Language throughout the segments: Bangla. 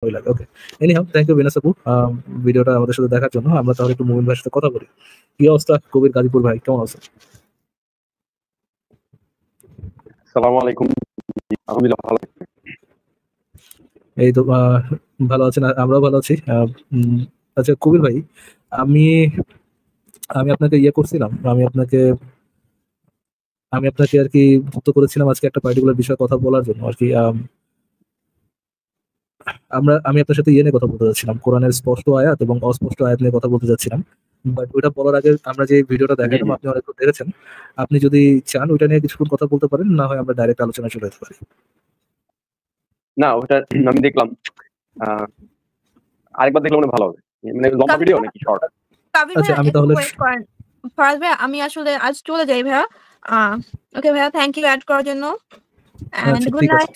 ভালোই লাগে। ওকে, এনিহাউ থ্যাংক ইউ বিনাস আপু ভিডিওটা আমাদের সাথে দেখার জন্য। আমরা তাহলে একটু মুমিন ভাইয়ের সাথে কথা বলি। কি অবস্থা কবির গাজীপুর ভাই, কেমন আছেন? আসসালামু আলাইকুম। আলহামদুলিল্লাহ ভালো। এই তো ভালো আছেন, আমরাও ভালো আছি। আচ্ছা কবির ভাই, আমি আমি আপনাকে করছিলাম, আমি আপনাকে আর কি যুক্ত করেছিলাম আজকে একটা পার্টিকুলার বিষয়ে কথা বলার জন্য আর কি। আমি আপনার সাথে নিয়ে কথা বলতে যাচ্ছিলাম, কোরআনের স্পষ্ট আয়াত এবং অস্পষ্ট আয়াত নিয়ে কথা বলতে যাচ্ছিলাম। বাট ওইটা বলার আগে আমরা যে ভিডিওটা দেখালাম, আপনি অনেক দেখেছেন, আপনি যদি চান ওইটা নিয়ে কিছুক্ষণ কথা বলতে পারেন, না হয় আমরা ডাইরেক্ট আলোচনায় চলে যেতে পারি। না, ওটা আমি দেখলাম, আরেকবার দেখলে মনে ভালো হবে। মানে লম্বা ভিডিও নাকি শর্ট? আচ্ছা আমি তাহলে ফরাজ ভাই, আমি আসলে আজ চলে যাই ভাইয়া। ওকে ভাইয়া, থ্যাংক ইউ অ্যাড করার জন্য, and good night.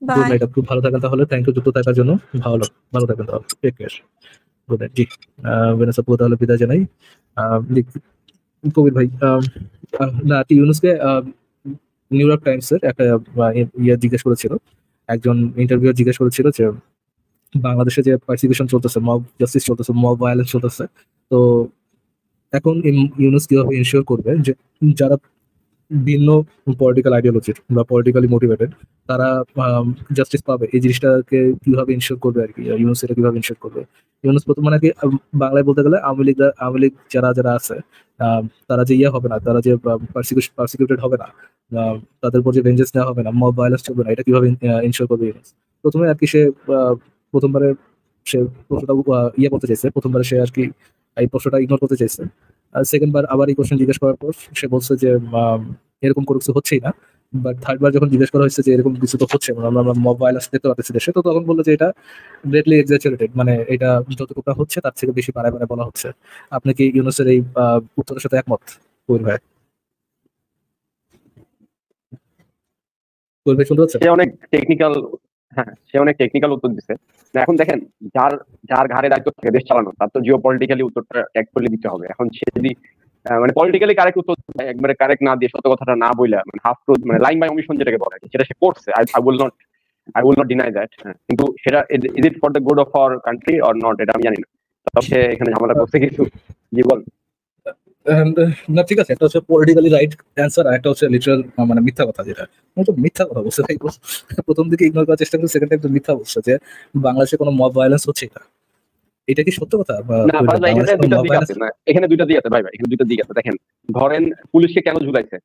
Good night, খুব ভালো থাকেন তাহলে। থ্যাংক ইউ যুক্ত থাকার জন্য। ভালো থাকেন তাহলে, টেক কেয়ার, গুড নাইট। জি বিনাস আপু তাহলে বিদায় জানাই। কবির ভাই, না ইউনুসকে নিউ ইয়র্ক টাইমসের একটা জিজ্ঞেস করেছিল, একজন ইন্টারভিউ জিজ্ঞেস করেছিল যে বাংলাদেশে যে পারসিকিউশন চলতেছে, মব জাস্টিস চলতেছে, মব ভায়োলেন্স চলতেছে, তো এখন ইউনুস কিভাবে ইনশিওর করবে যে যারা ভিন্ন পলিটিক্যাল আইডিওলজির বা পলিটিক্যালি মোটিভেটেড তারা জাস্টিস পাবে, এই জিনিসটাকে কিভাবে ইনশিওর করবে আর কি, ইউনুস এটা কিভাবে ইনশিওর করবে? ইউনুস প্রথম মানে কি, বাংলায় বলতে গেলে আওয়ামী লীগ যারা যারা আছে তারা যে হবে না, তারা যে পারসিকিউটেড হবে না, তাদের উপর যে ভেঞ্জেন্স নেওয়া হবে না, মব ভায়োলেন্স চলবে না, এটা কিভাবে ইনশিওর করবে ইউনুস? প্রথমে আর কি সে প্রথমবারে সে প্রশ্নটা করতে চাইছে, প্রথমবারে সে আর কি এই প্রশ্নটা ইগনোর করতে চাইছে। সেকেন্ড বার আবার এই কোশ্চেন জিজ্ঞেস করার পর সে বলছে যে এরকম কোনো কিছু হচ্ছেই না। বাট থার্ড বার যখন জিজ্ঞেস করা হয়েছে যে এরকম কিছু তো হচ্ছে, আমরা মব ভায়োলেন্স দেখতে পাচ্ছি দেশে, তো তখন বললো যে এটা গ্রেটলি এক্সাজারেটেড, মানে এটা যতটুকু হচ্ছে তার থেকে বেশি বাড়ায় বাড়ায় বলা হচ্ছে। আপনি কি ইউনুসের এই উত্তরের সাথে একমত কবির ভাই? কবির ভাই শুনতে পাচ্ছেন? সে অনেক টেকনিক্যাল, হ্যাঁ সে অনেক টেকনিক্যাল উত্তর দিচ্ছে। এখন দেখেন, যার ঘাড়ে দায়িত্ব থাকে দেশ চালানো, তার তো জিও পলিটিক্যালি উত্তরটা অ্যাকচুয়ালি দিতে হবে। এখন সে যদি মানে পলিটিক্যালি কারেক্ট উত্তর একবারে কারেক্ট না দিয়ে, সত্য কথাটা না বইলা, মানে হাফ ট্রুথ, মানে লাইন বাই ওমিশন যেটাকে বলে, সেটা সে করছে। I will not deny that. কিন্তু সেটা is it for the good of our country or not, এটা আমি জানি না। তবে সে এখানে ঝামেলা করছে কিছু। জি বল। না ঠিক আছে, একটা হচ্ছে পলিটিক্যালি রাইট অ্যান্সার, আর একটা হচ্ছে লিটারাল মানে মিথ্যা কথা, যেটা তো মিথ্যা কথা বলছে ভাই। প্রথম দিকে ইগনোর করার চেষ্টা করছে, সেকেন্ড টাইম তো মিথ্যা বলছে যে বাংলাদেশে কোনো মব ভায়োলেন্স হচ্ছে না। এটা কি সত্য কথা? এখানে দুইটা দিক আছে ভাই, এখানে দুইটা দিক আছে। দেখেন, ধরেন পুলিশকে কেন ঝুলাইছে,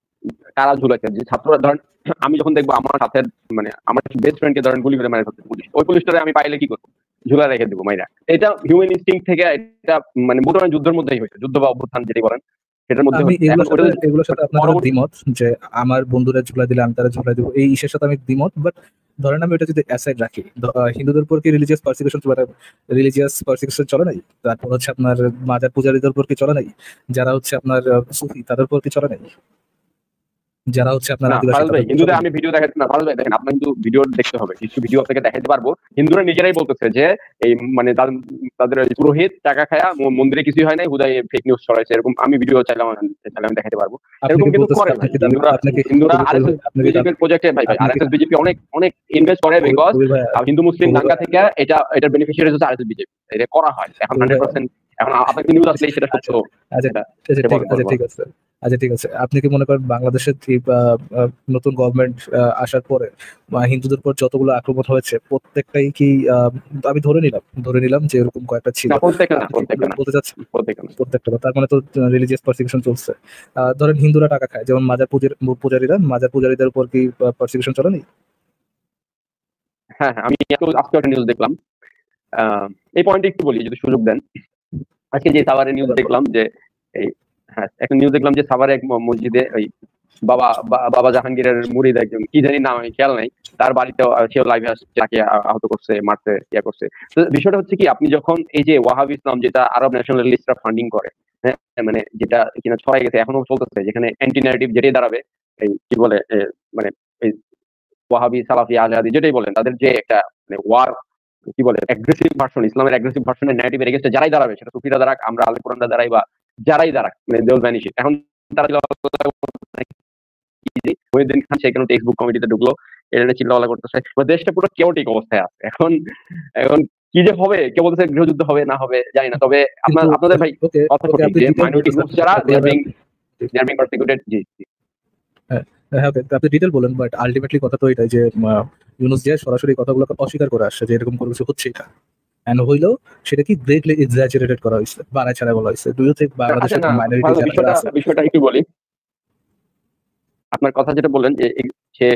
কারা ঝুলাইছে? যে ছাত্ররা, ধরেন আমি যখন দেখবো আমার সাথে, মানে আমার বেস্ট ফ্রেন্ডকে ধরেন গুলি করে মারা করছে পুলিশ, ওই পুলিশটারে আমি পাইলে কি করবো? ঝুলা রেখে দেবো মাইরা। এটা হিউম্যান ইনস্টিংক্ট থেকে, এটা মানে মোটামুটি যুদ্ধের মধ্যেই হয়েছে, যুদ্ধ বা অভ্যুত্থান যেটি বলেন, সেটার মধ্যে। আমি এগুলোর সাথে আপনার দ্বিমত, যে আমার বন্ধুরা ঝুলাই দিলে আমি তারা ঝুলাই দেবো, এই ইস্যুর সাথে আমি দ্বিমত। বাট ধরেন আমি ওটা যদি অ্যাসাইড রাখি, হিন্দুদের উপর কি রিলিজিয়াস পারসিকিউশন চলে নাই? তারপর হচ্ছে আপনার মাজার পূজারীদের উপর কি চলে নাই? যারা হচ্ছে আপনার সুফি, তাদের উপর কি চলে নাই? যারা হচ্ছে আপনার হিন্দুদের আমি ভিডিও দেখাচ্ছি না ভাই, দেখেন আপনার কিন্তু ভিডিও দেখতে হবে, কিছু ভিডিও আপনাকে দেখাতে পারবো। হিন্দুরা নিজেরাই বলতেছে যে এই মানে তাদের পুরোহিত টাকা খায়া মন্দিরে কিছুই হয় নাই, হুদাই ফেক নিউজ ছড়াইছে, এরকম আমি ভিডিও চাইলাম আমি দেখাতে পারবো। এরকম কিন্তু করে হিন্দুরা আরএসএস বিজেপির প্রজেক্টে ভাই আরএসএস বিজেপি অনেক অনেক ইনভেস্ট করে, বিকজ হিন্দু মুসলিম দাঙ্গা থেকে এটার বেনিফিশিয়ারি হচ্ছে আরএসএস বিজেপি, এটা করা হয় এখন 100%। এখন আপনাকে নিউজ আসলে সেটা সত্য। আচ্ছা ঠিক আছে, আপনি কি মনে করেন বাংলাদেশের নতুন গভর্নমেন্ট আসার পরে হিন্দুদের উপর যতগুলো আক্রমণ হয়েছে প্রত্যেকটাই কি, আমি ধরে নিলাম যে এরকম কয়েকটা ছিল, বলতে চাচ্ছি প্রত্যেকটা, তার মানে তো রিলিজিয়াস পারসিকিউশন চলছে। ধরেন হিন্দুরা টাকা খায়, যেমন মাজার পূজারীদের উপর কি পারসিকিউশন চলেনি? হ্যাঁ, আমি আজকে একটা নিউজ দেখলাম, এই পয়েন্টে একটু বলি যদি সুযোগ দেন। আজকে যে সাভারে নিউজ দেখলাম যে একটা নিউজ দেখলাম যে সাভারে এক মসজিদে ওই বাবা জাহাঙ্গীরের মুরিদ একজন, কি জানি নাম আমি খেয়াল নাই, তার বাড়িতে সেও লাইভে আসছে, তাকে আহত করছে, মারতে করছে। তো বিষয়টা হচ্ছে কি, আপনি যখন এই যে ওয়াহাবি ইসলাম, যেটা আরব ন্যাশনালিস্টরা ফান্ডিং করে, হ্যাঁ মানে যেটা কিনা ছড়াই গেছে, এখনো চলতেছে, যেখানে অ্যান্টি ন্যারেটিভ যেটাই দাঁড়াবে, এই কি বলে মানে এই ওয়াহাবি সালাফি আহলে হাদিস যেটাই বলেন, তাদের যে একটা মানে ওয়ার কি বলে অ্যাগ্রেসিভ ভার্সন, ইসলামের অ্যাগ্রেসিভ ভার্সনের ন্যারেটিভের এগেইনস্টে যারাই দাঁড়াবে, সেটা সুফিরা দাঁড়াক, আমরা আলে কোরআনরা দাঁড়াই, বা যারাই দাঁড়াক, মানে দে উইল ভ্যানিশ। এখন তারা মহিউদ্দিন খান সেখানে টেক্সটবুক কমিটিতে ঢুকলো, এটা নিয়ে চিল্লাপাল্লা করতেছে। দেশটা পুরো কেওটিক অবস্থায় আছে এখন। এখন কি যে হবে, কেউ বলতেছে গৃহযুদ্ধ হবে না হবে জানি না, তবে কিন্তু আপনাদের ভাই ওকে কথা ওকে সঠিক আপনি যে ডিটেল মাইনরিটি বলতেছেন, গ্রুপস যারা তারপরে they are being persecuted। জি জি। হ্যাঁ হ্যাঁ ওকে আপনি ডিটেল বলেন, বাট আলটিমেটলি কথা তো এটাই যে ইউনুস যে সরাসরি কথাগুলোকে অস্বীকার করে আসছে যে এরকম কোনো কিছু হচ্ছে এটা, এন্ড হইলেও সেটা কি গ্রেটলি এক্সাজারেটেড করা হয়েছে, বাড়ায় ছাড়া বলা হয়েছে। ডু ইউ থিংক আচ্ছা বাংলাদেশের না, মাইনরিটি ফারাজ, যারা যারা বিষয়টা আছে বিষয়টা একটু বলি। আপনার কথা যেটা বললেন যে সে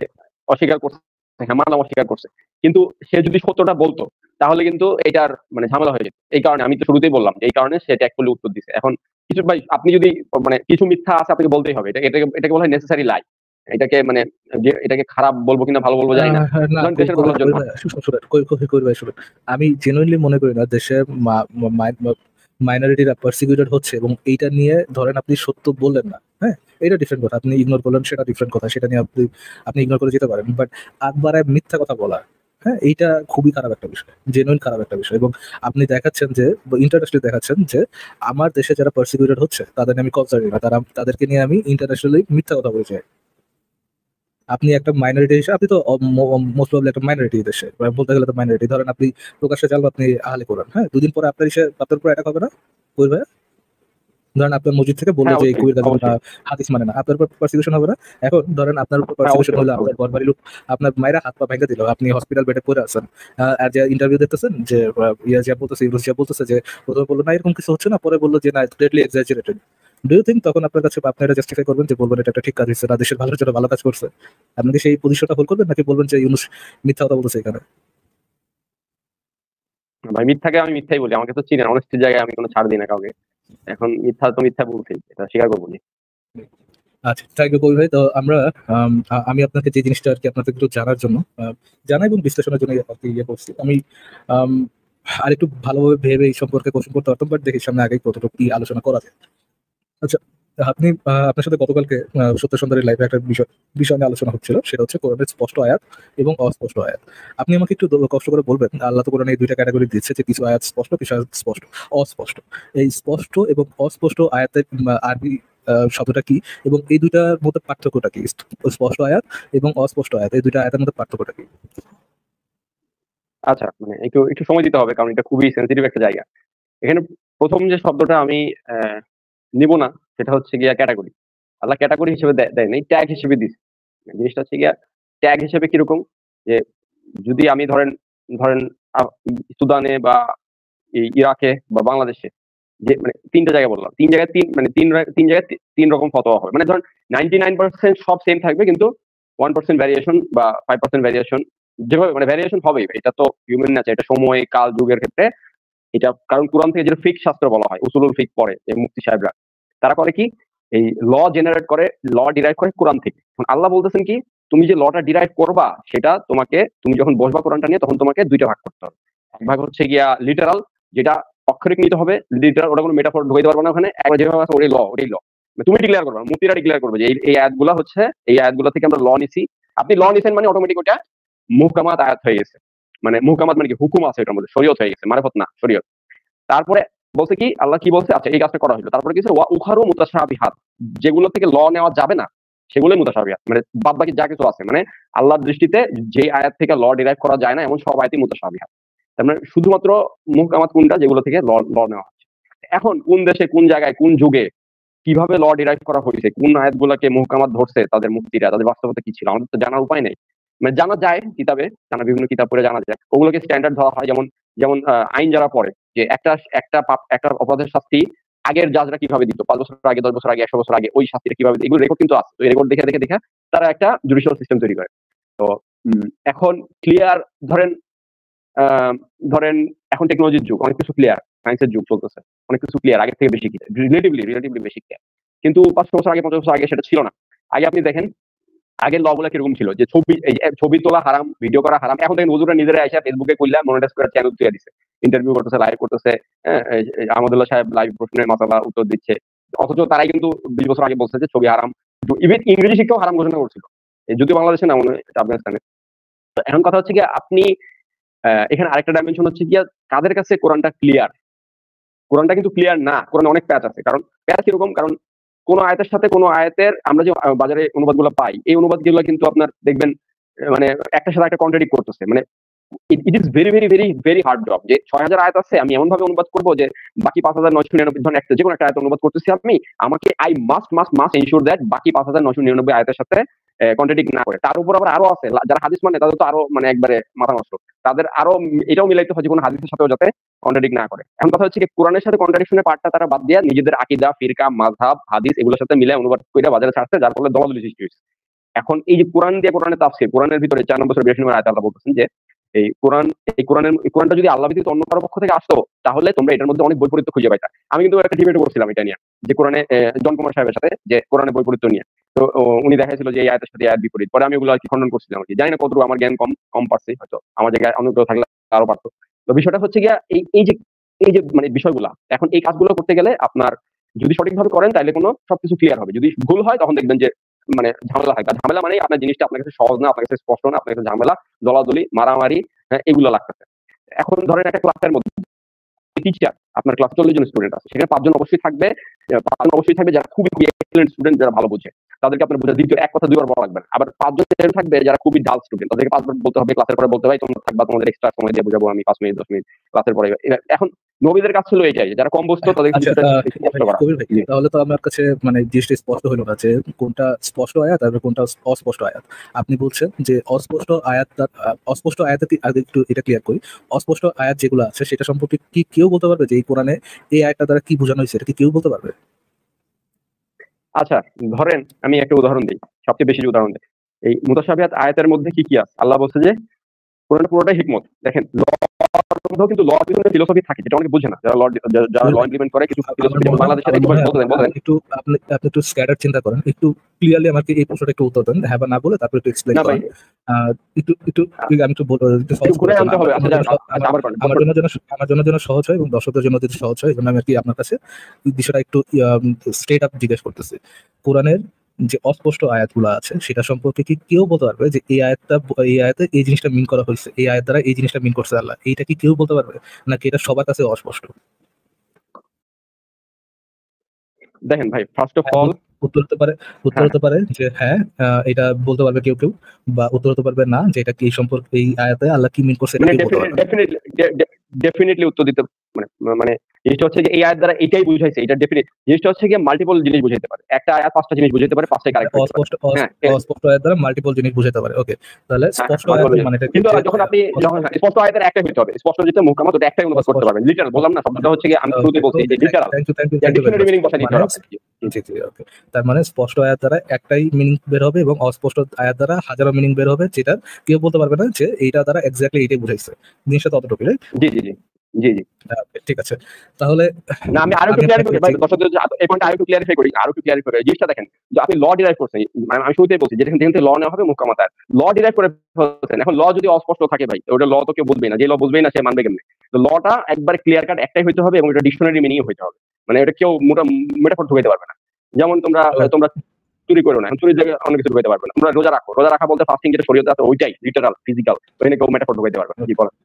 অস্বীকার করছে, হ্যাঁ মানলাম অস্বীকার করছে, কিন্তু সে যদি সত্যটা বলতো তাহলে কিন্তু এটার মানে ঝামেলা হয়ে যেত। এই কারণে আমি তো শুরুতেই বললাম যে এই কারণে সে ট্যাক্টফুলি উত্তর দিছে। এখন কিছু ভাই আপনি যদি মানে কিছু মিথ্যা আছে আপনাকে বলতেই হবে, এটাকে বলা হয় নেসেসারি লাই। এটাকে মানে যে এটাকে খারাপ বলবো কিনা ভালো বলবো জানি না, না ধরেন দেশের ভালোর জন্য। কই ভাই শুনুন, আমি জেনুইনলি মনে করি না দেশে মাইনরিটিরা পারসিকিউটেড হচ্ছে, এবং এইটা নিয়ে ধরেন আপনি সত্য বললেন না, হ্যাঁ এটা ডিফারেন্ট কথা, আপনি ইগনোর করলেন সেটা ডিফারেন্ট কথা, সেটা নিয়ে আপনি আপনি ইগনোর করে যেতে পারেন, বাট একবারে মিথ্যা কথা বলা, হ্যাঁ এইটা খুবই খারাপ একটা বিষয়, জেনুইন খারাপ একটা বিষয়। এবং আপনি দেখাচ্ছেন যে ইন্টারন্যাশনালি দেখাচ্ছেন যে আমার দেশে যারা পারসিকিউটেড হচ্ছে তাদের নিয়ে আমি কনসার্ন না, তাদেরকে নিয়ে আমি ইন্টারন্যাশনালি মিথ্যা কথা বলছি। আপনি একটা মাইনরিটি হিসেবে, আপনি তো মোস্ট প্রবলি একটা মাইনরিটি দেশে, বলতে গেলে তো মাইনরিটি, ধরেন আপনি প্রকাশ্যে চাল আপনি আহলে কোরআন, হ্যাঁ দুদিন পরে আপনার উপর অ্যাটাক হবে না? কই ভাই, ধরেন আপনার মসজিদ থেকে বললো হ্যাঁ যে এই অবশ্যই কবির কাছে অবশ্যই। হাদিস মানে না, আপনার উপর পারসিকিউশন হবে না? এখন ধরেন আপনার উপর হ্যাঁ পারসিকিউশন অবশ্যই হলো, অবশ্যই আপনার অবশ্যই। ঘর বাড়ি লোক আপনার মায়েরা হাত পা ভেঙে দিল, আপনি হসপিটাল বেডে পড়ে আছেন, আর যে ইন্টারভিউ দিতেছেন যে ইয়া যা বলতেছে, ইউনুস যা বলতেছে যে প্রথমে বললো না এরকম কিছু হচ্ছে না, পরে বললো যে না greatly exaggerated. Do you think তখন আপনার কাছে আপনি এটা জাস্টিফাই করবেন যে বলবেন এটা একটা ঠিক কাজ হচ্ছে না, দেশের ভালোর জন্য ভালো কাজ করছে? আপনি কি সেই পজিশনটা হোল্ড করবেন, নাকি বলবেন যে ইউনুস মিথ্যা কথা বলতেছে এখানে? ভাই মিথ্যাকে আমি মিথ্যাই বলি, আমাকে তো চিনেন, অনেস্টির জায়গায় আমি কোনো ছাড় দিই না কাউকে। এখন মিথ্যা তো মিথ্যা বলতেই, এটা স্বীকার করবো না। আচ্ছা থ্যাংক ইউ কবি ভাই। তো আমরা আমি আপনাকে যে জিনিসটা আর কি আপনাকে একটু জানার জন্য জানা এবং বিশ্লেষণের জন্য আর কি ইয়ে করছি, আমি আম, আর একটু ভালোভাবে ভেবে এই সম্পর্কে কোশ্চেন করতে পারতাম, বাট দেখি সামনে আগেই কতটুকু কি আলোচনা করা যায়। আচ্ছা আপনি আপনার সাথে গতকালকে সত্য সুন্দরের লাইভে একটা বিষয় বিষয় নিয়ে আলোচনা হচ্ছিল, সেটা হচ্ছে কোরআনের স্পষ্ট আয়াত এবং অস্পষ্ট আয়াত। আপনি আমাকে একটু কষ্ট করে বলবেন, আল্লাহ তো কোরআনে এই দুইটা ক্যাটাগরি দিচ্ছে যে কিছু আয়াত স্পষ্ট, কিছু আয়াত স্পষ্ট, অস্পষ্ট। এই স্পষ্ট এবং অস্পষ্ট আয়াতের আরবি শব্দটা কি, এবং এই দুইটার মধ্যে পার্থক্যটা কি? স্পষ্ট আয়াত এবং অস্পষ্ট আয়াত, এই দুইটা আয়াতের মধ্যে পার্থক্যটা কি? আচ্ছা মানে একটু একটু সময় দিতে হবে, কারণ এটা খুবই সেন্সিটিভ একটা জায়গা। এখানে প্রথম যে শব্দটা আমি নিব না, সেটা হচ্ছে গিয়া ক্যাটাগরি। আল্লাহ ক্যাটাগরি হিসেবে দেয় নাই, ট্যাগ হিসেবে দিচ্ছে। জিনিসটা হচ্ছে গিয়া ট্যাগ হিসেবে কিরকম, যে যদি আমি ধরেন ধরেন সুদানে বা ইরাকে বা বাংলাদেশে, যে মানে তিনটা জায়গায় বললাম, তিন জায়গায় তিন জায়গায় তিন রকম ফতোয়া হবে, মানে ধরেন 99% সব সেম থাকবে, কিন্তু 1% ভ্যারিয়েশন বা 5% ভ্যারিয়েশন, যেভাবে মানে ভ্যারিয়েশন হবেই, এটা তো হিউম্যান নেচার, এটা সময় কাল যুগের ক্ষেত্রে এটা। কারণ কোরআন থেকে যেটা ফিক শাস্ত্র বলা হয়, উসুলুল ফিক পড়ে এই মুফতি সাহেবরা, তারা করে কি এই ল জেনারেট করে, ল ডিরাইভ করে কোরআন থেকে। এখন আল্লাহ বলতেছেন কি, তুমি যে লটা ডিরাইভ করবা সেটা তোমাকে, তুমি যখন বসবা কোরআনটা নিয়ে তখন তোমাকে দুইটা ভাগ করতে হবে। এক ভাগ হচ্ছে গিয়া লিটারাল, যেটা অক্ষরিক নিতে হবে, লিটারাল ওটা কোনো মেটাফর ঢুকাইতে পারবে না ওখানে, একবার যেভাবে আছে ওটাই ল, ওটাই ল। তুমি ডিক্লেয়ার করবে, মুফতিরা ডিক্লেয়ার করবে যে এই আয়াতগুলো হচ্ছে, এই আয়াতগুলো থেকে আমরা ল নিছি। আপনি ল নিছেন মানে অটোমেটিক ওটা মুহকামাত আয়াত হয়ে গেছে। মানে মুহকামাত মানে কি, হুকুম আছে এটার মধ্যে, শরীয়ত হয়ে গেছে, মারিফত না শরীয়ত। তারপরে বলছে কি, আল্লাহ কি বলছে, আচ্ছা এই কাজটা করা হলো, তারপরে কিছু ওয়া উখারু মুতাশাবিহাত, যেগুলো থেকে ল নেওয়া যাবে না সেগুলোই মুতাশাবিহাত, মানে বাদ বাকি যা কিছু আছে, মানে আল্লাহর দৃষ্টিতে যে আয়াত থেকে ল ডিরাইভ করা যায় না এমন সব আয়াতই মুতাশাবিহাত। তার মানে শুধুমাত্র মুহকামাত কোনটা, যেগুলো থেকে ল ল নেওয়া হচ্ছে। এখন কোন দেশে, কোন জায়গায়, কোন যুগে কিভাবে ল ডিরাইভ করা হয়েছে, কোন আয়াতগুলোকে মুহকামাত ধরছে তাদের মুফতিরা, তাদের বাস্তবতা কি ছিল, আমাদের তো জানার উপায় নেই। মানে জানা যায় কিতাবে, বিভিন্ন কিতাব পড়ে জানা যায়, ওগুলোকে স্ট্যান্ডার্ড ধরা হয়। যেমন যেমন আইন যারা পড়ে, যে একটা অপরাধের শাস্তি আগের জাজরা কিভাবে দিত, 5 বছর আগে, 10 বছর আগে, 100 বছর আগে, ওই শাস্তিটা কিভাবে দিত, এগুলো রেকর্ড কিন্তু আছে। তো এই রেকর্ড দেখে দেখে দেখে তারা একটা জুডিশিয়াল সিস্টেম তৈরি করে। তো এখন ক্লিয়ার, ধরেন ধরেন এখন টেকনোলজির যুগ, অনেক কিছু ক্লিয়ার, সায়েন্সের যুগ চলতেছে, অনেক কিছু ক্লিয়ার, আগের থেকে বেশি ক্লিয়ার, রিলেটিভলি বেশি ক্লিয়ার। কিন্তু 500 বছর আগে, 50 বছর আগে সেটা ছিল না। আগে আপনি দেখেন আগের ল গুলা কিরকম ছিল, যে ছবি তোলা হারাম, ভিডিও করা হারাম। এখন দেখেন হুজুররা নিজেরা এসে ফেসবুকে কইলা মনিটাইজ করে চ্যানেল তৈরি দিচ্ছে, ইন্টারভিউ করতেছে, লাইভ করতেছে, আহমদুল্লাহ সাহেব লাইভ প্রশ্নের মাসালা উত্তর দিচ্ছে। অথচ তারাই কিন্তু 20 বছর আগে বলছে যে ছবি হারাম, ইভেন ইংরেজি শিক্ষাও হারাম ঘোষণা করছিল, যদিও বাংলাদেশে না, মনে হয় আফগানিস্তানে। তো এখন কথা হচ্ছে কি, আপনি এখানে আরেকটা ডাইমেনশন হচ্ছে কি, কাদের কাছে কোরআনটা ক্লিয়ার। কোরআনটা কিন্তু ক্লিয়ার না, কোরআনে অনেক প্যাচ আছে। কারণ প্যাচ কিরকম, কারণ কোন আয়াতের সাথে কোন আয়াতের আমরা যে বাজারে অনুবাদগুলো পাই, এই অনুবাদগুলো কিন্তু আপনার দেখবেন মানে একটার সাথে একটা কন্ট্রাডিক্ট করতেছে। মানে it is very very very very hard job যে 6000 আয়াত আছে, আমি এমন ভাবে অনুবাদ করবো যে বাকি 5999 ধরনের একটা যে কোনো একটা আয়াত অনুবাদ করতেছি আমি, আমাকে আই মাস্ট এনশিওর দ্যাট বাকি 5999 আয়াতের সাথে কন্ট্রাডিক্ট না করে। তার উপর আবার আরো আছে যারা হাদিস মানে তাদের তো আরো মানে একবারে মাথা নষ্ট, তাদের আরো এটাও মিলাইতে হয় যে কোনো হাদিসের সাথেও যাতে কন্ট্রাডিক্ট না করে। এখন কথা হচ্ছে কি, কোরআনের সাথে কন্ট্রাডিকশনের পার্টটা তারা বাদ দিয়ে নিজেদের আকীদা, ফিরকা, মাযহাব, হাদিস এগুলোর সাথে মিলে অনুবাদ করে বাজারে ছাড়ছে, যার ফলে দলাদলি সৃষ্টি হয়েছে। এখন এই যে কোরআন দিয়ে কোরআনের তাফসীর, কোরআনের ভিতরে 4 নম্বর 82 নম্বর আয়াতে আল্লাহ বলতেছেন যে এই কোরআনটা যদি আল্লাহ ব্যতীত অন্য কারো পক্ষ থেকে আসতো তাহলে তোমরা এটার মধ্যে অনেক বৈপরীত্য খুঁজে পাইতা। আমি কিন্তু একটা ডিবেট করছিলাম এটা নিয়ে, যে কোরআনে জন কুমার সাহেবের সাথে যে কোরআনে বৈপরীত্য নিয়ে, তো উনি দেখাইছিল যে এই আয়াতের সাথে আয়াত বিপরীত। পরে আমি ওগুলো আর কি খণ্ডন করছিলাম আর কি। জানি না কতটুকু আমার জ্ঞান কম পারছি, হয়তো আমার জায়গায় অন্য কেউ থাকলে আরো পারতো। তো বিষয়টা হচ্ছে গিয়া এই যে মানে বিষয়গুলা, এখন এই কাজগুলো করতে গেলে আপনার যদি সঠিকভাবে করেন তাহলে কোনো সবকিছু ক্লিয়ার হবে। যদি ভুল হয় তখন দেখবেন যে মানে ঝামেলা হয়। ঝামেলা মানে আপনার জিনিসটা আপনার কাছে সহজ না, আপনার কাছে স্পষ্ট না, আপনার কাছে ঝামেলা, দলাদলি, মারামারি, এগুলো লাগতেছে। এখন ধরেন একটা ক্লাসের মধ্যে টিচার, আপনার ক্লাস 40 জন স্টুডেন্ট আছে, সেখানে 5 জন অবশ্যই থাকবে, 5 জন অবশ্যই থাকবে যারা খুবই এক্সেলেন্ট স্টুডেন্ট, যারা ভালো বোঝে, তাদেরকে আপনার বোঝা দ্বিতীয় এক কথা দুইবার বলা লাগবে না। আবার 5 জন থাকবে যারা খুবই ডাল স্টুডেন্ট, তাদেরকে 5 বার বলতে হবে, ক্লাসের পরে বলতে হবে তোমরা থাকবা, তোমাদের এক্সট্রা সময় দিয়ে বোঝাবো আমি 5 মিনিট 10 মিনিট ক্লাসের পরে। এখন নবীদের কাজ ছিল এটাই, যারা কম বুঝতো তাদেরকে আচ্ছা, কিছুটা স্পষ্ট করা। কবির ভাই, তাহলে তো আমার কাছে মানে জিনিসটা স্পষ্ট হলো না যে কোনটা স্পষ্ট আয়াত আর কোনটা অস্পষ্ট আয়াত। আপনি বলছেন যে অস্পষ্ট আয়াত আগে একটু এটা ক্লিয়ার করি। অস্পষ্ট আয়াত যেগুলো আছে সেটা সম্পর্কে কি কেউ বলতে পারবে যে এই কোরআনে এই আয়াতটা দ্বারা কি বোঝানো হয়েছে, এটা কি কেউ বলতে পারবে? আচ্ছা, ধরেন আমি একটা উদাহরণ দিই, সবচেয়ে বেশি যে উদাহরণ দিই, এই মুতাশাবিহাত আয়াতের মধ্যে কি আছে? আল্লাহ বলছে যে কোরআনের পুরোটাই হিকমত। দেখেন মধ্যেও কিন্তু ল পিছনে ফিলোসফি থাকে, যেটা অনেকে বুঝে না, যারা ল ইমপ্লিমেন্ট করে কিছু ফিলোসফি। যেমন বাংলাদেশের বলতেন একটু আপনি একটু স্ক্যাটার চিন্তা করেন, একটু ক্লিয়ারলি আমাকে এই প্রশ্নটা একটু উত্তর দেন, হ্যাঁ বা না বলে তারপর একটু এক্সপ্লেইন না ভাই, করেন। একটু আমি একটু একটু সহজ ঘুরে করে আনতে হবে। আমার জন্য যেন সহজ হয় এবং দর্শকদের জন্য যদি সহজ হয়, এই জন্য আমি আর কি আপনার কাছে এই বিষয়টা একটু স্ট্রেট আপ জিজ্ঞেস করতেছি। কোরআনের যে অস্পষ্ট আয়াতগুলো আছে সেটা সম্পর্কে কি কেউ বলতে পারবে যে এই আয়াতে এই জিনিসটা মিন করা হয়েছে, এই আয়াত দ্বারা এই জিনিসটা মিন করছে আল্লাহ, এইটা কি কেউ বলতে পারবে নাকি এটা সবার কাছে অস্পষ্ট? দেখেন ভাই, ফার্স্ট অফ অল উত্তর হতে পারে যে হ্যাঁ, এটা বলতে পারবে কেউ কেউ, বা উত্তর হতে পারবে না যে এটা কি সম্পর্কে এই আয়াতে আল্লাহ কি মিন করছে এটা কেউ বলতে পারবে না। ডেফিনেটলি উত্তর দিতে মানে মানে জিনিসটা হচ্ছে যে এই আয়াত দ্বারা এটাই বুঝাইছে, এটা ডেফিনেট জিনিসটা হচ্ছে গিয়ে মাল্টিপল জিনিস বুঝাইতে পারে। একটা আয়াত 5টা জিনিস বুঝাইতে পারে, 5টাই কারেক্ট হতে পারে। অস্পষ্ট আয়াত দ্বারা মাল্টিপল জিনিস বুঝাতে পারে। ওকে, তাহলে স্পষ্ট আয়াত মানে এটা কিন্তু যখন আপনি স্পষ্ট আয়াতের একটাই হইতে হবে, স্পষ্ট যেটা মুহকামাত ওটা একটাই অনুবাদ করতে পারবেন। লিটারাল বললাম না, শব্দটা হচ্ছে গিয়ে আমি শুরুতে বলছি যে লিটারাল। ডিকশনারি মিনিং বসাই দিতে হবে। জি জি, ওকে। তার মানে স্পষ্ট আয়াত দ্বারা একটাই মিনিং বের হবে এবং অস্পষ্ট আয়াত দ্বারা হাজারো মিনিং বের হবে, যেটা কেউ বলতে পারবে না যে এইটা দ্বারা এক্স্যাক্টলি এইটাই বুঝাইছে। জিনিসটা ততটুকু, রাইট? জি জি জি জি জি, ঠিক আছে। তাহলে না আমি আরো একটু ক্লিয়ার করি ভাই, দর্শকদের এই পয়েন্টটা আরো একটু ক্লিয়ারিফাই করি, জিনিসটা দেখেন যে আপনি ল ডিরাইভ করছেন, আমি শুরুতেই বলছি যেখান থেকে ল নেওয়া হবে মুহকামাত আয়াত, ল ডিরাইভ করে ফেলছেন। এখন ল যদি অস্পষ্ট থাকে ভাই, ওটা ল তো কেউ বুঝবেই না, যে ল বুঝবেই না সে মানবে কেমনে? তো লটা একবারে ক্লিয়ার কাট একটাই হইতে হবে এবং এটা ডিকশনারি মিনিং হইতে হবে, মানে এটা কেউ মেটাফর ঢুকাইতে পারবে না। যেমন তোমরা চুরি করো না, চুরির জায়গায় অনেক কিছু ঢুকাইতে পারবে না। তোমরা রোজা রাখা বলতে ফাস্টিং যেটা শরীয়তে আছে ওইটাই লিটারাল ফিজিক্যাল, ওখানে কেউ মেটাফর ঢুকাইতে পারবে না। কি বলেন?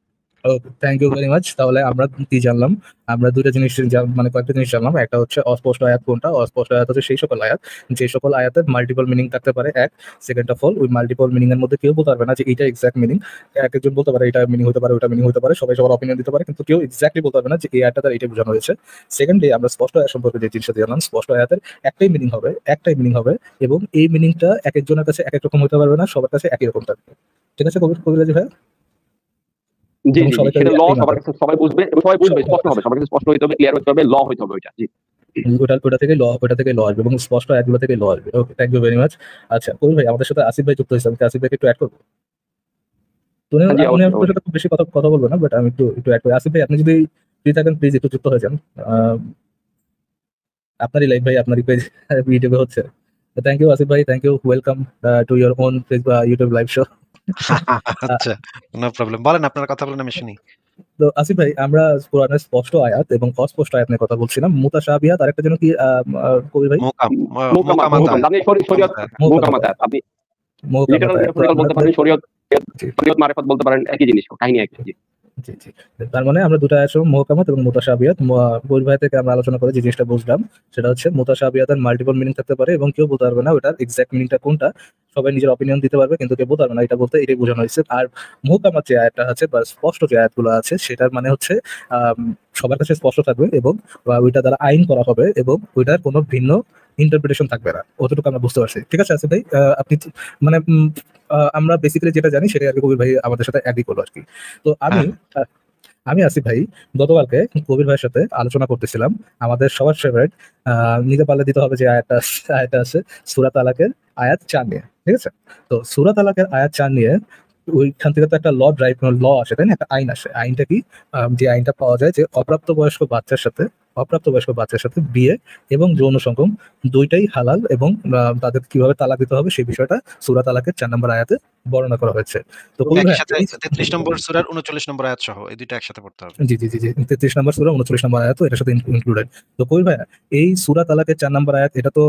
Thank you very much. তাহলে আমরা কি জানলাম? আমরা দুইটা জিনিস মানে কয়েকটা জিনিস জানলাম। একটা হচ্ছে অস্পষ্ট আয়াত কোনটা। অস্পষ্ট আয়াত হচ্ছে সেই সকল আয়াত যে সকল আয়াতের মাল্টিপল মিনিং থাকতে পারে। সেকেন্ড অফ অল, ওই মাল্টিপল মিনিং এর মধ্যে কেউ বলতে পারবে না যে এইটা এক্সাক্ট মিনিং। একজন বলতে পারে এটা মিনিং হতে পারে, ওটা মিনিং হতে পারে, সবাই সবার অপিনিয়ন দিতে পারে, কিন্তু কেউ এক্স্যাক্টলি বলতে পারবে না যে এই আয়াতটা তার এটা বোঝানো হয়েছে। সেকেন্ডলি, আমরা স্পষ্ট আয়াত সম্পর্কে যে জিনিসটা জানলাম, স্পষ্ট আয়াতের একটাই মিনিং হবে এবং এই মিনিংটা এক একজনের কাছে এক এক রকম হতে পারবে না, সবার কাছে একই রকম থাকবে। ঠিক আছে কবিরাজি ভাই? জি জি, সেটা ল সবার কাছে সবাই বুঝবে, সবাই বুঝবে, স্পষ্ট হবে, সবার কাছে স্পষ্ট হইতে হবে, ক্লিয়ার হইতে হবে, ল হইতে হবে ওইটা। জি, ওটা থেকে ল আসবে এবং স্পষ্ট আয়াতগুলো থেকে ল আসবে। ওকে, থ্যাংক ইউ ভেরি মাচ। আচ্ছা কবির ভাই, আমাদের সাথে আসিফ ভাই যুক্ত হয়েছে, আমি আসিফ ভাইকে একটু অ্যাড করবো। উনি আপনার সাথে খুব বেশি কথা বলবো না, বাট আমি একটু অ্যাড করি। আসিফ ভাই, আপনি যদি ফ্রি থাকেন প্লিজ একটু যুক্ত হয়ে যান। আপনারই লাইভ ভাই, আপনারই পেজ ইউটিউবে হচ্ছে। থ্যাংক ইউ আসিফ ভাই, thank you, welcome to your own YouTube live show. আচ্ছা, নো প্রবলেম, বলেন আপনার কথা বলেন, আমি শুনি। তো আসিফ ভাই, আমরা কোরআনের স্পষ্ট আয়াত এবং অস্পষ্ট আয়াত নিয়ে কথা বলছিলাম। মুতাশাবিহাত আরেকটা যেন কি কবি ভাই? আপনি লিটারাল বলতে পারেন, শরীয়ত মারিফাত বলতে পারেন, একই জিনিস, কাহিনী একই। জি, জি। তার মানে আমরা ২ টা আয়াত মুহকামাত এবং মুতাশাবিহাত। কবির ভাই থেকে আমরা আলোচনা করে যে জিনিসটা বুঝলাম সেটা হচ্ছে মুতাশাবিহাতের মাল্টিপল মিনিং থাকতে পারে এবং কেউ বলতে পারবে না ওটার এক্সাক্ট মিনিংটা কোনটা। সবাই নিজের অপিনিয়ন দিতে পারবে কিন্তু কেউ বলতে পারবে না এটা বলতে এটাই বোঝানো হয়েছে। আর মুহকামাত যে আয়াতটা আছে বা স্পষ্ট যে আয়াতগুলো আছে সেটার মানে হচ্ছে আম সবার কাছে স্পষ্ট থাকবে এবং ওইটা দ্বারা আইন করা হবে এবং ওইটার কোনো ভিন্ন ইন্টারপ্রিটেশন থাকবে না। অতটুকু আমরা বুঝতে পারছি। ঠিক আছে আসিফ ভাই? আপনি মানে আমরা বেসিক্যালি যেটা জানি সেটাই আরকি কবির ভাই আমাদের সাথে এগ্রি করলো আরকি। তো হ্যাঁ। আমি আসিফ ভাই গতকালকে কবির ভাইয়ের সাথে আলোচনা করতেছিলাম আমাদের সবার ফেভারিট নিতে পারলে দিতে হবে যে আয়াতটা আছে সূরা তালাকের আয়াত ৪ নিয়ে। ঠিক আছে? তো সূরা তালাকের আয়াত ৪ নিয়ে ওইখান থেকে তো একটা ল আসে, তাই না? একটা আইন আসে। আইনটা কি? যে আইনটা পাওয়া যায় যে অপ্রাপ্তবয়স্ক বাচ্চার সাথে বিয়ে এবং যৌন সঙ্গম ২ টাই হালাল এবং তাদের কিভাবে তালাক দিতে হবে সেই বিষয়টা সূরা তালাকের ৪ নম্বর আয়াতে বর্ণনা করা হয়েছে। তো কবির একই ভাই সাথে ৩৩ নম্বর সূরার ৩৯ নম্বর আয়াত সহ এই ২ টা একসাথে পড়তে হবে। জি, জি, জি, জি। ৩৩ নম্বর সূরা ৩৯ নম্বর আয়াত এটার সাথে ইনক্লুডেড। তো কবির ভাইয়া এই সূরা তালাকের ৪ নম্বর আয়াত এটা তো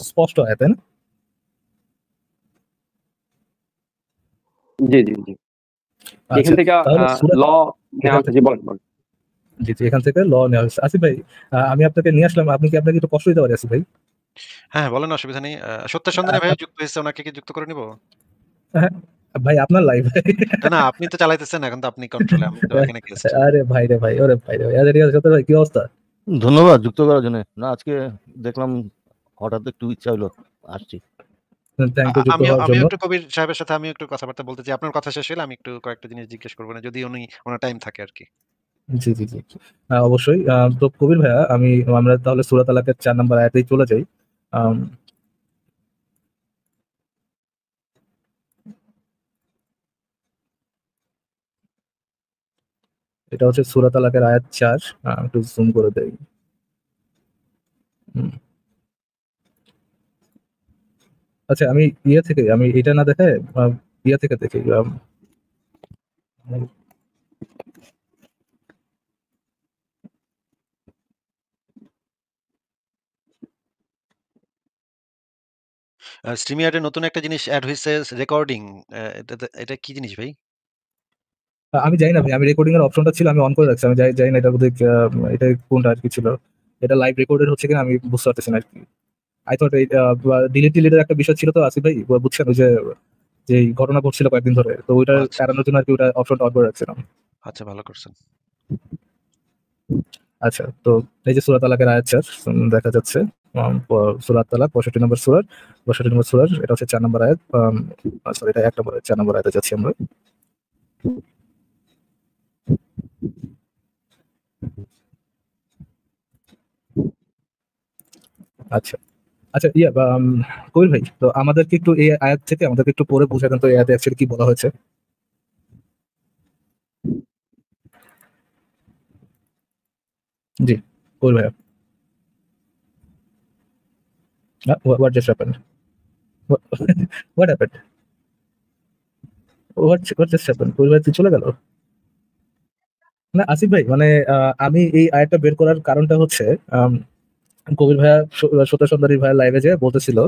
স্পষ্ট আয়াত, তাই না? জি, জি, জি। এখান আচ্ছা, থেকে তাহলে সূরা ল নেওয়া এখান হচ্ছে। থেকে জি, বলেন, বলেন। জি, জি, এখান থেকে ল নেওয়া হয়েছে। আসিফ ভাই আমি আপনাকে নিয়ে আসলাম। আপনি কি আপনাকে একটু কষ্ট দিতে পারি আসিফ ভাই? হ্যাঁ, বলেন অসুবিধা নেই। সত্যের সন্ধানী আ ভাইও যুক্ত হয়েছে, ওনাকে কি যুক্ত করে নিব? হ্যাঁ, ভাই আপনার লাইভ ভাই। না, আপনি তো চালাইতেছেন, এখন তো আপনি কন্ট্রোলে, আমি তো এখানে গেস্ট। আরে ভাই রে ভাই, ওরে ভাই রে ভাই। আচ্ছা ঠিক আছে, সত্য ভাই কি অবস্থা? ধন্যবাদ যুক্ত করার জন্য। না আজকে দেখলাম হঠাৎ একটু ইচ্ছা হইলো, আসছি। থ্যাংক ইউ যুক্ত হওয়ার আমিও জন্য। একটু কবির সাহেবের সাথে আমিও একটু কথাবার্তা বলতে চাই। আপনার কথা শেষ হলে আমি একটু কয়েকটা জিনিস জিজ্ঞেস করব না, যদি ওনার টাইম থাকে আরকি। জি, জি, জি। অবশ্যই। তো কবির ভাইয়া আমরা তাহলে সূরা তালাকের ৪ নম্বর আয়াতেই চলে যাই। আম এটা হচ্ছে সূরা তালাকের আয়াত ৪। একটু জুম করে দেই। হুম। আচ্ছা আমি আমি এটা না দেখায় থেকে দেখি। StreamYard এ নতুন একটা জিনিস এড হইছে, রেকর্ডিং। এটা কি জিনিস ভাই? আমি জানি না ভাই। আমি রেকর্ডিং এর অপশনটা ছিল আমি অন করে রাখছি। আমি জানি না এটা বোধহয় এটা কোনটা আরকি ছিল। এটা লাইভ রেকর্ডেড হচ্ছে কিনা আমি বুঝতে পারতেছি না আরকি। I thought এই ডিলিটের একটা বিষয় ছিল তো আসিফ ভাই। বুঝছেন ওই যে যেই ঘটনা ঘটছিল কয়েকদিন ধরে। তো ওইটা আচ্ছা, এড়ানোর জন্য আরকি ওটা অপশনটা অন করে রাখছিলাম। আচ্ছা, ভালো করছেন। আচ্ছা, তো এই যে সূরা তালাকের আয়াত ৪ দেখা যাচ্ছে। সূরা তালাক ৬৫ নম্বর সূরার ৬৫ নম্বর সূরার এটা হচ্ছে ৪ নম্বর আয়াত। সরি এটা ১ নম্বর আয়াত, ৪ নম্বর আয়াতে যাচ্ছি আমরা। আচ্ছা। আচ্ছা কবির ভাই তো আমাদেরকে একটু এই আয়াত থেকে আমাদেরকে একটু পড়ে বুঝায় দেন তো এই আয়াতে অ্যাকচুয়ালি কি বলা হয়েছে? জি, কবির ভাইয়া। What just happened? What what happened? What just happened? কবির ভাই চলে গেল? না আসিফ ভাই মানে আমি এই আয়াতটা বের করার কারণটা হচ্ছে আম কবির ভাইয়া সত্য সুন্দরী ভাইয়া লাইভে যেয়ে বলতেছিল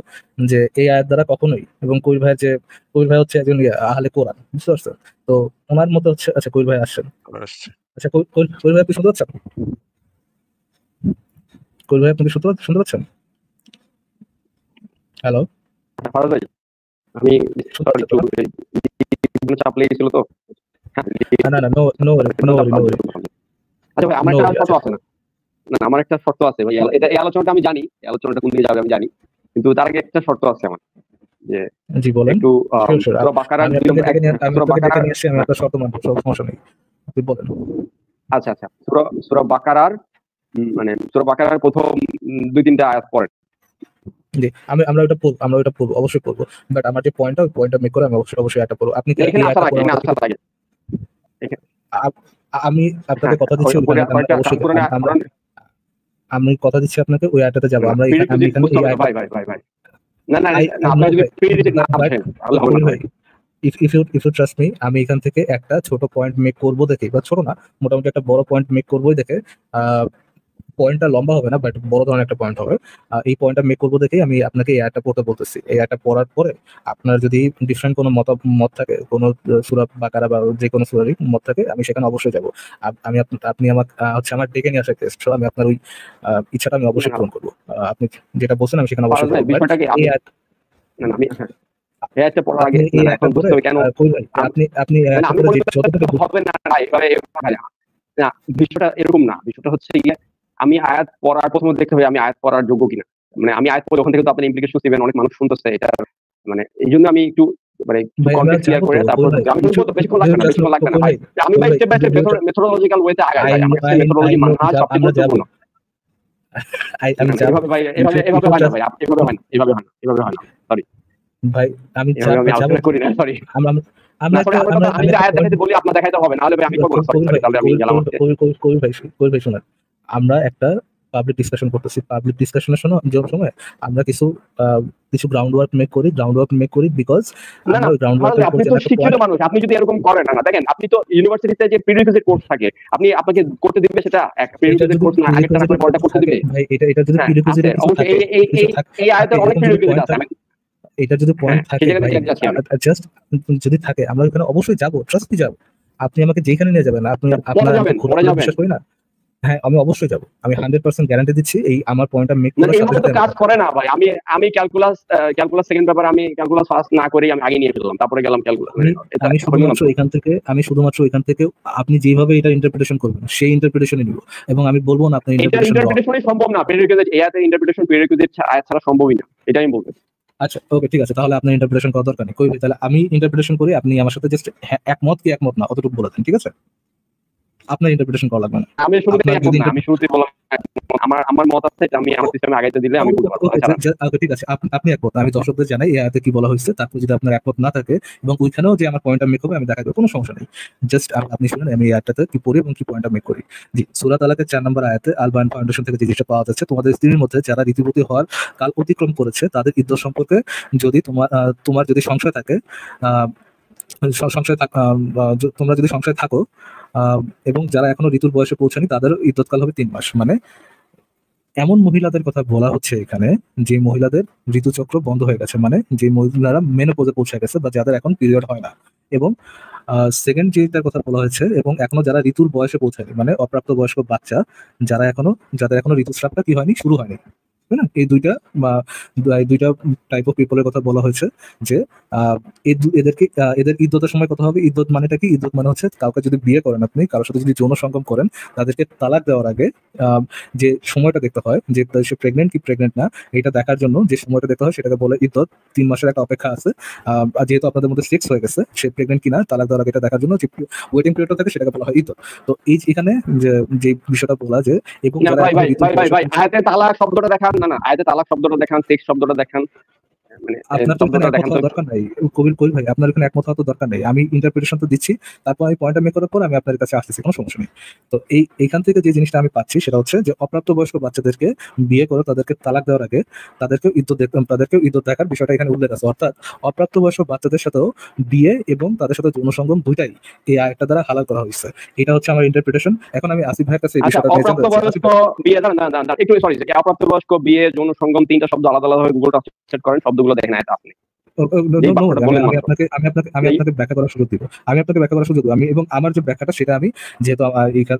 যে এই আয়াত দ্বারা কখনোই এবং কবির ভাই হচ্ছে একজন আহলে কোরআন। বুঝতে পারছেন? তো উনার মতে হচ্ছে আচ্ছা কবির ভাই আসছেন। আবার আসছে। আচ্ছা কবির ভাই আপনি শুনতে পাচ্ছেন? কবির ভাই আপনি কি শুনতে পাচ্ছেন? হ্যালো? ফারাজ ভাই, আমি শুনতে পাচ্ছেন তো একটু চাপ লেগে গেছিল তো। হ্যাঁ, না? না, no worry, no worry, no worry, আচ্ছা ভাই, আমার নো একটা ওয়ারি। শর্ত আচ্ছা আছে না? না, আমার একটা শর্ত আছে ভাই। এই আলোচনাটা আমি জানি, এই আলোচনাটা কোন দিকে যাবে আমি জানি। কিন্তু তার আগে একটা শর্ত আছে আমার, যে জি বলেন। একটু শিওর। সূরা বাকারার আমি আপনাকে ডেকে নিয়ে আসছি, আমি আপনার শর্ত মানব, সমস্যা নেই। আপনি বলেন। আচ্ছা, আচ্ছা, সূরা বাকারার মানে সূরা বাকারার প্রথম ২-৩টা আয়াত পড়েন। জি, আমরা ওটা পড়বো, অবশ্যই পড়বো। বাট আমার যে পয়েন্টটা মেক করে আমি অবশ্যই এটা পড়বো। আপনি কি এখানে এই আসার আয়াতটা আগে, পড়া এখানে আমাকে আসার আগে আমি আপনাকে হ্যাঁ, কথা দিচ্ছি ওইখানে আমরা অবশ্যই আমি কথা দিচ্ছি আপনাকে ওই আয়াতটাতে যাবো। আমি এখানে এই আয়াতটা ভাই ভাই ভাই ভাই না না, আপনি যদি প্রিডিক্ট না আসেন তাহলে হবে কবির না ভাই ইফ ইউ ট্রাস্ট মি আমি এখান থেকে একটা ছোট পয়েন্ট মেক করবো দেখে বা ছোট না মোটামুটি একটা বড় পয়েন্ট মেক করবোই দেখে পয়েন্টটা লম্বা হবে না, বাট বড় ধরনের একটা পয়েন্ট হবে। এই পয়েন্টটা মেক করবো দেখেই আমি আপনাকে এই আয়াতটা পড়তে বলতেছি। এই আয়াতটা পড়ার পরে আপনার যদি ডিফারেন্ট কোনো মত থাকে, কোনো সূরা বাকারা বা যে কোনো সূরারই মত থাকে, আমি সেখানে অবশ্যই যাব। আমি আপনি আমার হচ্ছে আমার ডেকে নিয়ে আসার গেস্ট, আমি আপনার ওই ইচ্ছাটা আমি অবশ্যই পূরণ করবো। আপনি যেটা বলছেন আমি সেখানে অবশ্যই ফারাজ ভাই, করবো। বিষয়টা কি এই আপনি, আয়াত না না, আমি হ্যাঁ, এই আয়াতটা পড়ার আপনি আগে না এই না, এখন আয়াতটা পড়ে বুঝতে হবে কেন কই ভাই, আপনি এই না না, আয়াতটা আমি পড়ে মনে যে করি যতটুকু হবে না না, এভাবে না, বিষয়টা এরকম না। বিষয়টা হচ্ছে গিয়ে আমি আয়াত পড়ার প্রথমে দেখতে হবে আমি আয়াত পড়ার যোগ্য কিনা। মানে আমি আয়াত পড়ে ওখান থেকে তো আপনার ইমপ্লিকেশন দিবেন, অনেক মানুষ শুনতেছে এটা, মানে এই জন্য আমি একটু মানে একটু ভাই আমরা কনটেক্সট ক্লিয়ার যাবো করে তো তারপর কই ভাই, আমি শুনবো তো, বেশিক্ষণ লাগবে না, বেশিক্ষণ লাগবে না কই ভাই। ভাই, আমি ভাই কই স্টেপ বাই স্টেপ ভাই, মেথোডোলজিক্যাল ওয়েতে আগাই ভাই, আমার কাছে মেথোডোলজি মানহাজ সবচেয়ে আমরা যাবো, গুরুত্বপূর্ণ। আমি যাবো। এভাবে ভাই, You এভাবে should- you এভাবে should হয় না trust- ভাই, এভাবে হয় না, এভাবে হয় না, এভাবে হয় না, সরি, ভাই আমি এভাবে আমি যাবো আলোচনা তো। করি না, সরি। আমরা আমরা না সরি, একটা আমার আমরা কথা, আমি আমি যে একটা আয়াত পয়েন্ট দেখাইতে বলি আপনার দেখাইতে হবে, নাহলে ভাই আমি করবো না, সরি কবির সরি, ভাই, তাহলে আমি গেলাম আজকে। কবির ভাই শুনেন, আমরা একটা পাবলিক ডিসকাশন করতেছি। পাবলিক ডিসকাশনের সময় আমরা কিছু গ্রাউন্ড ওয়ার্ক মেক করি বিকজ না আমরা না ওই গ্রাউন্ড ফারাজ ওয়ার্কের ভাই, উপর আপনি যে তো একটা শিক্ষিত পয়েন্ট। মানুষ, আপনি যদি এরকম করেন না, দেখেন আপনি তো ইউনিভার্সিটিতে যে প্রিরিকুইজিট কোর্স থাকে, আপনি আপনাকে করতে দিবে সেটা এক এটা প্রিরিকুইজিট যদি কোর্স না, আগেরটা না করে পরেরটা করতে থাকে দিবে? ভাই, এটা যদি হ্যাঁ আছে, প্রিরিকুইজিটে কিছু অবশ্যই থাকে, এই এই আয়াতের অনেক এরকম যদি প্রিরিকুইজিট পয়েন্ট আছে। থাকে, আমি এটা যদি হ্যাঁ পয়েন্ট সেই থাকে জায়গা ভাই, থেকে যাচ্ছি আমি। জাস্ট যদি থাকে আমরা ওখানে অবশ্যই যাবো, ট্রাস্ট মি যাবো। আপনি আমাকে যেখানে নিয়ে যাবেন, পরে আমি তো যাবেন, পরে খোলাখুলি যাবেন। বিশ্বাস করি না। হ্যাঁ আমি অবশ্যই যাবো, আমি 100% গ্যারান্টি দিচ্ছি। এই আমার পয়েন্টটা মেক না করার সাথে এইভাবে তো সাথে আমি কাজ যাবো। করে না ভাই। আমি আমি ক্যালকুলাস সেকেন্ড পেপার, আমি ক্যালকুলাস ফার্স্ট না করেই আমি আগে নিয়ে ফেললাম, তারপরে গেলাম ক্যালকুলাস, আমি এটা আমি হইল না তো। আমি শুধুমাত্র এখান থেকে আপনি যেভাবে এটা ইন্টারপ্রিটেশন করবেন সেই ইন্টারপ্রিটেশনই নিব, এবং আমি বলবো না আপনার এটা ইন্টারপ্রিটেশন রং। ইন্টারপ্রিটেশনই সম্ভব না, প্রিরিকুইজিট এআতে ইন্টারপ্রিটেশন প্রিরিকুইজিট আয়াত ছাড়া সম্ভবই না, এটা আমি বলবো। আচ্ছা ওকে ঠিক আছে, তাহলে আপনার ইন্টারপ্রিটেশন করার দরকার নেই। কই ভাই, তাহলে আমি ইন্টারপ্রিটেশন করি, আপনি আমার সাথে জাস্ট একমত কি একমত না অতটুকু বলে দেন, ঠিক আছে? আপনার ইন্টারপ্রিটেশন করা লাগবে না। আমি শুরুতে আপনার একমত যদি না, আমি শুরুতেই বললাম আমার আমার মত আছে, আমি আমার সিস্টেমে আগাইতে দিলে আমি বুঝতে পারবো। ওকে এছাড়া ওকে ঠিক আছে, আপনি একমত, আমি দর্শকদের জানাই এই আয়াতে কি বলা হয়েছে। তারপর যদি আপনার একমত না থাকে এবং ওইখানেও যে আমার পয়েন্টটা মেক হবে আমি দেখা দেবো, কোনো সমস্যা নেই। জাস্ট আপনি শুনেন আমি এই আয়াতটাতে কি পড়ি এবং কি পয়েন্টটা মেক করি। জি, সূরা তালাকের 4 নম্বর আয়াতে আল বায়ান ফাউন্ডেশন থেকে যে জিনিসটা পাওয়া যাচ্ছে, তোমাদের স্ত্রীর মধ্যে যারা ঋতুবতী হওয়ার কাল অতিক্রম করেছে তাদের ইদ্যত সম্পর্কে যদি তোমার যদি সংশয় থাকে, আহ সংশয় তোমরা যদি সংশয় থাকো, এবং যারা এখনো ঋতুর বয়সে পৌঁছানি তাদের ইদ্যৎকাল হবে 3 মাস। মানে এমন মহিলাদের কথা বলা হচ্ছে এখানে যে মহিলাদের ঋতুচক্র বন্ধ হয়ে গেছে, মানে যে মহিলারা মেনোপজে পৌঁছে গেছে বা যাদের এখন পিরিয়ড হয় না। এবং সেকেন্ড যেটার কথা বলা হয়েছে, এবং এখনো যারা ঋতুর বয়সে পৌঁছায়নি, মানে অপ্রাপ্ত বয়স্ক বাচ্চা যাদের এখনো ঋতুস্রাবটা কি হয়নি, শুরু হয়নি, তাই না? এই দুইটা টাইপ অফ পিপলের কথা বলা হয়েছে যে এদের ইদ্যতের সময় কথা হবে। ইদ্যত মানেটা কি? ইদ্যত মানে হচ্ছে কাউকে যদি বিয়ে করেন, আপনি কারোর সাথে যদি যৌন সঙ্গম করেন, তাদেরকে তালাক দেওয়ার আগে আহ, যে সময়টা দেখতে হয়, যে সে প্রেগনেন্ট কি প্রেগনেন্ট না, এটা দেখার জন্য যে সময়টা দেখতে হয় সেটাকে বলে ইদ্যত। 3 মাসের একটা অপেক্ষা আছে। আর যেহেতু আপনাদের মধ্যে সেক্স হয়ে গেছে, সে প্রেগনেন্ট কিনা তালাক দেওয়ার আগে এটা দেখার জন্য যে ওয়েটিং পিরিয়ডটা থাকে সেটাকে বলা হয় ইদ্যত। তো এখানে যে বিষয়টা বলা যে এবং না যারা ভাই এখন ভাই ঋতুর ভাই ভাই বয়সে ভাই আয়াতে তালাক শব্দটা দেখান, না না আয়াতে তালাক শব্দটা দেখান, সেক্স শব্দটা দেখান, মানে আপনার তো এখানে শব্দটা একমত দেখান তো। হওয়ার দরকার নাই। কবির ভাই, আপনার এখানে একমত হওয়ার তো দরকার নেই। আমি ইন্টারপ্রিটেশন তো দিচ্ছি, তারপর আমি পয়েন্টটা মেক করার পর আমি আপনার কাছে আসতেছি, কোনো সমস্যা নেই। তো এইখান থেকে যে জিনিসটা আমি পাচ্ছি সেটা হচ্ছে যে অপ্রাপ্তবয়স্ক বাচ্চাদেরকে বিয়ে করে তাদেরকে তালাক দেওয়ার আগে তাদেরকেও ইদ্যত দেখার বিষয়টা এখানে উল্লেখ আছে। অর্থাৎ অপ্রাপ্তবয়স্ক বাচ্চাদের সাথেও বিয়ে এবং তাদের সাথে যৌন সঙ্গম দুইটাই এই আয়াতটা দ্বারা হালাল করা হয়েছে। এটা হচ্ছে আমার ইন্টারপ্রিটেশন। এখন আমি আসিফ ভাইয়ের কাছে এই আচ্ছা, বিষয়টা নিয়ে জানতে চাচ্ছি। অপ্রাপ্তবয়স্ক বিয়ে, দাঁড়ান দাঁড়ান দাঁড়ান, একটু সরি, অপ্রাপ্তবয়স্ক বিয়ে, যৌন সঙ্গম, তিনটা শব্দ আলাদা আলাদা ভাবে গুগল ট্রান্সলেট করেন, শব্দগুলো দেখেন আয়াতে আপনি এই বাক্যটা বলেন আমি মাত্র। আপনাকে ব্যাখ্যা করার সুযোগ দিব। আমি এবং আমার যে ব্যাখ্যাটা সেটা আমি, যেহেতু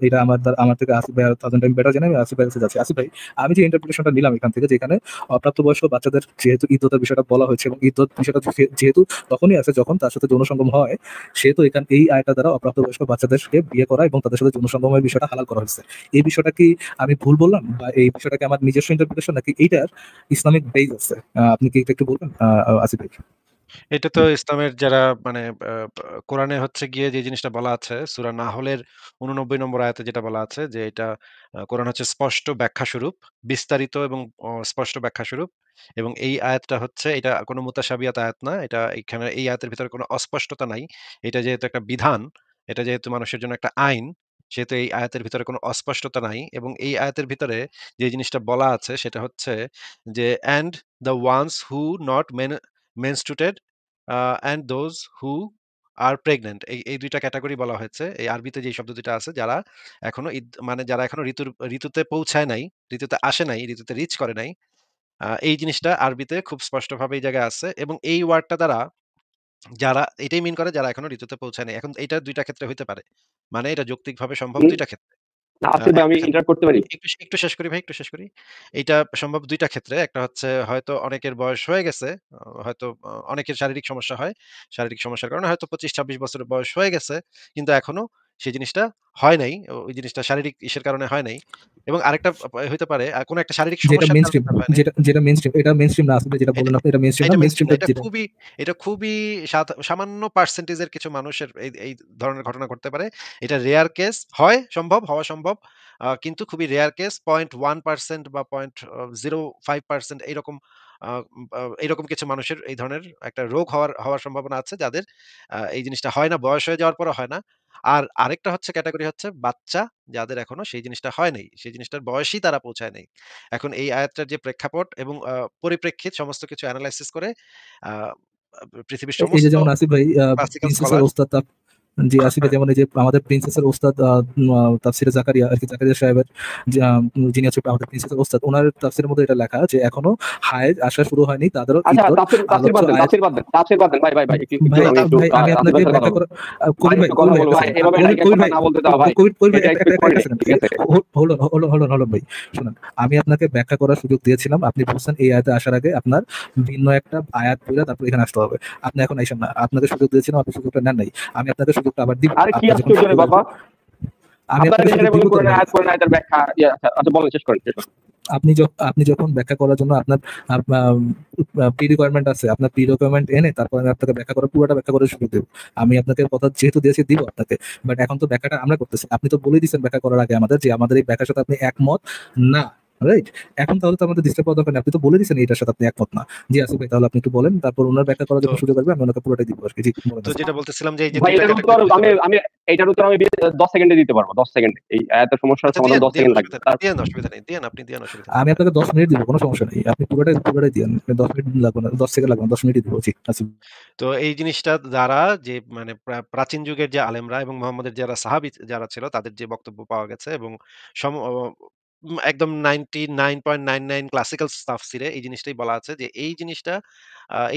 এটা আমার থেকে আসিফ ভাই 1000 টাইম বেটার জানে, আমি আসিফ ভাইয়ের কাছে যাচ্ছি। আসিফ ভাই, আমি যে ইন্টারপ্রিটেশনটা নিলাম এখান থেকে, যেখানে অপ্রাপ্তবয়স্ক বাচ্চাদের যেহেতু ইদ্যতের বিষয়টা বলা হয়েছে এবং ইদ্যত বিষয়টা যেহেতু তখনই আছে যখন তার সাথে যৌন সঙ্গম হয়, সেহেতু এই আয়টা দ্বারা অপ্রাপ্তবয়স্ক বাচ্চাদেরকে বিয়ে করা এবং তাদের সাথে যৌন সঙ্গমের বিষয়টা হালাল করা হয়েছে। এই বিষয়টা কি আমি ভুল বললাম, বা এই বিষয়টাকে আমার নিজস্ব ইন্টারপ্রিটেশন, নাকি এইটার ইসলামিক বেস আছে? আপনি কি এটা একটু বলবেন আসিফ ভাই? এটা তো ইসলামের যারা মানে কোরআনে হচ্ছে গিয়ে যে জিনিসটা বলা আছে সূরা নাহলের 89 নম্বর আয়াতে যেটা বলা আছে যে এটা কোরআন হচ্ছে স্পষ্ট ব্যাখ্যা স্বরূপ, বিস্তারিত এবং স্পষ্ট ব্যাখ্যা স্বরূপ। এবং এই আয়াতটা হচ্ছে এটা কোনো মুতাশাবিহাত আয়াত না। এটা এখানে এই আয়াতের ভিতরে কোনো অস্পষ্টতা নাই। এটা যেহেতু একটা বিধান, এটা যেহেতু মানুষের জন্য একটা আইন, সেহেতু এই আয়াতের ভিতরে কোনো অস্পষ্টতা নাই। এবং এই আয়াতের ভিতরে যে জিনিসটা বলা আছে সেটা হচ্ছে যে and the ones who not menstruated and those who আর প্রেগন্যান্ট এই ২ টা ক্যাটেগরি বলা হয়েছে। এই আরবিতে যে শব্দ ২ টা আছে যারা এখনো মানে যারা এখনো ঋতুতে পৌঁছায় নাই, ঋতুতে আসে নাই, ঋতুতে রিচ করে নাই। এই জিনিসটা আরবিতে খুব স্পষ্টভাবে এই জায়গায় আছে এবং এই ওয়ার্ডটা দ্বারা যারা এটাই মিন করে যারা এখনো ঋতুতে পৌঁছায় নাই। এখন এটা ২ টা ক্ষেত্রে হইতে পারে। মানে এটা যৌক্তিকভাবে সম্ভব ২ টা ক্ষেত্রে। আসিফ ভাই, আমি একটা ইন্টারাপ্ট করতে পারি? একটু শেষ করি ভাই, একটু শেষ করি। এইটা সম্ভব ২ টা ক্ষেত্রে। একটা হচ্ছে হয়তো অনেকের বয়স হয়ে গেছে। হয়তো অনেকের শারীরিক সমস্যা হয়। শারীরিক সমস্যার কারণে হয়তো ২৫-২৬ বছরের বয়স হয়ে গেছে। কিন্তু এখনো সেই জিনিসটা হয় নাই। ওই জিনিসটা শারীরিক ইসের কারণে হয় নাই। এবং আরেকটা হইতে পারে কোন একটা শারীরিক যেটা সমস্যার মেইন কারণে স্ট্রিম, তার হয় নাই। যেটা মেইন স্ট্রিম, এটা মেইন স্ট্রিম না আসলে যেটা এটা বললেন আপনি, এটা মেইন স্ট্রিম এটা না, মেইন মেইনস্ট্রিম না। স্ট্রিমটা যেটা এটা খুবই সামান্য পার্সেন্টেজের কিছু মানুষের এই ধরনের ঘটনা ঘটতে পারে। এটা রেয়ার কেস হয়, হওয়া সম্ভব। কিন্তু খুবই রেয়ার কেস 0.1% বা 0.05% এইরকম আ এইরকম কিছু মানুষের এই ধরনের একটা রোগ হওয়ার সম্ভাবনা আছে যাদের এই জিনিসটা হয় না, বয়স হয়ে যাওয়ার পরও হয় না। আর আরেকটা হচ্ছে ক্যাটেগরি হচ্ছে বাচ্চা যাদের এখনো সেই জিনিসটা হয় নাই। সেই জিনিসটার বয়সই তারা পৌঁছায় নাই। এখন এই আয়াতটার যে প্রেক্ষাপট এবং পরিপ্রেক্ষিত সমস্ত কিছু এনালাইসিস করে আ আ পৃথিবীর এই যে সমস্ত যেমন আসিফ ভাই ক্লাসিক্যাল প্রিন্সেসের স্কলার ওস্তাদ জি আসিফ ভাই, যেমন এই যে আমাদের প্রিন্সেসের ওস্তাদ তাফসিরে জাকারিয়া আর কি, জাকারিয়া সাহেবের যিনি হচ্ছে আমাদের প্রিন্সেসের ওস্তাদ, ওনার তাফসিরের মধ্যে এটা লেখা যে এখনো হায়েজ আসা শুরু হয়নি তাদেরও আচ্ছা, ইতর তাফসীর বাদ আলোচ্য দেন, আয়াত। তাফসীর বাদ দেন ভাই, একটু ভাই আমি একটু ভাই আমি আপনাকে আসিফের সাথে কথা ব্যাখ্যা বলবো। করা কবির ভাই, কথা কবির ভাই বলবো ভাই, এভাবে কবির কথা ভাই না বলতে দাও ভাই। কবির ভাই এটা একটা এক্সপেক্ট করি নাই, সেকেন্ড, ঠিক আছে? হলো ভাই শুনুন, আমি আপনাকে ব্যাখ্যা করার সুযোগ দিয়েছিলাম, আপনি বলছেন এই আয়াতে আসার আগে আপনার ভিন্ন একটা আয়াত পড়ে তারপর এখানে আসতে হবে। আপনি এখন আইসেন না, আপনাকে সুযোগ দিয়েছিলাম, আপনি সুযোগটা নেন নাই, আমি আপনাকে সুযোগটা আবার দিব। আরে কি আপনি যখন আশ্চর্য রে সুযোগ বাবা, আসবে আমি আপনারা আপনাকে সুযোগ এখানে দিব বলেন তো কোরআনের ভাই। আয়াত, কোরআনের আয়াতের ব্যাখ্যা। আচ্ছা বলেন, শেষ করেন। আপনি যখন ব্যাখ্যা করার জন্য আপনার প্রি রিকোয়ারমেন্ট আছে, আপনার প্রি রিকোয়ারমেন্ট এনে তারপর আমি আপনাকে ব্যাখ্যা করার পুরোটা ব্যাখ্যা করার সুযোগ দেবো। আমি আপনাকে কথা যেহেতু দিয়েছি দিব আপনাকে, বাট এখন তো ব্যাখ্যাটা আমরা করতেছি, আপনি তো বলে দিচ্ছেন ব্যাখ্যা করার আগে আমাদের যে আমাদের এই ব্যাখ্যার সাথে আপনি একমত না, রাইট? এখন তাহলে তো আমাদের ডিস্টার্ব করার দরকার নেই, আপনি তো বলে দিচ্ছেন এটার সাথে আপনি একমত না। জি আসিফ ভাই, তাহলে আপনি একটু বলেন, তারপর ওনার ব্যাখ্যা করার তো যখন সুযোগ আসবে আমি ওনাকে পুরোটাই দিব আর কি। জি বলেন তো আসিফ। যেটা বলতেছিলাম যে এই যে ভাই ২ টা এটার উত্তর ক্যাটেগরি হইতে পারে। আমি এইটার উত্তর আমি 10 সেকেন্ডে দিতে পারবো, 10 সেকেন্ডে। এই আয়াতের সমস্যার আচ্ছা সমাধান 10 দিয়েন সেকেন্ড লাগবে। অসুবিধা নেই। আপনি দিয়েন, অসুবিধা নেই। আমি আপনাকে 10 মিনিট দিব, কোনো সমস্যা নেই, আপনি পুরোটাই দিন, 10 মিনিট লাগবে না, 10 সেকেন্ড লাগবে না, 10 মিনিটই দিব। জি আসিফ। তো এই জিনিসটা দ্বারা যে মানে প্রাচীন যুগের যে আলেমরা এবং মুহাম্মদের যারা সাহাবী যারা ছিল তাদের যে বক্তব্য পাওয়া গেছে এবং একদম 99.99 ক্লাসিক্যাল তাফসীরে এই জিনিসটাই বলা আছে যে এই জিনিসটা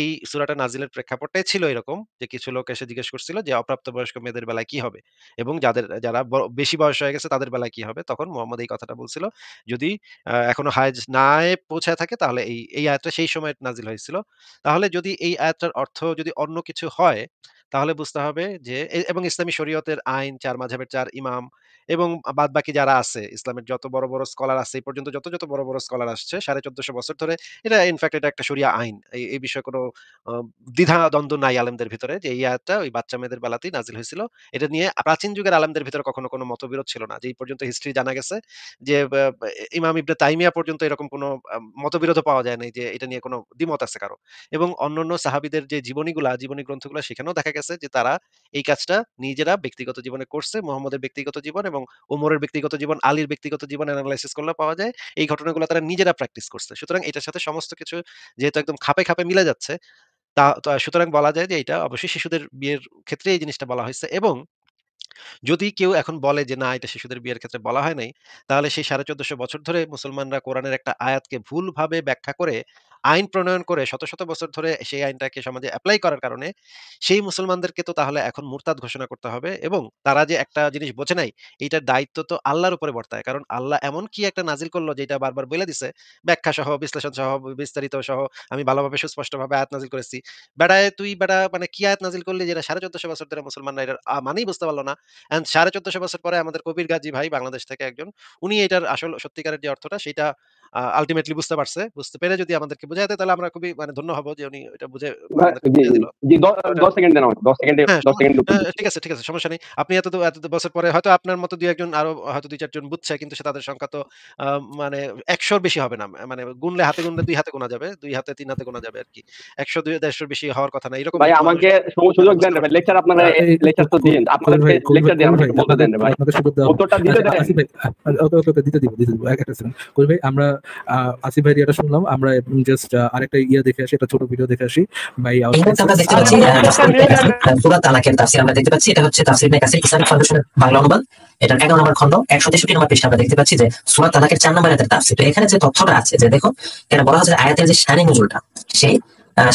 এই সূরাটা নাজিলের প্রেক্ষাপটটাই ছিল এরকম যে কিছু লোক এসে জিজ্ঞেস করছিল যে অপ্রাপ্তবয়স্ক মেয়েদের বেলায় কি হবে? এবং যারা বেশি বয়স হয়ে গেছে তাদের বেলায় কি হবে? তখন মুহাম্মদ এই কথাটা বলছিল যদি এখনো হায়েজ না পৌঁছায় থাকে তাহলে এই আয়াতটা সেই সময় নাজিল হয়েছিল। তাহলে যদি এই আয়াতটার অর্থ যদি অন্য কিছু হয়, তাহলে বুঝতে হবে যে এবং ইসলামী শরীয়তের আইন ৪ মাযহাবের ৪ ইমাম এবং বাদবাকি যারা আছে, ইসলামের যত বড় স্কলার আছে, এই পর্যন্ত যত বড় স্কলার আসছে ১৪৫০ বছর ধরে, এটা ইনফেক্ট এটা একটা শরিয়া আইন। এই বিষয়ে কোনো আ দ্বিধা-দ্বন্দ্ব নাই আলেমদের ভিতরে যে এই আয়াতটা ওই বাচ্চা মেয়েদের বেলাতেই নাজিল হয়েছিল। এটা নিয়ে প্রাচীন যুগের আলেমদের ভিতরে কখনো কোনো মতবিরোধ ছিল না। যে এই পর্যন্ত হিস্ট্রি জানা গেছে যে ইমাম ইবনে তাইমিয়া পর্যন্ত এরকম কোনো মতবিরোধও পাওয়া যায় নাই যে এটা নিয়ে কোনো দ্বিমত আছে কারো। এবং অন্যান্য সাহাবীদের যে জীবনী গ্রন্থগুলা সেখানেও দেখা গেছে যে তারা এই কাজটা নিজেরা ব্যক্তিগত জীবনে করছে। মুহাম্মদের ব্যক্তিগত জীবন এবং ওমরের ব্যক্তিগত জীবন, আলীর ব্যক্তিগত জীবন এনালাইসিস করলে পাওয়া যায় এই ঘটনাগুলো তারা নিজেরা প্র্যাকটিস করছে। সুতরাং এটার সাথে সমস্ত কিছু যেহেতু একদম খাপে মিলে যাচ্ছে, সুতরাং বলা যায় যে এটা অবশ্যই শিশুদের বিয়ের ক্ষেত্রে এই জিনিসটা বলা হয়েছে এবং যদি কেউ এখন বলে যে না এটা শিশুদের বিয়ের ক্ষেত্রে বলা হয় নাই, তাহলে সেই ১৪৫০ বছর ধরে মুসলমানরা কোরআনের একটা আয়াতকে ভুলভাবে ব্যাখ্যা করে আইন প্রণয়ন করে শত বছর ধরে সেই আইনটাকে সমাজে এপ্লাই করার কারণে সেই মুসলমানদেরকে তো তাহলে এখন মুরতাদ ঘোষণা করতে হবে এবং তারা যে একটা জিনিস বোঝে নাই এইটার দায়িত্ব তো আল্লাহর উপরে বর্তায়। কারণ আল্লাহ এমন কি একটা নাজিল করলো যেটা বারবার বলে দিছে ব্যাখ্যা সহ, বিশ্লেষণ সহ, বিস্তারিত সহ আমি ভালোভাবে সুস্পষ্টভাবে আয়াত নাজিল করেছি। তুই মানে কি আয়াত নাজিল করলি যেটা ১৪৫০ বছর ধরে মুসলমানরা এটার মানেই বুঝতে পারল না। অ্যান্ড ১৪৫০ বছর পরে আমাদের কবির গাজী ভাই বাংলাদেশ থেকে একজন, উনি এটার আসল সত্যিকারের যে অর্থটা সেটা আল্টিমেটলি বুঝতে পারছে। বুঝতে পেরে যদি আমাদেরকে বুঝায় দেয় তাহলে আমরা খুবই মানে ধন্য হব যে উনি এটা বুঝে আমাদেরকে বুঝিয়ে দিল। 10 সেকেন্ড দেন আমাকে, 10 সেকেন্ডে হ্যাঁ, 10 সেকেন্ডে উত্তর দিচ্ছি। ঠিক আছে সমস্যা নেই। আপনি এত বছর পরে হয়তো আপনার মতো ২-১ জন আরো হয়তো ২-৪ জন বুঝছে কিন্তু তাদের সংখ্যা তো আ মানে ১০০ র বেশি হবে না। মানে হাতে গুনলে ২ হাতে গোনা যাবে। ২ হাতে ৩ হাতে গোনা যাবে আরকি। ১০০ ১৫০ র বেশি হওয়ার কথা না। এরকম ভাই মানুষ আমাকে সুযোগ দেন রে ভাই, লেকচার আপনারা লেকচার তো দিন, আপনাদেরকে লেকচার দেন, আমাকে একটু বলতে দেন রে ভাই, আপনাকে সুযোগ দেওয়া হবে। উত্তরটা দিতে দেন। আসিফ ভাই, ওকে দিতে দিব, এক সেকেন্ড। কবির ভাই, আমরা আসিফ ভাই এটা শুনলাম, আমরা জাস্ট আরেকটা দেখে আসি, একটা ছোট ভিডিও দেখে আসি ভাই। এই মুহূর্তে আমরা দেখতে পাচ্ছি সূরা তালাকের তাফসীর আমরা দেখতে পাচ্ছি। এটা হচ্ছে তাফসীর ইবনে কাসির ইসলামিক ফাউন্ডেশনের বাংলা অনুবাদ। এটার 11 নম্বর খণ্ড 163 নম্বর পৃষ্ঠা আমরা দেখতে পাচ্ছি যে সূরা তালাকের 4 নম্বর আয়াতের তাফসীর। তো এখানে যে তথ্যটা আছে যে দেখো, এখানে বলা হচ্ছে যে আয়াতের যে শানি নুজুলটা, সেই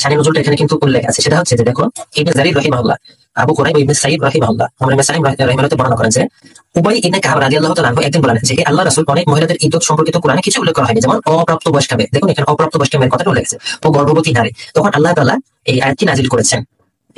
শানি নুজুলটা এখানে কিন্তু উল্লেখ আছে। সেটা হচ্ছে যে দেখো, ইবনে জারির রাহিমাহুল্লাহ, আবু কুরাইব ইবনে সাঈদ রাহিমাহুল্লাহ, আমর ইবনে সালিম রাহিমাহুল্লাহ বর্ণনা করেন যে উবাই ইবনে কাব রাদিয়াল্লাহু তাআলা একদিন বলেন যে আল্লাহ রাসূল অনেক মহিলাদের ইদ্দত সম্পর্কিত কোরআনে কিছু উল্লেখ করা হয়নি, যেমন অপ্রাপ্ত বয়স্কা মেয়ে। দেখুন এখানে অপ্রাপ্ত বয়স্কা মেয়ের কথাটা উল্লেখ আছে, ও গর্ভবতী নারী। তখন আল্লাহ তাআলা এই আয়াতটি নাজিল করেছেন।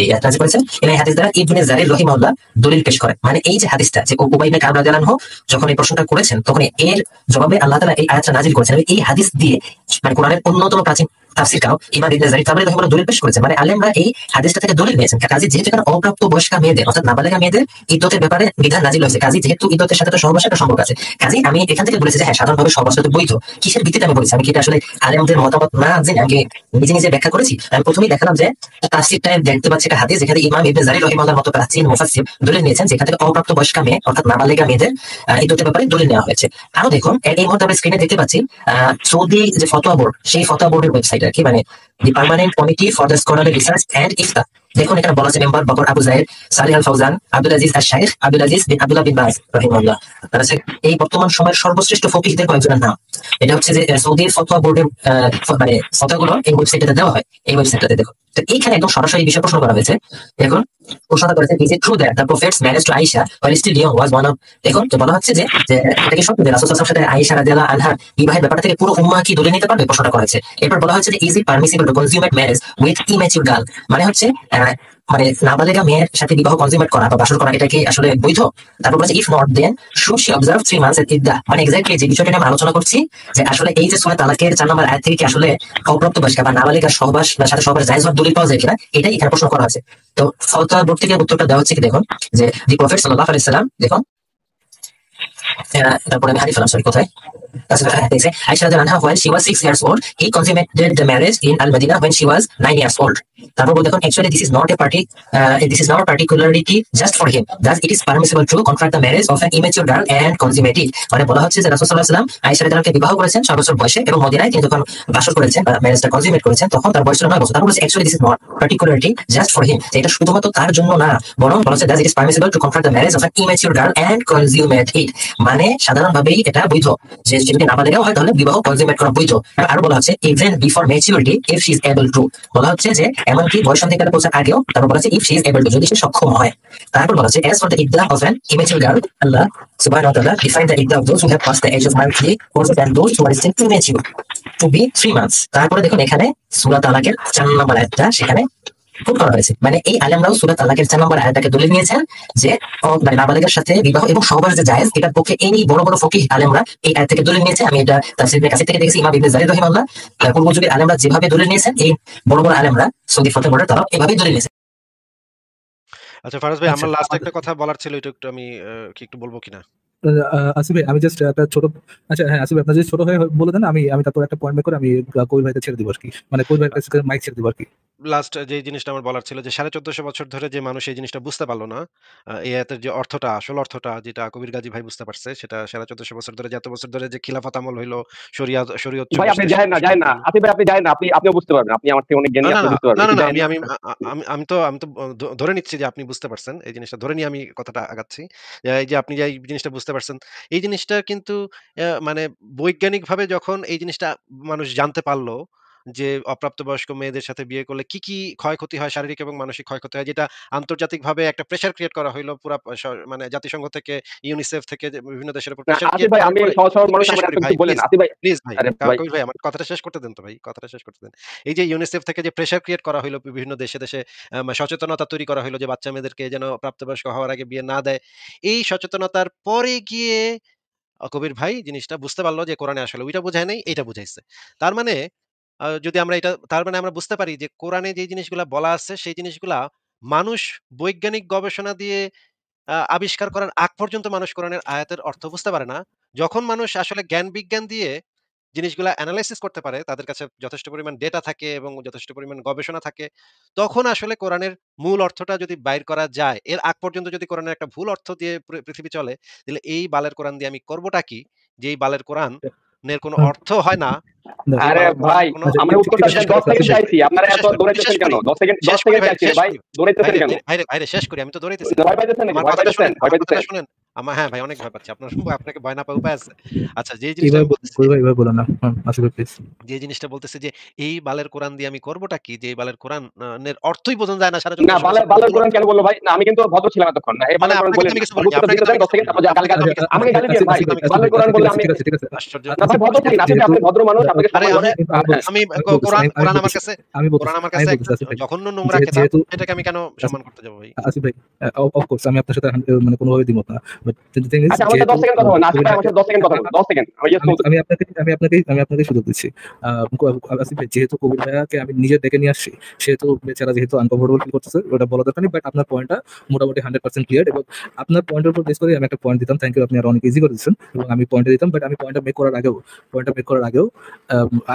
এই আয়াত নাজিল করেছেন এবং এই হাদিস দ্বারা ইবনে জারির রাহিমাহুল্লাহ দলিল পেশ করেন। মানে এই যে হাদিসটা যে উবাই ইবনে কাব রাদিয়াল্লাহু আনহু যখন এই প্রশ্নটা করেছেন, তখন এর জবাবে আল্লাহ তাআলা এই আয়াতটা নাজিল করেছেন। এই হাদিস দিয়ে মানে কোরআনের অন্যতম প্রাচীন তাফসীর কাও ইমাম ইবনে জারির তাবরি রাহিমাহুল্লাহ দলিল পেশ করেছেন। মানে আলেমরা এই হাদিসটা থেকে দলিল নিয়েছেন। কাজী যেহেতু এখানে অপ্রাপ্ত বয়স্কা মেয়েদের অর্থাৎ নাবালিগা মেয়েদের ইদ্দতের ব্যাপারে বিধান নাজিল হয়েছে, কাজী যেহেতু ইদ্দতের সাথে তো সহবাসের একটা সম্পর্ক আছে, কাজী আমি এখান থেকে বলেছি যে হ্যাঁ সাধারণভাবে সহবাস তো বৈধ। কিসের ভিত্তিতে আমি বলেছি? আমি কি এটা আসলে আলেমদের মতামত না জেনে আমি নিজে নিজে ব্যাখ্যা করেছি? আমি প্রথমেই দেখালাম যে তাফসীরটায় দেখতে পাচ্ছি একটা হাদিস যেখানে ইমাম ইবনে জারির রাহিমাহুল্লাহর মতো প্রাচীন মুফাসসির দলিল নিয়েছেন, যেখান থেকে অপ্রাপ্ত বয়স্কা মেয়ে অর্থাৎ নাবালিগা মেয়েদের ইদ্দতের ব্যাপারে দলিল নেওয়া হয়েছে। আরো দেখুন, এই মুহূর্তে আমরা স্ক্রিনে দেখতে পাচ্ছি সৌদি যে ফতোয়া বোর্ড, সেই ফতোয়া বোর্ডের ওয়েবসাইট আর কি, মানে the permanent committee for the scholarly research and Ifta. দেখুন এখানে বলা আছে মেম্বার বকর আবু যায়েদ, সালিহ আল ফাউজান, আব্দুল আজিজ আল শাইখ, আব্দুল আজিজ বিন আব্দুল্লাহ বিন বাজ রাহিমাহুল্লাহ। তারা হচ্ছে এই বর্তমান সময়ের সর্বশ্রেষ্ঠ ফকিহদের কয়েকজনের নাম। এটা হচ্ছে যে সৌদির ফতোয়া বোর্ডের মানে ফতোয়াগুলো এই ওয়েবসাইটে দেওয়া হয়। এই ওয়েবসাইটটাতে দেখো, তো এইখানে একদম সরাসরি বিষয় প্রশ্ন করা হয়েছে। দেখুন প্রশ্নটা করেছে, is it true that the prophet's marriage to Aisha while still young was one of। দেখুন তো বলা হচ্ছে যে এটা কি সত্য যে রাসূল সাল্লাল্লাহু আলাইহি ওয়াসাল্লামের সাথে আয়েশা রাদিয়াল্লাহু আনহা বিবাহের ব্যাপারটা থেকে পুরো উম্মাহ কি দলিল নিতে পারবে? প্রশ্নটা করা হয়েছে। এরপর বলা হচ্ছে যে is it permissible to consummate marriage with immature girl, মানে হচ্ছে মানে নাবালিগা মেয়ের সাথে বিবাহ কনজিউমেট করা বা বাসর করা, এটা কি আসলে বৈধ? তারপর বলেছে if not then should she observe 3 months at iddah. মানে এক্স্যাক্টলি যে বিষয়টা নিয়ে আমরা আলোচনা করছি যে আসলে এই যে সূরা তালাকের 4 নম্বর আয়াত থেকে কি আসলে অপ্রাপ্ত বয়স্কা বা নাবালিগার সহবাস বা সাথে সহবাস জায়েজ হওয়ার দলিল পাওয়া যায় কিনা, এটাই এখানে প্রশ্ন করা হয়েছে। তো ফতোয়া বোর্ড থেকে উত্তরটা দেওয়া হচ্ছে কি দেখুন, যে দি প্রফেট সাল্লাল্লাহু আলাইহি সাল্লাম, দেখুন তারপরে আমি হাদিস সরি কোথায় Aisha radhiyallahu anha when she was 6 years old, he consummated the marriage in Al Madinah when she was 9 years old. তারপর দেখুন actually this is not a particularity just for him, thus it is permissible to contract the marriage of an immature girl and consummate it। মানে বলা হচ্ছে যে রাসূল সাল্লাল্লাহু আলাইহি ওয়াসাল্লাম আয়েশা রাদিয়াল্লাহু আনহাকে বিবাহ করেছেন 6 বছর বয়সে এবং মদিনায় তিনি যখন বাসর করেছেন বা ম্যারেজটা কনজিউমেট করেছেন তখন তার বয়স ছিল 9 বছর। তারপর বলছে actually this is not particularity just for him, যে এটা শুধুমাত্র তার জন্য না, বরং বলা হচ্ছে thus it is permissible to contract the marriage of an immature girl and consummate it। মানে সাধারণভাবেই এটা বৈধ, যে যদি নাবালিগাও হয় তাহলে বিবাহ কনজিউমেট করা বৈধ। আর বলা হচ্ছে even before maturity if she is able to, বলা হচ্ছে যে এমনকি বয়ঃসন্ধিকালে পৌঁছার আগেও, তারপর বলা হচ্ছে if she is able to, যদি সে সক্ষম হয়। তারপর বলা হচ্ছে as for the iddah of an immature girl, Allah subhanahu wa ta'ala define the iddah of those who have passed the age of marriage also than those who are still immature to be 3 months। তারপরে দেখুন এখানে সূরা তালাকের 4 নম্বর আয়াতটা সেখানে কোট করা হয়েছে। মানে এই আলেমরাও সূরা তালাকের 4 নম্বর আয়াতটাকে দলিল নিয়েছেন যে মানে নাবালিগার সাথে বিবাহ এবং সহবাস যে জায়েজ, এটার পক্ষে এই বড় বড় ফকিহ আলেমরা এই আয়াত থেকে দলিল নিয়েছে। আমি এটা তাফসীর ইবনে কাসির থেকে দেখেছি, ইমাম ইবনে জারির রাহিমাহুল্লাহ পূর্ব যুগের আলেমরা যেভাবে দলিল নিয়েছেন, এই বড় বড় আলেমরা সৌদি ফতোয়া বোর্ডের তারাও এভাবেই দলিল নিয়েছে। আচ্ছা ফারাজ ভাই, আচ্ছা, আমার লাস্ট একটা কথা বলার ছিল, এটা একটু আমি কি একটু বলবো কিনা? আসিফ ভাই আমি জাস্ট একটা ছোট, আচ্ছা হ্যাঁ আসিফ ভাই আপনার যদি ছোট হয়ে বলে দেন, আমি তারপর একটা পয়েন্ট করে আমি কবির ভাইকে ছেড়ে দিব আর কি, মানে কবির ভাইয়ের কাছে মাইক ছেড়ে দিব আর কি। লাস্ট যে জিনিসটা আমার বলার ছিল যে 1450 বছর ধরে যে মানুষ এই জিনিসটা বুঝতে পারলো না, এই আয়াতের যে অর্থটা, আসল অর্থটা যেটা কবির গাজী ভাই বুঝতে পারছে, সেটা 1450 বছর ধরে, যত বছর ধরে যে খিলাফত আমল হইলো, শরিয়ত ভাই আপনি যায়েন না আসিফ ভাই, আপনি যায়েন না, আপনিও বুঝতে পারবেন, আপনি আমার থেকে অনেক জ্ঞানী, আপনি বুঝতে পারবেন। না আমি আমি আমি আমি তো আমি তো ধরে নিচ্ছি যে আপনি বুঝতে পারছেন, এই জিনিসটা ধরে নিয়ে আমি কথাটা আগাচ্ছি। এই যে আপনি যে এই জিনিসটা বুঝতে পারছেন, এই জিনিসটা কিন্তু মানে বৈজ্ঞানিকভাবে যখন এই জিনিসটা মানুষ জানতে পারলো যে অপ্রাপ্তবয়স্ক মেয়েদের সাথে বিয়ে করলে কি কি ক্ষয়ক্ষতি হয়, শারীরিক এবং মানসিক ক্ষয়ক্ষতি হয়, যেটা আন্তর্জাতিকভাবে একটা প্রেসার ক্রিয়েট করা হইলো পুরা মানে জাতিসংঘ থেকে, ইউনিসেফ থেকে, যে বিভিন্ন দেশের উপর প্রেসার আসিফ ক্রিয়েট ভাই করার আমি পরে, সহজ সরল মানুষ, শেষ আমার করি এত ভাই কিছু বলেন প্লিজ আসিফ ভাই। প্লিজ ভাই, আরে ভাই কবির ভাই আমার কথাটা শেষ করতে দেন তো ভাই, কথাটা শেষ করতে দেন। এই যে ইউনিসেফ থেকে যে প্রেসার ক্রিয়েট করা হইলো বিভিন্ন দেশে দেশে, সচেতনতা তৈরি করা হইলো যে বাচ্চা মেয়েদেরকে যেন প্রাপ্তবয়স্ক হওয়ার আগে বিয়ে না দেয়, এই সচেতনতার পরে গিয়ে কবির ভাই জিনিসটা বুঝতে পারলো যে কোরআনে আসলে ওইটা বোঝায় নাই, এইটা বুঝাইছে। তার মানে যদি আমরা এটা, তার মানে আমরা বুঝতে পারি যে কোরআনে যে জিনিসগুলা বলা আছে সেই জিনিসগুলা মানুষ বৈজ্ঞানিক গবেষণা দিয়ে আবিষ্কার করার আগ পর্যন্ত মানুষ কোরআনের আয়াতের অর্থ বুঝতে পারে না। যখন মানুষ আসলে জ্ঞান বিজ্ঞান দিয়ে জিনিসগুলা এনালাইসিস করতে পারে, তাদের কাছে যথেষ্ট পরিমাণ ডেটা থাকে এবং যথেষ্ট পরিমাণ গবেষণা থাকে, তখন আসলে কোরআনের মূল অর্থটা যদি বাইর করা যায়। এর আগ পর্যন্ত যদি কোরআনের একটা ভুল অর্থ দিয়ে পৃথিবী চলে, তাহলে এই বালের কোরআন দিয়ে আমি করবোটা কি? যে এই বালের কোরআন এর কোনো অর্থ হয় না না, যে আরে বালের কোরআন ভাই কোনো আচ্ছা, আমরা ঠিক উত্তরটা আছে, 10 সেকেন্ড চাইছি, আপনারা এত শেষ করি দৌড়াইতেছেন শেষ কেন? করি 10 সেকেন্ড শেষ করি ভাই চাইছি শেষ ভাই, করি দৌড়াইতেছেন ভাইরে কেন? ভাইরে ভাইরে শেষ করি, আমি তো দৌড়াইতেছি না। ভয় পাইতেছেন নাকি? আমার ভয় কথাটা পাইতেছেন? শুনেন, ভয় আমার কথাটা পাইতেছেন? শুনেন। হ্যাঁ ভাই, অনেক ভয় পাচ্ছি। আপনাকে ভয় না পাওয়ার উপায় আছে? আচ্ছা, যে জিনিসটা এইভাবে আমি বলতেছি কই ভাই এভাবে বলেন না। আসিফ ভাই প্লিজ। যে জিনিসটা বলতেছি যে এই বালের কোরআন দিয়ে আমি করবোটা কি? যে এই বালের কোরআন এর অর্থই বোঝা যায় না সারা না, জগতের সমস্ত বালের মানুষের কোরআন মধ্যে। কেন বললো ভাই? না, আমি কিন্তু ভদ্র ছিলাম এতক্ষণ। না, এই মানে বালের কোরআন আপনাকে তো বলেন আমি না। কিছু বলিনি, উত্তরটা আপনাকে দিতে তো আমি দেন 10 কিছু সেকেন্ড, বলিনি। তারপর গালি আপনাকে তো গালি আমি কিছু আমাকে বলিনি। গালি দিয়েন ভাই। আসিফ ভাই, বালের কোরআন বললে আমি ঠিক আছে, ঠিক আছে। আশ্চর্য। না ভাই, ভদ্র থাকেন। আসিফ ভাই, আপনি ভদ্র মানুষ, আপনাকে আরে সম্মান আমি করে। হ্যাঁ, আমি বলতেছি, কোরআন আমার বলতেছি, কাছে আমি কোরআন বলতেছি, আমার আমি কাছে একটা বলতেছি আসিফ ভাই। জঘন্য নোংরা কিতাব। যেহেতু এটাকে আমি কেন সম্মান করতে যাবো ভাই? আসিফ ভাই, অফকোর্স আমি আপনার সাথে মানে কোনোভাবে দ্বিমত না। বাট দ্য থিং ইজ আচ্ছা, আমার সাথে যেহেতু 10 সেকেন্ড কথা বলেন। আসিফ কবির ভাই আমার ভাইকে সাথে 10 সেকেন্ড কথা বলেন। 10 সেকেন্ড। আমি ইয়েস আমি বলতে আমি আপনাকে আমি আপনাকে সুযোগ দিচ্ছি। আসিফ ভাই, যেহেতু কবির ভাইয়াকে আমি নিজে ডেকে নিয়ে আসছি, সেহেতু বেচারা যেহেতু আনকমফোর্টেবল ফিল করতেছে, ওটা বলা দরকার নেই। বাট আপনার পয়েন্টটা মোটামুটি 100% ক্লিয়ার, এবং আপনার পয়েন্টের উপর বেস করে আমি একটা পয়েন্ট দিতাম। থ্যাংক ইউ, আপনি আরো অনেক ইজি করে দিচ্ছেন, এবং আমি পয়েন্টটা দিতাম। বাট আমি পয়েন্টটা মেক করার আগেও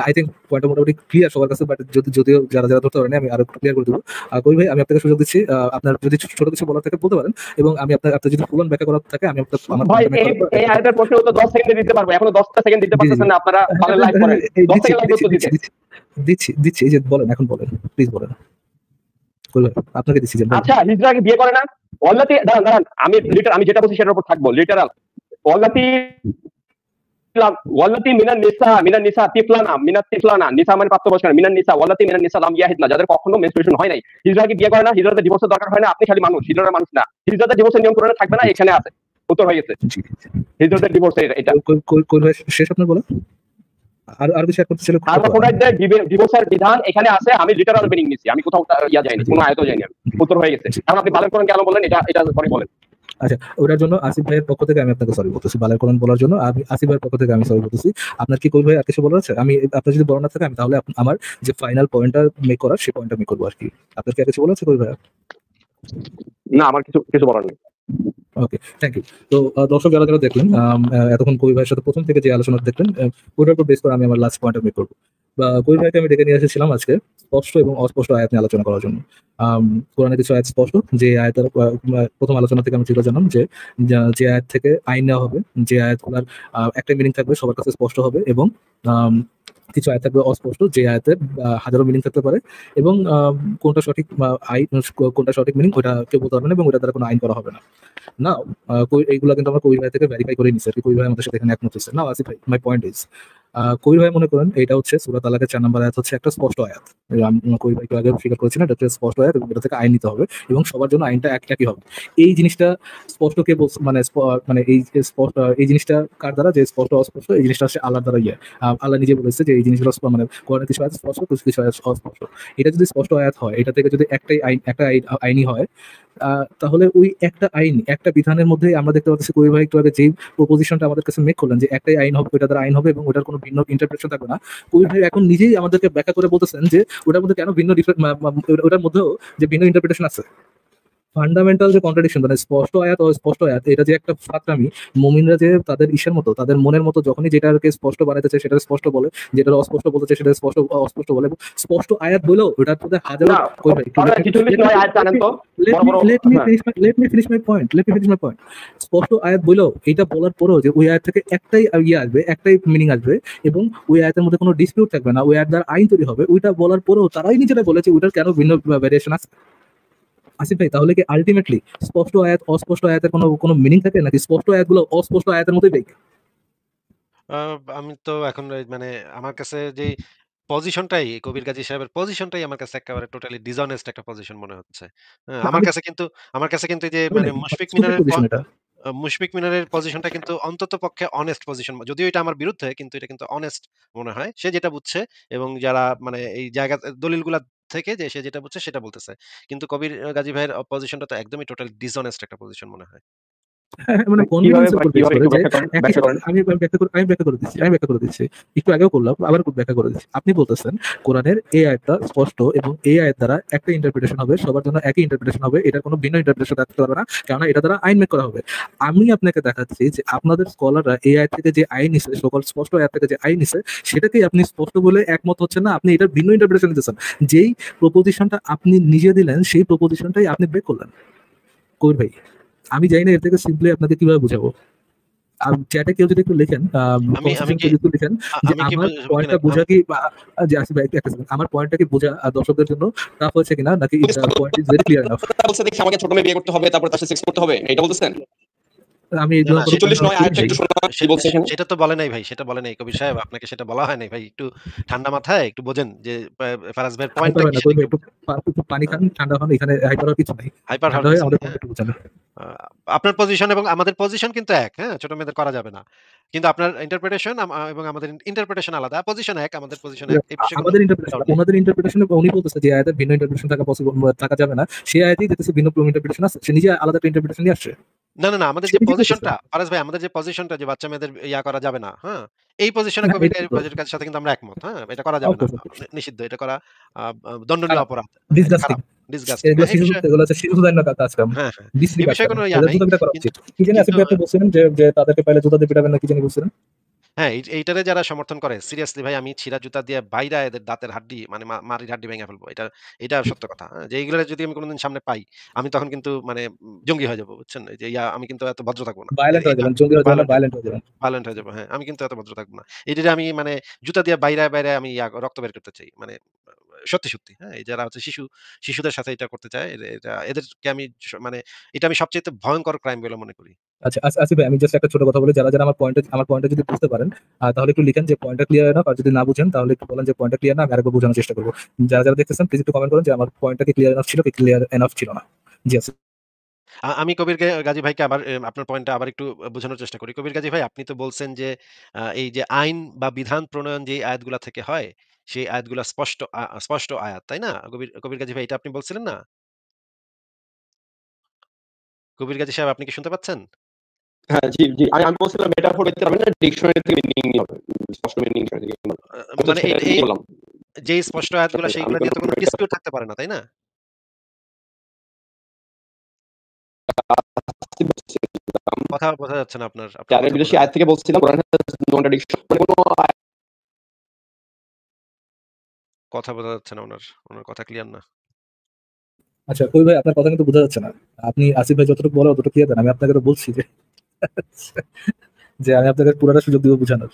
আই থিঙ্ক পয়েন্টটা মোটামুটি ক্লিয়ার সবার কাছে। বাট যদিও যারা ধরতে পারেনি, আমি আরো ক্লিয়ার করে দেবো। কবির ভাই, আমি আপনাকে সুযোগ দিচ্ছি। আপনার যদি ছোট কিছু বলার থাকে বলতে পারেন, এবং আমি আপনার যদি ফুল ব্যাখ্যা করার থাকে আমি আমার ভাই, পয়েন্টটা মেক করার পর এই আয়াতের প্রশ্নের উত্তর 10 সেকেন্ডে দিতে পারবো। এখনো 10টা সেকেন্ড দিতে জি, জি, পারতেছেন জি। না, আপনারা বালের লাইভ করেন। 10 দিচ্ছি, সেকেন্ড লাগবে দিচ্ছি, উত্তর দিচ্ছি, দিতে। দিচ্ছি। এই যে বলেন, এখন বলেন, প্লিজ বলেন। কই ভাই, আপনাকে দিচ্ছি যে বলেন। আচ্ছা, হিজরা আগে বিয়ে করে না? ওয়াল্লাতি, দাঁড়ান, আমি যেটা বলছি সেটার উপর থাকবো, লিটারাল। ওয়াল্লাতি ওয়াল্লাতি মিনান নিসা তিফলানা, নিসা মানে প্রাপ্তবয়স্ক না, মিনান নিসা, ওয়াল্লাতি মিনান নিসা লাম ইয়াহিদনা, যাদের কখনো মেনস্ট্রুয়েশন হয় নাই। হিজরা কি বিয়ে করে না? হিজরাতে ডিভোর্সের দরকার হয় না? আপনি খালি মানুষ, হিজরা মানুষ না। হিজরাতে ডিভোর্সের নিয়ম কোরআনে থাকবে না, এখানে আছে। উত্তর হয়ে গেছে। জি, হিজরাতে ডিভোর্স এটা। কই ভাই, শেষ আপনার বলেন। আর কিছু অ্যাড করতে চাইলে করতে পারেন। হার্মাফ্রোডাইটদের ডিভোর্সের বিধান এখানে আছে। আমি লিটারাল মিনিং নিছি, আমি কোথাও যাইনি, কোনো আয়াতও যাইনি আমি। উত্তর হয়ে গেছে। কারণ আপনি বালের কোরআন কেন বললেন, এটা পরে বলেন। আচ্ছা, ওটার জন্য আসিফ ভাইয়ের পক্ষ থেকে আমি আপনাকে সরি বলতেছি। বালের কোরআন বলার জন্য আমি আসিফ ভাইয়ের পক্ষ থেকে আমি সরি বলতেছি। আপনার কি কই ভাই আর কিছু বলার আছে? আমি আপনার যদি বলার না থাকে, আমি তাহলে আমার যে ফাইনাল পয়েন্টটা মেক করার, সেই পয়েন্টটা মেক করবো আর কি। আপনার কি আর কিছু বলার আছে কই ভাই? না, আমার কিছু বলার নেই। ওকে, থ্যাংক ইউ। তো দর্শক যারা দেখলেন, এতক্ষণ কবির ভাইয়ের সাথে প্রথম থেকে যে আলোচনা দেখলেন, ওটার উপর বেস করে আমি আমার লাস্ট পয়েন্টটা মেক করবো। কবির ভাইকে আমি ডেকে নিয়ে এসেছিলাম আজকে স্পষ্ট এবং অস্পষ্ট আয়াত নিয়ে আলোচনা করার জন্য। কোরআনে কিছু আয়াত স্পষ্ট, যে আয়াতের প্রথম আলোচনা থেকে আমি যেটা জানলাম, যে আয়াত থেকে আইন নেওয়া হবে, যে আয়াতগুলোর একটা মিনিং থাকবে, সবার কাছে স্পষ্ট হবে, এবং কিছু আয়াত থাকবে অস্পষ্ট, যে আয়াতের হাজারো মিনিং থাকতে পারে, এবং কোনটা সঠিক আইন, কোনটা সঠিক মিনিং ওটা কেউ বলতে পারবে না, এবং ওটা দ্বারা কোনো আইন করা হবে না। না, এইগুলো কিন্তু আমরা কবির ভাই থেকে ভেরিফাই করে নিচ্ছি আর কি। কবির ভাই আমাদের সাথে এখানে একমত হচ্ছে না। আসিফ ভাই, মাই পয়েন্ট ইজ, কবির ভাই মনে করেন এটা হচ্ছে সূরা তালাকের 4 নম্বর আয়াত হচ্ছে একটা স্পষ্ট আয়াত। কবির ভাই আগে স্বীকার করেছিলেন এটা হচ্ছে স্পষ্ট আয়াত, এবং এটা থেকে আইন নিতে হবে, এবং সবার জন্য আইনটা একই হবে। এই জিনিসটা স্পষ্ট কে মানে এই জিনিসটা কার দ্বারা, যে স্পষ্ট অস্পষ্ট, এই জিনিসটা হচ্ছে আল্লাহর দ্বারা। আল্লাহ নিজে বলেছে যে এই জিনিসগুলো মানে কোরআনের কিছু আয়াত স্পষ্ট, কিছু আয়াত অস্পষ্ট। এটা যদি স্পষ্ট আয়াত হয়, এটা থেকে যদি একটা আইনই হয়, তাহলে ওই একটা আইন, একটা বিধানের মধ্যে আমরা দেখতে পাচ্ছি কবির ভাই একটু আগে যেই প্রপোজিশনটা আমাদের কাছে মেক করলেন, যে একটাই আইন হবে, ওটা দ্বারা আইন হবে, এবং ওটার কোনো ভিন্ন ইন্টারপ্রিটেশন থাকবে না। কবির ভাই এখন নিজেই আমাদেরকে ব্যাখ্যা করে বলতেছেন যে ওটার মধ্যে কেন ভিন্ন ওটার মধ্যেও যে ভিন্ন ইন্টারপ্রিটেশন আছে। ফান্ডামেন্টাল যে কন্ট্রাডিকশন, মানে স্পষ্ট আয়াত অস্পষ্ট আয়াত, এটা যে একটা ফাতরামি। মুমিনরা যে তাদের ইচ্ছার মতো, তাদের মনের মতো যখনই যেটাকে স্পষ্ট বানাতে চায় সেটা স্পষ্ট বলে, যেটা অস্পষ্ট বলতে চায় সেটা অস্পষ্ট বলে, এবং স্পষ্ট আয়াত বলেও ওটার মধ্যে হাজারো না, কই ভাই, তাহলে 46 আয়াত জানেন তো? let me finish my point. স্পষ্ট আয়াত বলেও, এটা বলার পরেও যে ওই আয়াত থেকে একটাই আসবে, একটাই মিনিং আসবে, এবং ওই আয়াতের মধ্যে কোনো ডিসপিউট থাকবে না, ওই আয়াত দ্বারা আইন তৈরি হবে, ওইটা বলার পরেও তারাই নিজেরা বলেছে ওইটার কেন ভিন্ন ভ্যারিয়েশন আছে। আসিফ ভাই, তাহলে কি আলটিমেটলি স্পষ্ট আয়াত অস্পষ্ট আয়াতের কোনো মিনিং থাকে, নাকি স্পষ্ট আয়াতগুলো অস্পষ্ট আয়াতের মতোই বেক? আমি তো এখন মানে আমার কাছে যে পজিশনটাই, কবির কাজী সাহেবের পজিশনটাই আমার কাছে একেবারে টোটালি ডিসঅনেস্ট একটা পজিশন মনে হচ্ছে। হ্যাঁ, আমি আমার কাছে কিন্তু এই যে হবে মানে নাকি স্টুপিড পজিশন এটা? মুশফিক মিনারের পজিশনটা কিন্তু অন্তত পক্ষে অনেস্ট পজিশন, যদিও এটা আমার বিরুদ্ধে, কিন্তু এটা কিন্তু অনেস্ট মনে হয়। সে যেটা বুঝছে, এবং যারা মানে এই জায়গা দলিলগুলা থেকে যে সে যেটা বুঝছে সেটা বলতেছে। কিন্তু কবির গাজী ভাইয়ের পজিশনটা তো একদমই টোটালি ডিসঅনেস্ট একটা পজিশন মনে হয়। হ্যাঁ, মানে কিভাবে কনভিনিয়েন্স এর উপর বেস করে একটু যে ব্যাখ্যা করেন, একই ব্যাখ্যা সাথে করেন। আমি ব্যাখ্যা করে দিচ্ছি। একটু আগেও করলাম, আবার ব্যাখ্যা করে দিচ্ছি। আপনি বলতেছেন কোরআনের এই আয়াতটা স্পষ্ট, এবং এই আয়াত দ্বারা একটা ইন্টারপ্রিটেশন হবে, সবার জন্য একই ইন্টারপ্রিটেশন হবে, এটার কোনো ভিন্ন ইন্টারপ্রিটেশন থাকতে পারবে না, কারণ এটা দ্বারা আইন মেক করা হবে। আমি আপনাকে দেখাচ্ছি যে আপনাদের স্কলাররা এই আয়াত থেকে যে আইন নিছে, সকল স্পষ্ট আয়াত থেকে যে আইন নিছে, সেটাকেই আপনি স্পষ্ট বলে একমত হচ্ছেন না, আপনি এটার ভিন্ন ইন্টারপ্রিটেশন দিতেছেন। যেই প্রপোজিশনটা আপনি নিজে দিলেন, সেই প্রপোজিশনটাই আপনি ব্রেক করলেন। কবির ভাই, আমি জানি না এর থেকে সিম্পলি আপনাকে কিভাবে বুঝাবো। চ্যাটে কেউ যদি একটু লিখেন, আমি conversation কি কেউ একটু লিখেন যে আমি কি আমার পয়েন্টটা বোঝা কি যে আসিফ ভাই একটা second, আমার পয়েন্টটা কি বোঝা দর্শকদের জন্য টাফ হয়েছে কিনা, নাকি point is very clear enough? বলছে দেখি আমাকে ছোট মেয়ে বিয়ে করতে হবে, তারপর তার সাথে সেক্স করতে হবে, এটা বলতেছেন? আমি এই না, না, ধরনের কোনো ছেচল্লিশ point নয় করি আয়াতটা নাই। একটু শোনা কি বলছে এখানে? সেটা তো বলে নাই ভাই, সেটা বলে নাই কবির সাহেব, আপনাকে সেটা বলা হয় নাই ভাই। একটু ঠান্ডা মাথায় একটু বোঝেন যে ফারাজ ভাইয়ের হাইপার পয়েন্টটা হয় কি না, সেটা কই ভাই একটু একটু পানি খান, ঠান্ডা হন, এখানে হাইপার হওয়ার কিছু নাই। হাইপার হওয়ার ঠান্ডা হয়ে কিছু আমাদের নেই, হ্যাঁ? পয়েন্ট একটু বোঝান। আপনার পজিশন এবং আমাদের পজিশন কিন্তু এক, হ্যাঁ? ছোট মেয়েদের করা যাবে না। কিন্তু আপনার ইন্টারপ্রিটেশন এবং আমাদের ইন্টারপ্রিটেশন আলাদা। পজিশন এক, আমাদের পজিশন এক। এই বিষয়ে কোনো আমাদের ইন্টারপ্রিটেশন, ডাউট নেই। ওনাদের ইন্টারপ্রিটেশন উনি বলতেছে যে আয়াতের ভিন্ন ইন্টারপ্রিটেশন থাকা পসিবল, থাকা যাবে না। সেই আয়াতেই দেখতেছে ভিন্ন ইন্টারপ্রিটেশন আছে, সে নিজে আলাদা একটা ইন্টারপ্রিটেশন নিয়ে আসছে। না, না, না, আমাদের সে যে নিজে বলতেছে। পজিশনটা ফারাজ ভাই, আমাদের যে পজিশনটা যে বাচ্চা মেয়েদের ইয়া করা যাবে না, হ্যাঁ? এই পজিশনে হ্যাঁ, কবির এটাই তো। কাজের সাথে কিন্তু আমরা একমত, হ্যাঁ? এটা করা যাবে না। অফকোর্স, নিষিদ্ধ। এটা করা দণ্ডনীয় খারাপ, অপরাধ। এটা ডিসগাস্টিং। খারাপ। ডিসগাস্টিং। এগুলো হ্যাঁ, এই শিশু, বিষয়ে এগুলো হচ্ছে শিশু সুদান্য কাজ কাম, হ্যাঁ, হ্যাঁ। বিশ্রী এই কাজ বিষয়ে কাম, কোনো ইয়া এদের নাই। জুতা পিটা করা কিন্তু উচিত। কি জানি আসিফ কিন্তু ভাই আপনি বলছিলেন যে তাদেরকে পাইলে জুতা দিয়ে পিটাবেন না, কি জানি বলছিলেন? হ্যাঁ, এইটারে যারা সমর্থন করে সিরিয়াসলি ভাই, আমি ছিঁড়া জুতা দিয়ে বাইরা এদের দাঁতের হাড্ডি মানে মাড়ির হাড্ডি ভেঙে ফেলবো। এটা সত্য কথা। হ্যাঁ? যে এইগুলা যদি আমি কোনদিন সামনে পাই, আমি তখন কিন্তু মানে জঙ্গি হয়ে যাবো। বুঝছেন? এই যে আমি কিন্তু এত ভদ্র থাকবো না। ভায়োলেন্ট হয়ে এটা যাবেন, জঙ্গি হয়ে যাবেন না, ভায়োলেন্ট ভায়োলেন্ট হয়ে যাবেন। ভায়োলেন্ট হয়ে যাবো। হ্যাঁ, আমি কিন্তু এত ভদ্র থাকবো না। এটারে আমি মানে জুতা দিয়ে বাইরে আমি রক্ত বের করতে চাই। মানে সত্যি। হ্যাঁ? এই যারা হচ্ছে শিশুদের সাথে এটা করতে চায়, এদেরকে আমি মানে এটা আমি সবচাইতে ভয়ংকর ক্রাইম বলে মনে করি। আচ্ছা, আসিফ ভাই আমি জাস্ট একটা ছোট কথা বলি, যারা আমার পয়েন্টটা যদি বুঝতে পারেন তাহলে একটু লিখেন যে পয়েন্টটা ক্লিয়ার এনাফ, আর যদি না বুঝেন তাহলে একটু বলেন যে পয়েন্টটা ক্লিয়ার না, আমি আরেকবার বোঝানোর চেষ্টা করবো। যারা দেখতেছেন প্লিজ একটু কমেন্ট করেন যে আমার পয়েন্টটা কি ক্লিয়ার এনাফ ছিল, কি ক্লিয়ার এনাফ ছিল না। জি আসিফ। আমি কবির গাজী ভাইকে আবার আপনার পয়েন্টটা আবার একটু বোঝানোর চেষ্টা করি। কবির গাজী ভাই, আপনি তো বলছেন যে এই যে আইন বা বিধান প্রণয়ন যে আয়াতগুলা থেকে হয়, সেই আয়াতগুলা স্পষ্ট আয়াত, তাই না? কবির গাজী ভাই, এটা আপনি বলছিলেন না? কবির গাজী সাহেব, আপনি কি শুনতে পাচ্ছেন? হ্যাঁ, জি, জি। আমি বলছিলাম মেটাফোর হইতে হবে না, ডিকশনারি থেকে মিনিং নিতে হবে। স্পষ্ট মিনিং থেকে নিতে হবে। আমি তো মানে সেটা এই বললাম। যেই স্পষ্ট আয়াতগুলা আমি সেইগুলা কোনো নিয়ে তো কোনো ডিসপিউট থাকতে পারে না, তাই না? কথা বোঝা যাচ্ছে না আপনার চারের কথা বোঝা বিদেশি আয়াত থেকে বলছিলাম কোরআন নো কন্ট্রাডিকশন, মানে কোনো কথা বোঝা যাচ্ছে না ওনার কথা ক্লিয়ার না। আচ্ছা কই ভাই আপনার কথা কিন্তু বোঝা যাচ্ছে না। আপনি আসিফ ভাই যতটুকু বলে অতটুকু ক্লিয়ার দেন, আমি আপনাকে তো বলছি যে যে আমি আপনাকে পুরোটা সুযোগ দিব বোঝানোর।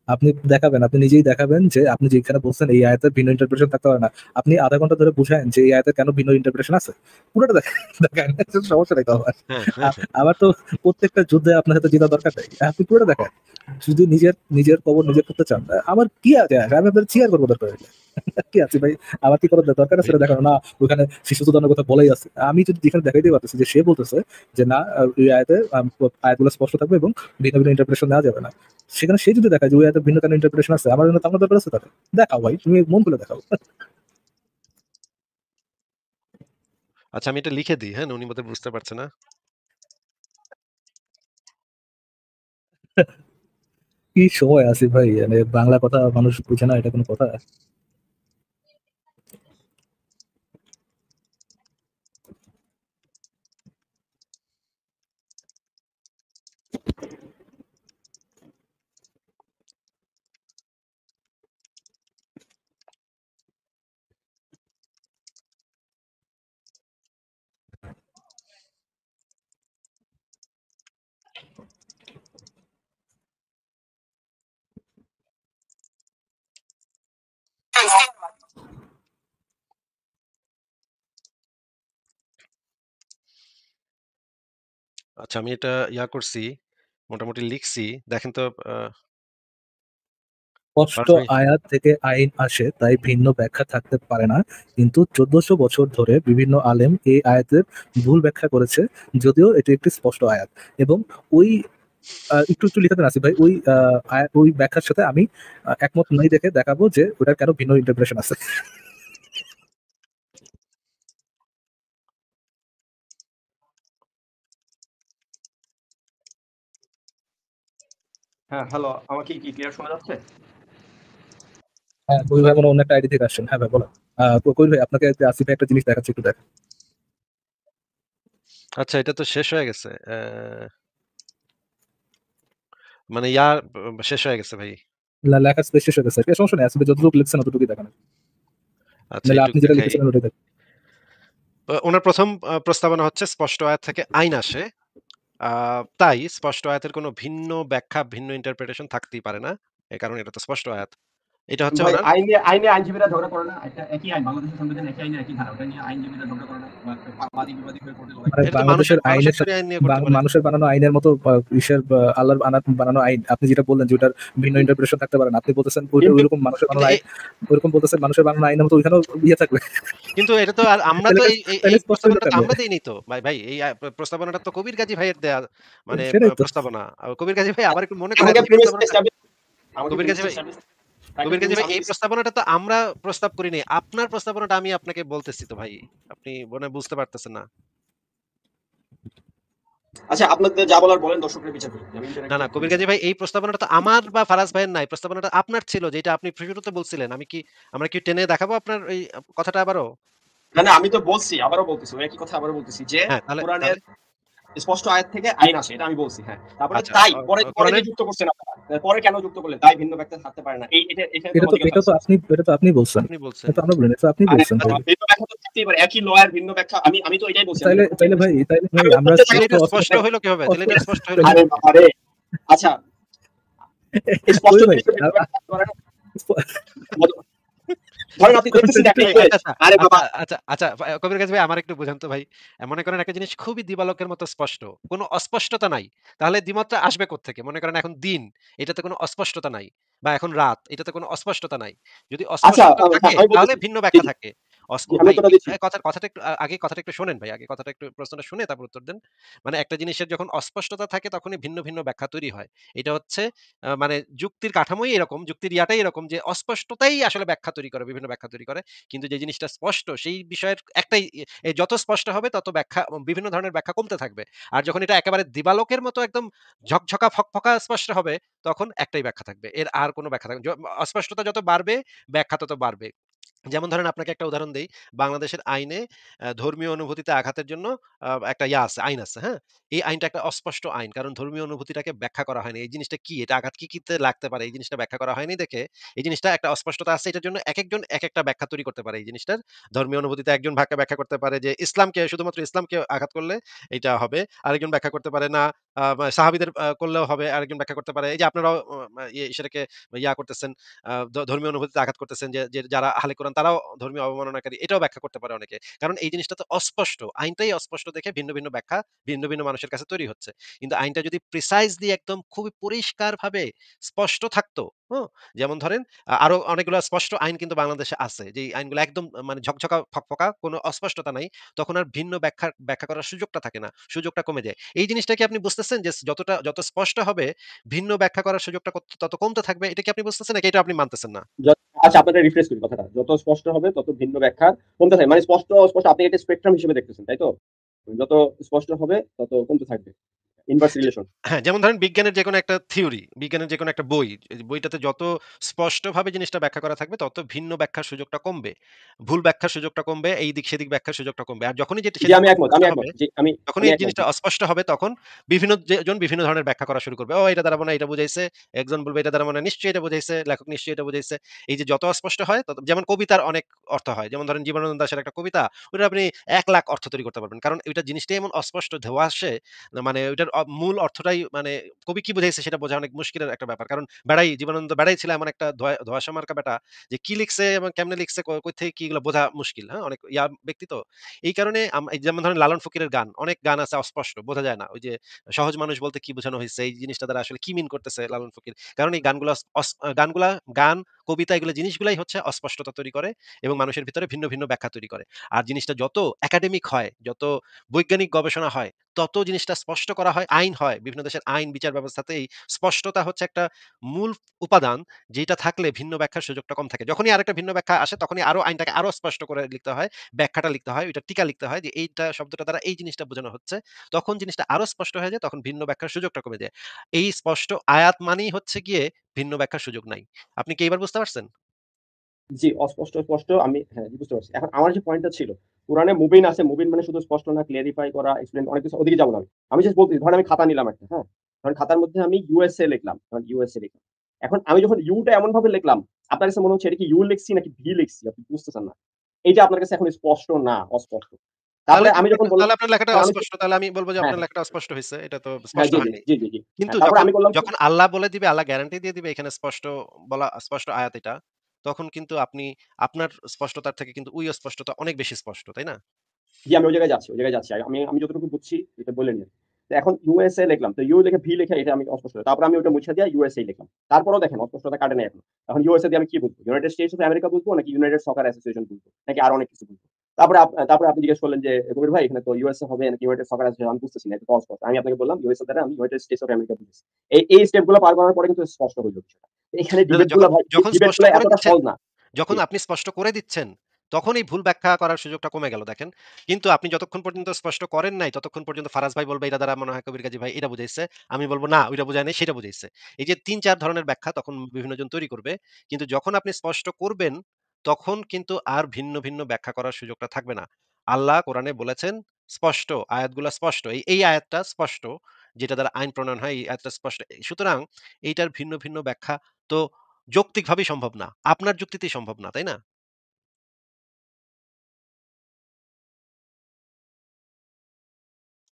আপনি দেখাবেন, আপনি নিজেই দেখাবেন যে আপনি যেখানে বলছেন এই আয়াতের ভিন্ন ইন্টারপ্রিটেশন থাকতে পারে না, আপনি আধা ঘন্টা ধরে বুঝায়েন যে এই আয়াতের কেন ভিন্ন ইন্টারপ্রিটেশন আছে, পুরোটা দেখেন সমস্যা নেই তো আমার। হ্যাঁ। আবার তো প্রত্যেকটা যুদ্ধে আপনার সাথে জেতা দরকার নেই, আপনি পুরোটা দেখেন। যদি নিজের কবর নিজে করতে চান, আমার কি আছে, আমি আপনার চেয়ার করবো দরকার হলে। কি আছে ভাই, আমার কি করার দরকার আছে সেটা দেখানো না? ওখানে শিশু সুদানের কথা বলাই আছে, আমি যদি যেখানে দেখাইতে পারতেছি যে সে বলতেছে যে না ওই আয়াতে আয়াতগুলো স্পষ্ট থাকবে এবং ভিন্ন ভিন্ন ইন্টারপ্রিটেশন নেওয়া যাবে না, সেখানে সে যদি দেখায় যে ওই আয়াতের ভিন্ন কেন ইন্টারপ্রিটেশন আছে, আমার জন্য আমার দরকার আছে তাকে দেখাও ভাই, তুমি মন খুলে দেখাও। আচ্ছা, আমি এটা লিখে দিই, হ্যাঁ? উনি বোধহয় বুঝতে পারছে না। কি সময় আছে ভাই, মানে বাংলা কথা মানুষ বুঝে না, এটা কোনো কথা? আচ্ছা, আমি এটা করছি, মোটামুটি লিখছি। দেখেন তো স্পষ্ট ফারাজ ভাই। আয়াত থেকে আইন আসে, তাই ভিন্ন ব্যাখ্যা থাকতে পারে না, কিন্তু 1400 বছর ধরে বিভিন্ন আলেম এই আয়াতের ভুল ব্যাখ্যা করেছে, যদিও এটি একটি স্পষ্ট আয়াত। এবং ওই একটু লিখে দেন আসিফ ভাই, ওই ব্যাখ্যার সাথে আমি একমত নই, দেখে দেখাবো যে ওটার কেন ভিন্ন ইন্টারপ্রিটেশন আছে। হ্যাঁ, হ্যালো, আমাকে কি ক্লিয়ার শোনা যাচ্ছে? হ্যাঁ কই ভাই মনে হয় অন্য একটা আইডি থেকে আসছেন, হ্যাঁ ভাই বলো। কই ভাই আপনাকে যে আসিফ ভাই একটা জিনিস দেখাচ্ছি, একটু দেখেন। আচ্ছা, এটা তো শেষ হয়ে গেছে। মানে শেষ হয়ে গেছে ভাই। লেখার স্পেস শেষ হয়ে গেছে, সমস্যা নেই, আসিফ ভাই যতটুকু লিখছেন অতটুকুই দেখান, আচ্ছা, নাহলে একটু আপনি যেটা দেখাই। লিখেছিলেন ওটাই দেখেন। ওনার প্রথম প্রস্তাবনা হচ্ছে স্পষ্ট আয়াত থেকে আইন আসে। তাই স্পষ্ট আয়াতের কোনো ভিন্ন ব্যাখ্যা, ভিন্ন ইন্টারপ্রিটেশন থাকতেই পারে না। এই কারণে এটা তো স্পষ্ট আয়াত। এটা হচ্ছে ভাই ওনার আইনে আইনজীবীরা ঝগড়া করে না, একটা একই আইন, বাংলাদেশের সংবিধান একই আইনে একই ধারা, ওটা নিয়ে আইনজীবীরা ঝগড়া করে না বা বাদী বিবাদী হয়ে কোর্টে লড়াই করে মানে না। এটা তো বাংলাদেশের আইনের সাথে তৈরি আইন নিয়ে করতে পারে। মানুষের বানানো আইনের মতো ইসের আল্লাহর বানানো আইন আপনি যেটা বললেন যে ওটার ভিন্ন ইন্টারপ্রিটেশন থাকতে পারে না, আপনি বলতেছেন ওইটা কিন্তু ওইরকম মানুষের কিন্তু বানানো আইন, ওইরকম বলতেছেন মানুষের বানানো আইনের মতো ওইখানেও ইয়ে থাকবে। কিন্তু এটা তো আর আমরা তো তাহলে এই তাহলে স্পষ্ট হইলো প্রস্তাবনাটা তো কেন? আমরা দেইনি তো ভাই এই প্রস্তাবনাটা তো কবির গাজী ভাইয়ের দেয়া মানে সেটাই তো। প্রস্তাবনা। কবির গাজী ভাই আবার একটু মনে করেন আমাকে এই প্রিমিস প্রস্তাবনাটা এস্টাবলিশ আমাকে কবির প্রিমিস গাজী ভাই এস্টাবলিশ কবির গাজী ভাই এই প্রস্তাবনাটা তো আমরা প্রস্তাব করিনি। আপনার প্রস্তাবনাটা আমি আপনাকে বলতেছি তো ভাই। আপনি মনে হয় বুঝতে পারতেছেন না। আচ্ছা, আপনাদের যা বলার বলেন, দর্শকরা বিচার করুন। আমি না, ইন্টারঅ্যাক্টিভ কবির করি। গাজী ভাই এই প্রস্তাবনাটা তো আমার বা ফারাজ ভাইয়ের নাই। প্রস্তাবনাটা আপনার ছিল যেটা আপনি শুরুতে বলছিলেন। আমরা কি টেনে দেখাবো আপনার এই কথাটা আবারও? না, আমি তো বলছি, আবারও বলতেছি, ওই একই কথা আবারও বলতেছি যে হ্যাঁ, তাহলে কোরআনের তাহলে স্পষ্ট আয়াত থেকে আইন আসে, এটা আমি বলছি। হ্যাঁ, তারপরে আচ্ছা তাই পরে পরে যে কোরআনের যুক্ত করছেন আপনারা, পরে কেন যুক্ত করলেন? তাই ভিন্ন ব্যাখ্যা থাকতে পারে না, এই এটা এখানে তো লজিক্যাল ফালাসি। এটা তো আপনি বলছেন। আপনি বলছেন। এটা আমরা বলিনি, এটা আপনি আরে বলছেন। বাবা, ভিন্ন ব্যাখ্যা তো থাকতেই পারে, একই লয়ার ভিন্ন ব্যাখ্যা। আমি তো এটাই বলছি। তাইলে ভাই আমি আমরা বলতে তাহলে চাই, এটা স্পষ্ট হইলো কিভাবে? তাহলে এটা স্পষ্ট হইলো আরে কিভাবে? বাবা রে, আচ্ছা, এই স্পষ্ট কবি ভাই জিনিসটা ভিন্ন ব্যাখ্যা থাকতে পারে না। ধরেন আপনি দেখতেছেন যে একটা ভাই ইমেজ, আরে বাবা, কবির গাজী ভাই আমার একটু বোঝান তো ভাই। মনে করেন একটা জিনিস খুবই দিবালোকের মতো স্পষ্ট। কোনো অস্পষ্টতা নাই। তাহলে দ্বিমতটা আসবে কোত্থেকে? মনে করেন এখন দিন, এটাতে কোনো অস্পষ্টতা নাই। বা এখন রাত, এটাতে কোনো অস্পষ্টতা নাই। যদি আচ্ছা, অস্পষ্টতা থাকে আমি তাহলে বলতেছি, ভিন্ন জি ব্যাখ্যা জি থাকে। জি, আমি ভাই উত্তরটা দিচ্ছি। কথাটা একটু আগে কথাটা একটু শোনেন ভাই। আগে কথাটা একটু প্রশ্নটা শুনে তারপর উত্তর দেন। মানে একটা জিনিসের যখন অস্পষ্টতা থাকে তখনই ভিন্ন ভিন্ন ব্যাখ্যা তৈরি হয়। এটা হচ্ছে মানে যুক্তির কাঠামোই এরকম, যুক্তির ইয়াটাই এরকম যে অস্পষ্টতাই আসলে ব্যাখ্যা তৈরি করে, বিভিন্ন ব্যাখ্যা তৈরি করে। কিন্তু যে জিনিসটা স্পষ্ট সেই বিষয়ের একটাই যত স্পষ্ট হবে তত ব্যাখ্যা বিভিন্ন ধরনের ব্যাখ্যা কমতে থাকবে। আর যখন এটা একেবারে দিবালোকের মতো একদম ঝকঝকা ফকফকা স্পষ্ট হবে তখন একটাই ব্যাখ্যা থাকবে। এর আর কোনো ব্যাখ্যা থাকবে অস্পষ্টতা যত বাড়বে ব্যাখ্যা তত বাড়বে। যেমন ধরেন আপনাকে একটা উদাহরণ দেই। বাংলাদেশের আইনে ধর্মীয় অনুভূতিতে আঘাতের জন্য একটা আইন আছে, হ্যাঁ? এই আইনটা একটা অস্পষ্ট আইন। কারণ ধর্মীয় অনুভূতিটাকে ব্যাখ্যা করা হয়নি। এই জিনিসটা কি? এটা আঘাত কিতে লাগতে পারে? এই জিনিসটা ব্যাখ্যা করা হয়নি দেখে এই জিনিসটা একটা অস্পষ্টতা আছে। এটার জন্য একেকজন একেকটা ব্যাখ্যা তৈরি করতে পারে এই জিনিসটার। ধর্মীয় অনুভূতিতে একজন ব্যাখ্যা করতে পারে যে শুধুমাত্র ইসলামকে আঘাত করলে এইটা হবে। আরেকজন ব্যাখ্যা করতে পারে না সাহাবীদের করলেও হবে। আরেকজন ব্যাখ্যা করতে পারে এই যে আপনারাও সেটাকে করতেছেন ধর্মীয় অনুভূতিতে আঘাত করতেছেন যে যারা আহলে কোরআন তারাও ধর্মীয় অবমাননাকারী এটাও ব্যাখ্যা করতে পারে অনেকে। কারণ এই জিনিসটা তো অস্পষ্ট। আইনটাই অস্পষ্ট দেখে ভিন্ন ভিন্ন ব্যাখ্যা ভিন্ন ভিন্ন মানুষের কাছে তৈরি হচ্ছে। কিন্তু আইনটা যদি প্রিসাইজলি একদম খুবই পরিষ্কারভাবে স্পষ্ট থাকতো, হুম? যেমন ধরেন আরো অনেকগুলো স্পষ্ট আইন কিন্তু বাংলাদেশে আছে। যেই আইনগুলো একদম মানে ঝকঝকা ফকফকা কোনো অস্পষ্টতা নাই। তখন আর ভিন্ন ব্যাখ্যা করার সুযোগটা থাকে না। সুযোগটা কমে যায়। এই জিনিসটা কি আপনি বুঝতেছেন যে যত স্পষ্ট হবে ভিন্ন ব্যাখ্যা করার সুযোগটা তত কমতে থাকবে। এটা কি আপনি বুঝতেছেন নাকি এটা আপনি মানতেছেন না? আচ্ছা, আপনাদের রিফ্রেশ করি কথাটা, যত স্পষ্ট হবে তত ভিন্ন ব্যাখ্যা কমতে থাকবে, মানে স্পষ্ট স্পষ্ট আপনি এটা স্পেকট্রাম হিসেবে দেখতেছেন, তাই তো? যত স্পষ্ট হবে তত কমতে থাকবে, ইনভার্স রিলেশন। হ্যাঁ, যেমন ধরেন বিজ্ঞানের যেকোনো একটা থিওরি, বিজ্ঞানের যেকোনো একটা বই, বইটাতে যত স্পষ্টভাবে জিনিসটা ব্যাখ্যা করা থাকবে তত ভিন্ন ব্যাখ্যার সুযোগটা কমবে। ভুল ব্যাখ্যার সুযোগটা কমবে, এই দিক সেদিক ব্যাখ্যার সুযোগটা কমবে। আর যখনই জি, সেটা আমি একমত, অস্পষ্ট আমি হবে একমত, জি, আমি যখনই এই একমত। জিনিসটা অস্পষ্ট হবে তখন বিভিন্ন জন বিভিন্ন ধরনের ব্যাখ্যা করা শুরু করবে। এটা দ্বারা মনে হয় এটা বুঝাইছে। একজন বলবে এটা দ্বারা মনে হয় নিশ্চয়ই এটা বুঝাইছে, লেখক নিশ্চয়ই এটা বুঝাইছে। এই যে যত অস্পষ্ট হয় তত যেমন কবিতার অনেক অর্থ হয়। যেমন ধরেন জীবনানন্দ দাশের একটা কবিতা, ওটা আপনি ১ লাখ অর্থ তৈরি করতে পারবেন। কারণ ওইটা জিনিসটাই এমন অস্পষ্ট ধোঁয়াশে মানে ওইটার মূল অর্থটাই মানে কবি কি বুঝাইছে সেটা বোঝা অনেক মুশকিলের একটা ব্যাপার। কারণ জীবনানন্দ বেড়াই ছিল এমন একটা ধোঁয়াশা মার্কা ব্যাটা যে কি লিখছে এবং কেমনে লিখছে কই থেকে কি এগুলো বোঝা মুশকিল। হ্যাঁ? অনেক ব্যক্তি তো। এই কারণে এই যেমন ধরেন লালন ফকিরের গান, অনেক গান আছে অস্পষ্ট, বোঝা যায় না। ওই যে সহজ মানুষ বলতে কি বোঝানো হইছে, এই জিনিসটা দ্বারা আসলে কি মিন করতেছে লালন ফকির। কারণ এই গানগুলা গান, কবিতা এগুলো জিনিসগুলাই হচ্ছে অস্পষ্টতা তৈরি করে এবং মানুষের ভিতরে ভিন্ন ভিন্ন ব্যাখ্যা তৈরি করে। আর জিনিসটা যত একাডেমিক হয়, যত বৈজ্ঞানিক গবেষণা হয়, তত জিনিসটা স্পষ্ট করা হয়, আইন হয়। বিভিন্ন দেশের আইন বিচার ব্যবস্থাতে এই স্পষ্টতা হচ্ছে একটা মূল উপাদান, যেটা থাকলে ভিন্ন ব্যাখ্যার সুযোগটা কম থাকে। যখনই আরেকটা ভিন্ন ব্যাখ্যা আসে তখনই আরো আইনটাকে আরো স্পষ্ট করে লিখতে হয়, ব্যাখ্যাটা লিখতে হয়, ওইটা টিকা লিখতে হয় যে এইটা শব্দটা দ্বারা এই জিনিসটা বোঝানো হচ্ছে। তখন জিনিসটা আরো স্পষ্ট হয়ে যায়, তখন ভিন্ন ব্যাখ্যার সুযোগটা কমে যায়। এই স্পষ্ট আয়াত মানেই হচ্ছে গিয়ে ভিন্ন ব্যাখ্যার সুযোগ নাই। আপনি কি এবার বুঝতে পারছেন? জি, অস্পষ্ট স্পষ্ট আমি, হ্যাঁ, জি, বুঝতে পারছি। এখন আমার যে পয়েন্টটা ছিল, কোরআনে মুবিন আছে, মুবিন মানে শুধু স্পষ্ট না, ক্লিয়ারিফাই করা, এক্সপ্লেইন, অনেক কিছু, ওদিকে যাব না আমি। আমি জাস্ট বলতেছি, ধরেন আমি খাতা নিলাম একটা, হ্যাঁ? ধরেন খাতার মধ্যে আমি ইউএসএ লিখলাম, ধরেন ইউএসএ লিখলাম। এখন আমি যখন ইউটা এমন ভাবে লিখলাম, আপনার কাছে মনে হচ্ছে এটা কি ইউ লিখছি নাকি ভি লিখছি, আপনি বুঝতেছেন না। এইটা আপনার কাছে এখন স্পষ্ট না, অস্পষ্ট। তারপরে আমি যখন বললাম তাহলে আপনার লেখাটা আমি অস্পষ্ট। তাহলে আমি বলব যে হ্যাঁ আপনার লেখাটা অস্পষ্ট হইছে। এটা তো হ্যাঁ স্পষ্ট জি জি হয়নি। জি জি জি কিন্তু তারপরে যখন আমি বললাম যখন আল্লাহ বলে দিবে, আল্লাহ গ্যারান্টি দিয়ে দিবে এখানে স্পষ্ট বলা, স্পষ্ট আয়াত এটা, তখন কিন্তু আপনি আপনার স্পষ্টতার থেকে কিন্তু ওই অস্পষ্টতা অনেক বেশি স্পষ্ট, তাই না? জি আমি ওই জায়গায় যাচ্ছি, ওই জায়গায় যাচ্ছি। আমি আমি যতটুকু বুঝছি এটা বলে নিন। তো এখন ইউএসএ লিখলাম, তো ইউ লিখে ভি লিখে এটা আমি অস্পষ্ট। তারপর আমি ওটা মুছে দিয়ে ইউএসএ লিখলাম। তারপরেও দেখেন অস্পষ্টতা কাটে নাই এখন। এখন ইউএসএ দিয়ে আমি কি বুঝবো? ইউনাইটেড স্টেটস অফ আমেরিকা বুঝবো নাকি ইউনাইটেড সকার অ্যাসোসিয়েশন বুঝবো নাকি আরো অনেক কিছু বুঝবো? তারপরে আপনি জিজ্ঞেস করলেন যে কবির ভাই এখানে তো ইউএসএ হবে নাকি ইউনাইটেড সকার অ্যাসোসিয়েশন, আমি বুঝতেছি না, একটু সহজ কথা। আমি আপনাকে বললাম ইউএসএ দ্বারা আমি ইউনাইটেড স্টেটস অফ আমেরিকা বুঝেছি। এই স্টেপ গুলো পার করার পরে কিন্তু স্পষ্ট হইল বিষয়টা। এখানে না, না, ডিবেট গুলো ভাই, যখন ডিবেট স্পষ্ট গুলো করে এতটা দিচ্ছেন, সহজ না। যখন জি। আপনি স্পষ্ট করে দিচ্ছেন, তখন এই ভুল ব্যাখ্যা করার সুযোগটা কমে গেল দেখেন। কিন্তু আপনি যতক্ষণ পর্যন্ত স্পষ্ট করেন নাই, ততক্ষণ পর্যন্ত ফারাজ ভাই বলবে এটা দ্বারা মনে হয় কবির কাজী ভাই এটা বুঝাইছে। আমি বলব না, ওইটা বুঝায় নাই, সেটা বুঝাইছে। এই যে ৩-৪ ধরনের ব্যাখ্যা তখন বিভিন্ন জন তৈরি করবে। কিন্তু যখন আপনি স্পষ্ট করবেন, তখন কিন্তু আর ভিন্ন, ভিন্ন ব্যাখ্যা করার সুযোগটা থাকবে না। আল্লাহ কোরআনে বলেছেন স্পষ্ট, আয়াতগুলা স্পষ্ট। এই আয়াতটা স্পষ্ট, যেটা দ্বারা আইন প্রণয়ন হয়, এই আয়াতটা স্পষ্ট। সুতরাং এইটার ভিন্ন, ভিন্ন ব্যাখ্যা তো যৌক্তিকভাবেই সম্ভব না। আপনার যুক্তিতেই সম্ভব না, তাই না?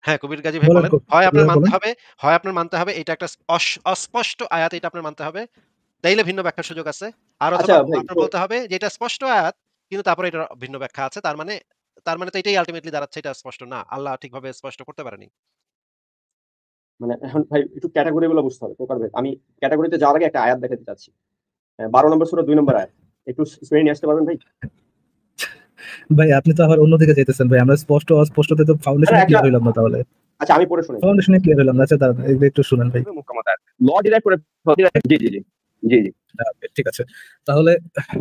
হ্যাঁ, কবির গাজী ভাই বলেন বলেন। কবির ভাই বলেন। হয় আপনার মানতে হবে এটা একটা অস্পষ্ট আয়াত, এটা আপনার মানতে হবে। তাইলে ভিন্ন ব্যাখ্যার সুযোগ আছে। আর আচ্ছা অথবা ভাই, আপনার তো বলতে হবে যে এটা স্পষ্ট আয়াত, কিন্তু তারপরে এটার ভিন্ন ব্যাখ্যা আছে। তার মানে তো এটাই আল্টিমেটলি দাঁড়াচ্ছে এটা স্পষ্ট না। আল্লাহ ঠিকভাবে স্পষ্ট করতে পারেনি। মানে এখন ভাই একটু ক্যাটাগরি গুলো বুঝতে হবে প্রকার ভেদ। আমি ক্যাটাগরিতে যাওয়ার আগে একটা আয়াত দেখাতে চাচ্ছি। 12 নম্বর সূরা 2 নম্বর আয়াত। একটু স্ক্রিনে নিয়ে আসতে পারবেন ভাই? ভাই আপনি তো আবার অন্যদিকে যেতেছেন ভাই, আমরা স্পষ্ট অস্পষ্টতে তো আরে ফাউন্ডেশনে একটা, ক্লিয়ার হইলাম না তাহলে। আচ্ছা আমি পড়ে শোনাই। ফাউন্ডেশনে ক্লিয়ার হইলাম না, আচ্ছা দাঁড়ান এগুলো একটু শুনেন ভাই। মুহকামাত আয়াত। ল ডিরাইভ করে জি জি জি জি জি। Okay, ঠিক আছে তাহলে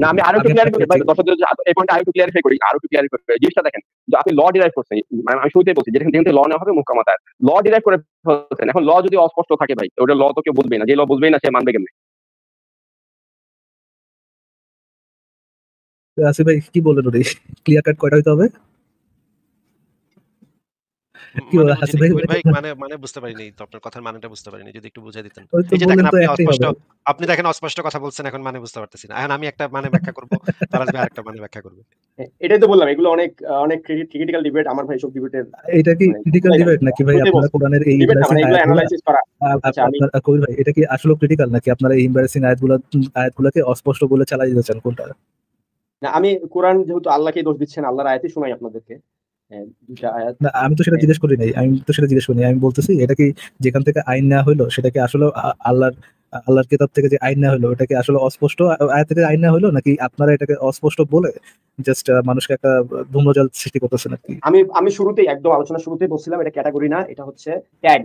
না আমি আরো একটু আগের ক্লিয়ার করি ভাই, থেকে দর্শকদের যে এই পয়েন্টটা আরো একটু ক্লিয়ারিফাই করি, আরো একটু ক্লিয়ারিফাই করি। জিনিসটা দেখেন যে আপনি ল ডিরাইভ করছেন, মানে আমি শুরুতেই বলছি যেখান থেকে ল নেওয়া হবে মুহকামাত আয়াত। ল ডিরাইভ করে ফেলছেন। এখন ল যদি অস্পষ্ট থাকে ভাই, ওটা ল তো কেউ বুঝবেই না, যে ল বুঝবেই না সে মানবে কেমনে? আসিফ ভাই কি বললেন ওটাই, ক্লিয়ার কাট কয়টা হইতে হবে কি মানে বলে হাসিফ বুঝিনি ভাই? কবির ভাই, মানে বুঝতে পারিনি তো, আপনার কথার মানেটা বুঝতে পারিনি। যদি একটু বুঝাই দিতেন। ওই তো এই যে দেখেন বললেন তো আপনি একটাই অস্পষ্ট, হবে। দেখেন অস্পষ্ট কথা বলছেন, এখন মানে বুঝতে পারতেছি না। এখন আমি একটা মানে ব্যাখ্যা করব, ফারাজ ভাই আরেকটা মানে ব্যাখ্যা করবে। এটাই তো বললাম, এগুলো অনেক অনেক ক্রিটিক্যাল ডিবেট। আমার ভাই সব ডিবেটের এটা কি মানে ক্রিটিক্যাল ডিবেট নাকি ভাই? শুরুতেই আপনারা বলছি কোরআনের এই ডিবেট না, ইমপ্রেসিং মানে এগুলো আয়াতগুলা অ্যানালাইসিস করা। আচ্ছা আমি আপনার কবির ভাই এটা কি আসলে ক্রিটিক্যাল নাকি আপনারা এই ইমপ্রেসিং আয়াতগুলাকে অস্পষ্ট বলে চালাই দিতেছেন কোনটা? না, আমি কোরআন যেহেতু আল্লাহকে দোষ দিচ্ছেন, আল্লাহর আয়াতই শোনাই আপনাদেরকে। দুইটা আয়াত। না আমি তো সেটা জিজ্ঞেস করি নাই, আমি বলতেছি এটা কি যেখান থেকে আইন নেওয়া হইলো সেটা কি আসলে আল্লাহর কিতাব থেকে যে আইন নেওয়া হলো এটা কি আসলে অস্পষ্ট আয়াত থেকে আইন নেওয়া হলো নাকি আপনারা এটাকে অস্পষ্ট বলে জাস্ট মানুষকে একটা ধূম্রজাল সৃষ্টি করতেছেন আর কি? আমি আমি শুরুতেই একদম আলোচনা শুরুতেই বলছিলাম এটা ক্যাটাগরি না, এটা হচ্ছে ট্যাগ।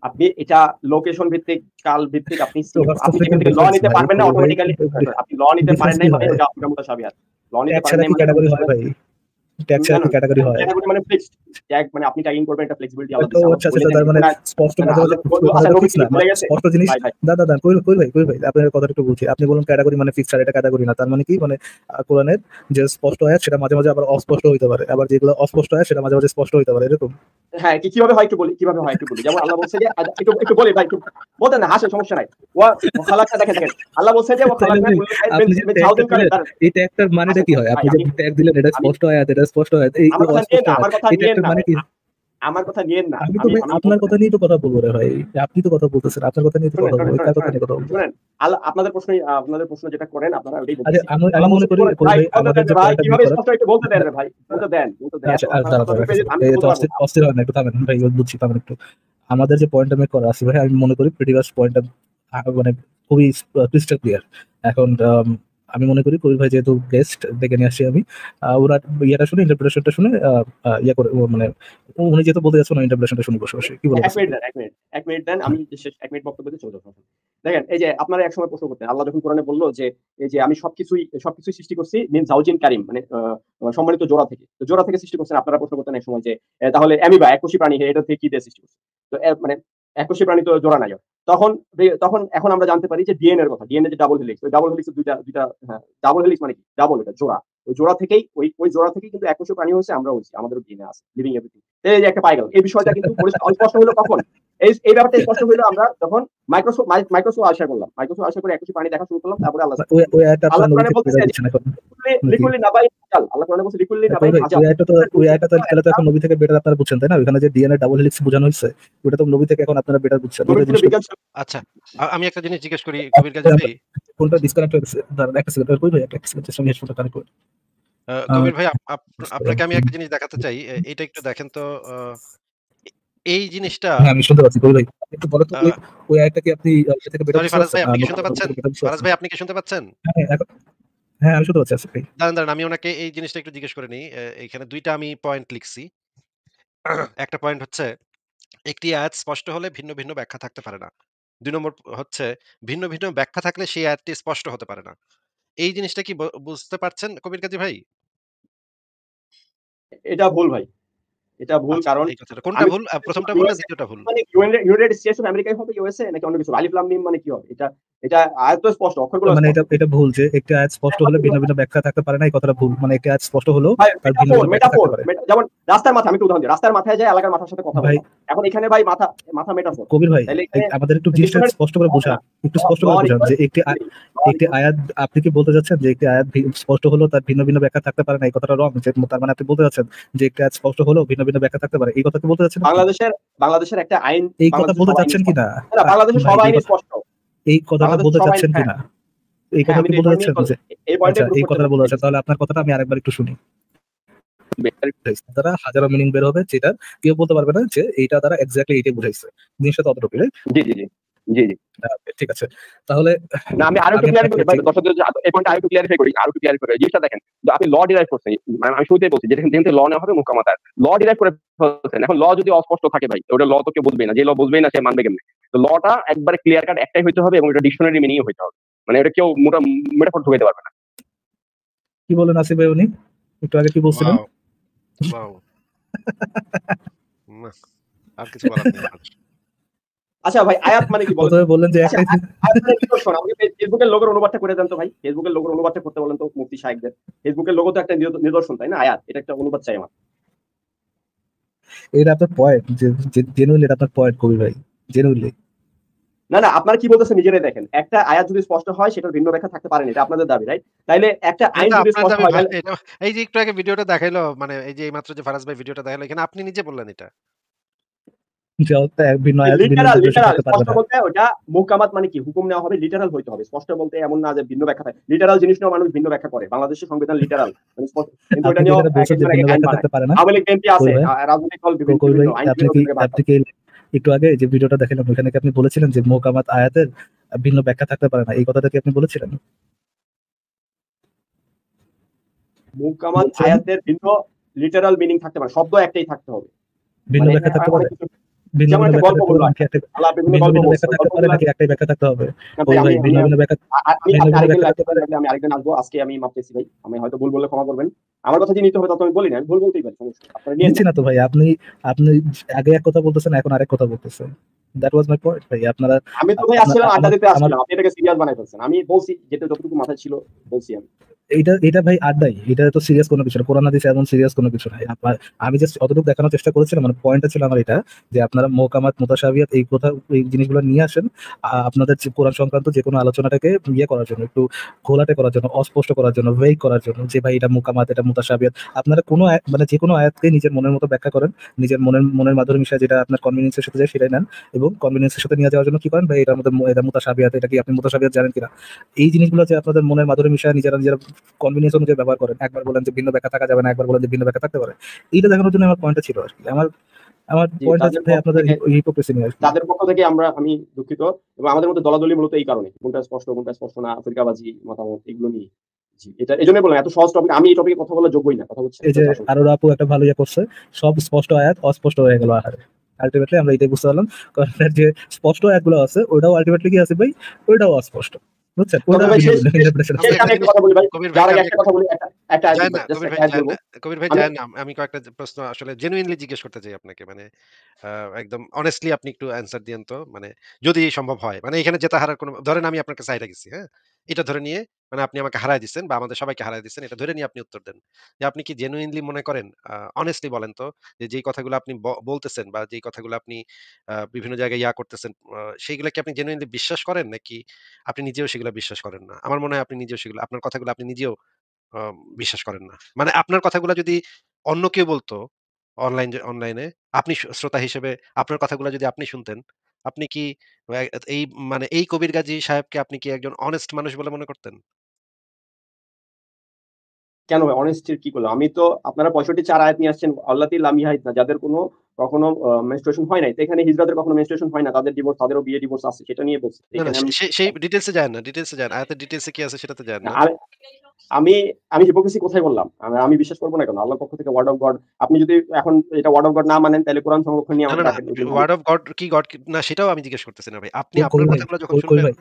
আপনি এটা লোকেশন ভিত্তিক, কাল ভিত্তিক, আপনি তো হোয়াটস দ্য আপনি যেখান ফ্রিকিং থেকে ল ডিফারেন্স নিতে ভাই? পারবেন না কবির ভাই অটোমেটিক্যালি, আপনি ল নিতে ডিফারেন্স পারেন কি নাই মানে হয়? ওটা আপনার মুতাশাবিহাত। ল নিতে ট্যাগ পারেন ছাড়া নাই কি মানে ক্যাটাগরি হয় ভাই? ট্যাগ না ছাড়া না কি ক্যাটাগরি হয়? ক্যাটাগরি মানে ফিক্সড ট্যাগ, মানে আপনি ট্যাগিং করবেন, একটা ফ্লেক্সিবিলিটি আল্লাহ ও দিয়েছে। আল্লাহ আচ্ছা বলে আচ্ছা, দেন তার মানে কোন স্পষ্ট না না মাঝে মাঝে আল্লাহ আচ্ছা হয়তো নবী ফিক্স কি না, ভুলে গেছে? স্পষ্ট জিনিস। ভাই ভাই দাদা কই ভাই আপনার কথাটা একটু বলছি। আপনি বলুন ক্যাটাগরি মানে ফিক্স, আর এটা ক্যাটাগরি না, তার মানে কি মানে কোরআনের যে স্পষ্ট আয়াত সেটা মাঝে মাঝে আবার অস্পষ্ট হইতে পারে, আবার যেগুলো অস্পষ্ট আয়াত সেটা মাঝে মাঝে স্পষ্ট হইতে পারে, এরকম? হ্যাঁ, কিভাবে হয় একটু বলি, কিভাবে হয় একটু বলি। যেমন আল্লাহ বলছে যে একটু একটু বলি ভাই, একটু বলতেন না, হাসেন, সমস্যা নাই। ওয়া খালাকনা, দেখেন দেখেন আল্লাহ বলছে যে ওয়া তাহলে খালাকনা ভাই কুল্লা শাইইন আপনি যে মিন ট্যাগটা জাওদিন কারিম। দিলেন এই ট্যাগটার মানেটা হাসেন কি হাসেন হয়? ভাই, আপনি যে আমি ট্যাগ দিলেন এটা আমি স্পষ্ট আয়াত, এটা স্পষ্ট আয়াত, এই আমার কথা নিয়েন অস্পষ্ট না, আয়াত, আমার কথা এই নিয়েন ট্যাগটার না মানে ভাই, কি? আমার কথা নিয়েন না। আমি তো আমি ভাই আমি আপনার কথা নিয়েই তো কথা বলবো রে ভাই, আপনি তো কথা বলতেছেন, আপনার কথা নিয়ে তো শুনেন কথা শুনেন বলবো, শুনেন কার কথা শুনেন নিয়ে কথা বলবো? শুনেন আপনাদের প্রশ্ন যেটা করেন আপনারা ওইটাই আরে বলতেছি। আমি আল্লাহ মনে বলছে করি কবির ভাই ভাই বলতে আমাদের দেন যে রে ভাই, পয়েন্টটা মেক কিভাবে করার। স্পষ্ট একটু বলতে দেন রে ভাই, বলতে দেন বলতে দেন। আচ্ছা আপনাদের আমি তো তো বলতে পারবো না। অস্থির হয় না, একটু থামেন ভাই, বুঝছি, থামেন একটু। আমাদের যে পয়েন্টটা মেক করা আছে ভাই, আমি মনে করি প্রিটি মাচ পয়েন্টটা মানে খুবই ক্রিস্টাল ক্লিয়ার। এখন আমি মনে করি কবির ভাই যেহেতু গেস্ট ডেকে নিয়ে আসছি আমি, ওরা ইয়েটা শুনে, ইন্টারপ্রিটেশনটা শুনে ইয়ে করে মানে উনি যেহেতু বলতে যাচ্ছেন ইন্টারপ্রিটেশনটা শুনি বসে বসে, কি বলেন? এক মিনিট দেন, এক মিনিট দেন, আমি শেষ 1 মিনিট বক্তব্য দিয়ে চলে যাবো। দেখেন এই যে আপনারা একসময় প্রশ্ন করতেন, আল্লাহ যখন কোরআনে বললো যে এই যে আমি সবকিছুই সৃষ্টি করছি মিন জাওজিন কারিম, মানে সম্মানিত জোড়া থেকে, তো জোড়া থেকে সৃষ্টি করছেন। আপনারা প্রশ্ন করতেন এক সময় যে তাহলে অ্যামিবা এককোষী প্রাণী, এটা থেকে কি দিয়ে সৃষ্টি করছে? তো মানে এককোষী প্রাণী তো জোড়া নাই। তখন তখন এখন আমরা জানতে পারি যে ডিএনএ এর কথা, ডিএনএ যে ডাবল হেলিক্স, ওই ডাবল হেলিক্স দুইটা দুইটা, হ্যাঁ ডাবল হেলিক্স মানে কি? ডাবল, এটা জোড়া। ওই জোড়া থেকেই ওই জোড়া থেকেই কিন্তু এককোষী প্রাণী হয়েছে, আমরা হয়েছি, আমাদের ডিএনএ আছে, লিভিং এভরিথিং। এই যে একটা পাই গেল, এই বিষয়টা কিন্তু স্পষ্ট হলো কখন? এই ব্যাপারটা স্পষ্ট হইলো আমরা যখন মাইক্রোসফট আশা করলাম, মাইক্রোসফট আশা করে 21 পানি দেখা শুরু করলাম, তারপরে আল্লাহ ওই আয়াতটা আল্লাহ আপনার নবী কোরআনে থেকে বলতেছে বের দিচ্ছেন এখন নাকি? লিকুল্লি নাবাই আজাল, আল্লাহ কোরআনে বলছে লিকুল্লি নাবাই ভাই আজাল। ওই আয়াতটা তো তাহলে তো এখন নবী থেকে বেটার আপনারা বুঝছেন তাই না? ওখানে যে ডিএনএ ডাবল হেলিক্স বোঝানো হয়েছে ওটা তো নবী থেকে এখন আপনারা বেটার বুঝছেন। নবীর এটা ছিল জিনিসটা বিজ্ঞান ছিল। আচ্ছা, আমি একটা জিনিস জিজ্ঞেস করি কবির কাজী ভাই। ফোনটা ডিসকানেক্ট হয়ে গেছে, দাঁড়ান একটা সেকেন্ড, কই ভাই একটা সেকেন্ড, আমি হেডফোনটা কানেক্ট করি। কবির ভাই আপনাকে আমি একটা জিনিস দেখাতে চাই। এটা একটু দেখেন তো। এই জিনিসটা হ্যাঁ আমি শুনতে পাচ্ছি, কই ভাই একটু বলো তো ওই আয়াতটা কি আপনি ইয়ে থেকে বেটার সরি বুঝতে ফারাজ পারছেন? ভাই, আপনি কি শুনতে পাচ্ছেন? ফারাজ ভাই, আপনি কি শুনতে পাচ্ছেন? হ্যাঁ আমি শুনতে পাচ্ছি আসিফ ভাই। দাঁড়ান, আমি ওনাকে এই জিনিসটা একটু জিজ্ঞেস করে নিই। এখানে ২ টা আমি পয়েন্ট লিখছি। একটা পয়েন্ট হচ্ছে, একটি আয়াত স্পষ্ট হলে ভিন্ন, ভিন্ন ব্যাখ্যা থাকতে পারে না। ২ নম্বর হচ্ছে, ভিন্ন, ভিন্ন ব্যাখ্যা থাকলে সেই আয়াতটি স্পষ্ট হতে পারে না। এই জিনিসটা কি বুঝতে পারছেন কবির কাজী ভাই? এটা ভুল ভাই, এটা ভুল। আচ্ছা, কারণ এই কথাটা কোনটা ভুল? প্রথমটা ভুল না দ্বিতীয়টা ভুল? মানে ইউনাইটেড স্টেটস অফ আমেরিকায় হবে ইউএসএ নাকি অন্য কিছু? আলিফ লাম মিম মানে কি হবে? এটা এটা আয়াত তো স্পষ্ট, অক্ষরগুলো মানে স্পষ্ট। এটা ভুল যে একটি আয়াত স্পষ্ট হলে ভিন্ন ভিন্ন ব্যাখ্যা থাকতে পারে না, এই কথাটা ভুল। মানে একটি আয়াত স্পষ্ট হলেও ভাই তার ভিন্ন ভিন্ন ব্যাখ্যা থাকতে পারে। যেমন রাস্তার মাথা, আমি একটু উদাহরণ দিই। রাস্তার মাথায় যায় এলাকার মাথার সাথে কথা ভাই বললাম। এখন এখানে ভাই মাথা মেটাফোর। কবির ভাই তাহলে এখানে আমাদের একটু জিনিসটা স্পষ্ট করে বোঝান, একটু স্পষ্ট করে বোঝান যে একটি আয়াত, আপনি কি বলতে যাচ্ছেন যে একটি আয়াত স্পষ্ট হলো তার ভিন্ন ভিন্ন ব্যাখ্যা থাকতে পারে না, এই কথাটা রং। তার মানে আপনি বলতে যাচ্ছেন যে একটি আয়াত স্পষ্ট হলো ভিন্ন ভিন্ন ব্যাখ্যা থাকতে পারে, এই কথা কি বলতে যাচ্ছেন? বাংলাদেশের একটা আইন, এই কথা বলতে চাচ্ছেন কিনা? বাংলাদেশের সব আইন স্পষ্ট। এই কথাটা বলতে চাচ্ছেন কিনা? এই কথা কি বলতে যাচ্ছেন? আচ্ছা এই কথাটা বলতে যাচ্ছেন, তাহলে আপনার কথাটা আমি আরেকবার একটু শুনি। তারা হাজারো মিনিং বের হবে, যেটা কেউ বলতে পারবে না যে এইটা তারা এক্স্যাক্টলি এইটাই বুঝাইছে। জিনিসটা ততটুকু, রাইট? জি ঠিক আছে। তাহলে না, আমি আরেকটু ক্লিয়ার করি ভাই, দর্শকদের এই পয়েন্টটা আরেকটু ক্লিয়ারিফাই করি। জিনিসটা দেখেন, আপনি ল ডিরাইভ করছেন, মানে আমি শুরুতেই বলছি যেখান থেকে ল নেওয়া হবে মুকামাতার ল ডিরাইভ করে ফেলছেন। এখন ল যদি অস্পষ্ট থাকে ভাই, ওটা ল তো কেউ বুঝবেই না, যে ল বুঝবেই না সে মানবে কেমনে? তো লটা একবারে ক্লিয়ার কাট একটাই হইতে হবে, এবং এটা ডিকশনারি মিনিং হইতে হবে। মানে এটা কেউ মেটাফোর ঢুকাইতে পারবে না। কি বলেন আসিফ ভাই, উনি একটু আগে কি বলছিলেন? ওয়াও আর কিছু বলার নেই আমার। আচ্ছা ভাই, আয়াত মানে কি প্রথমে বললেন যে আচ্ছা, একটাই। আয়াত মানে নিদর্শন। আমাকে ফেসবুকের লোগোর অনুবাদটা করে দেন তো ভাই, ফেসবুকের লোগোর অনুবাদটা করতে বলেন তো মুফতি সাহেবদের। ফেসবুকের লোগো তো একটা নিদর্শন, তাই না? আয়াত, এটা একটা অনুবাদ চাই আমার। এটা আপনার পয়েন্ট, যে জেনুইনলি এটা আপনার পয়েন্ট কবি ভাই, জেনুইনলি। না, আপনারা কি বলতেছেন নিজেরাই দেখেন। একটা আয়াত যদি স্পষ্ট হয় সেটার ভিন্ন ব্যাখ্যা থাকতে পারে না, এটা আপনাদের দাবি, রাইট? তাইলে একটা আইন যদি স্পষ্ট হয়, এই যে একটু আগে ভিডিওটা দেখাইলো, মানে এই যে এইমাত্র যে ফারাজ ভাই ভিডিওটা দেখাইলো, এখানে আপনি নিজে বললেন এটা ভিন্ন আয়াত ভিন্ন নির্দেশনা থাকতে পারবে স্পষ্ট না। বলতে ওটা মুহকামাত মানে কি? হুকুম নেওয়া হবে, লিটারাল হইতে হবে। স্পষ্ট বলতে এমন না যে ভিন্ন ব্যাখ্যা থাকে। লিটারাল জিনিস নিয়েও মানুষ ভিন্ন ব্যাখ্যা করে। বাংলাদেশের সংবিধান লিটারাল, মানে স্পষ্ট, কিন্তু এটা নিয়েও ভিন্ন ব্যাখ্যা থাকতে পারে না। আওয়ামী লীগ এমপি আছে, রাজনৈতিক দল বিভিন্ন আইন। আপনি কি একটু আগে যে ভিডিওটা দেখালাম ওখানে কি আপনি বলেছিলেন যে মুহকামাত আয়াতের ভিন্ন ব্যাখ্যা থাকতে পারে না, এই কথাটা কি আপনি বলেছিলেন? মুহকামাত আয়াতের ভিন্ন লিটারাল মিনিং থাকতে পারে, শব্দ একটাই থাকতে হবে। ভিন্ন ব্যাখ্যা থাকতে পারে, ভিন্ন ভিন্ন ব্যাখ্যা থাকতে পারে নাকি একটাই ব্যাখ্যা থাকতে হবে? ভাই ভিন্ন ভিন্ন ব্যাখ্যা থাকতে পারে। আমি আরেকদিন আসবো, আজকে আমি মাপ চাইছি ভাই, আমি হয়তো ভুল বললে ক্ষমা করবেন। আমার কথা যে নিতে হবে তা তো আমি বলি না, আমি ভুল বলতেই পারি, আপনারা নিয়েন নিচ্ছি না তো ভাই। আপনি আগে এক কথা বলতেছেন, এখন আরেক কথা বলতেছেন। দ্যাট ওয়াজ মাই পয়েন্ট ভাই। আপনারা আমি তো ভাই আসলে আড্ডা দিতে আসছিলাম, আপনি এটাকে সিরিয়াস বানাই ফেলছেন। আমি বলছি যেটা যতটুকু মাথায় ছিল বলছি আমি। এটা ভাই আড্ডাই, এটা তো সিরিয়াস কোনো কিছু না। কোরআন হাদিস এমন সিরিয়াস কোনো কিছু নাই। আমি জাস্ট অতটুকু দেখানোর চেষ্টা করেছিলাম, মানে পয়েন্টটা ছিল আমার এটা, যে আপনারা মুহকামাত মুতাশাবিহাত এই কথা এই জিনিসগুলো নিয়ে আসেন আপনাদের কোরআন সংক্রান্ত যে কোনো আলোচনাটাকে ইয়ে করার জন্য, একটু ঘোলাটে করার জন্য, অস্পষ্ট করার জন্য, ওয়েক করার জন্য, যে ভাই এটা মুহকামাত, এটা মুতাশাবিহাত। আপনারা কোনো মানে যে কোনো আয়াতকে নিজের মনের মতো ব্যাখ্যা করেন, নিজের মনের মাধুরী মিশায়, যেটা আপনার কনভিনিয়েন্সের সাথে যায় সেটাই নেন, এবং কনভিনিয়েন্সের সাথে নিয়ে যাওয়ার জন্য কি করেন ভাই, এটার মধ্যে এটা মুতাশাবিহাত, এটা কি আপনি মুতাশাবিহাত জানেন কিনা? এই জিনিসগুলো যে আপনাদের মনের মাধুরী মিশায় নিজেরা কনভিনিয়েন্স অনুযায়ী ব্যবহার করেন। একবার বলেন যে ভিন্ন ব্যাখ্যা থাকা যাবে না, একবার বলেন যে ভিন্ন ব্যাখ্যা থাকতে পারে। এইটা দেখানোর জন্য আমার পয়েন্টটা ছিল আর কি। আমার পয়েন্ট হচ্ছে ভাই আপনাদের হিপোক্রেসি নিয়ে। তাদের পক্ষ থেকে আমি দুঃখিত, এবং আমাদের মধ্যে দলাদলি মূলত এই কারণে, কোনটা স্পষ্ট না, আফ্রিকাবাজি মতামত, এগুলো নিয়ে। এটা এই জন্যই বললাম এত সহজ টপিক, আমি এই টপিকে কথা বলার যোগ্যই না। কথা হচ্ছে এই যে আরো আপু একটা ভালো ইয়ে করছে, সব স্পষ্ট আয়াত অস্পষ্ট হয়ে গেল আহারে। আলটিমেটলি আমরা এটাই বুঝতে পারলাম, কারণ যে স্পষ্ট আয়াতগুলো আছে ওটাও আলটিমেটলি কি আছে ভাই, ওইটাও অস্পষ্ট। বুঝছেন? কবির ভাই জানেন, আমি কয়েকটা প্রশ্ন আসলে জেনুইনলি জিজ্ঞেস করতে চাই আপনাকে, মানে একদম অনেস্টলি আপনি একটু অ্যান্সার দিয়েন তো, মানে যদি সম্ভব হয়। মানে এখানে যেটা হারার কোনো, ধরেন আমি আপনার কাছে আইরা গেছি, হ্যাঁ, এটা ধরে নিয়ে মানে আপনি আমাকে হারায় দিচ্ছেন বা আমাদের সবাইকে হারায় দিচ্ছেন। এটা ধরে নিয়ে আপনি উত্তর দেন। যে আপনি কি জেনুইনলি মনে করেন honestly বলেন তো যে যেই কথাগুলো আপনি বলতেছেন বা যেই কথাগুলো আপনি বিভিন্ন জায়গায় করতেছেন সেইগুলা কি আপনি জেনুইনলি বিশ্বাস করেন নাকি আপনি নিজেও সেগুলো বিশ্বাস করেন না? আমার মনে হয় আপনি নিজেও সেগুলো আপনার কথাগুলো আপনি নিজেও আ বিশ্বাস করেন না। মানে আপনার কথাগুলা যদি অন্য কেউ বলতো অনলাইনে আপনি শ্রোতা হিসেবে আপনার কথাগুলা যদি আপনি শুনতেন, আপনি কি অ্যা এই মানে এই কবির গাজী সাহেবকে আপনি কি একজন অনেস্ট মানুষ বলে মনে করতেন? কেন ভাই অনেস্টির কি করলাম? আমি তো আপনারা ৬৫-৪ আয়াত নিয়ে আসছেন আল্লাতী লাম ইয়াহিদনা যাদের কখনো মেনস্ট্রুয়েশন হয় নাই। তো এখানে হিজড়াদের কখনো মেনস্ট্রুয়েশন হয় না। তাদের ডিভোর্স তাদেরও বিয়ে ডিভোর্স আছে। সেটা নিয়ে বলছি। না, না এখানে আমি সেই ডিটেইলস এ যায়েন না। আয়াতের ডিটেইলস এ কি আছে সেটাতে যায়েন না। আর আমি আমি হিপোক্রিসি কোথায় বললাম? আমি বিশ্বাস করব না কেন? আল্লাহর পক্ষ থেকে ওয়ার্ড অফ গড আপনি যদি এখন এটা ওয়ার্ড অফ গড না মানেন তাহলে কোরআন সংরক্ষণ নিয়ে না, আমাকে না, ডাকেন। ওই দিন ওয়ার্ড অফ গড কি গড না সেটাও আমি জিজ্ঞেস করতেছি না ভাই। আপনি আপনার কবির ভাই, কথাগুলো যখন কবির শুনবেন ভাই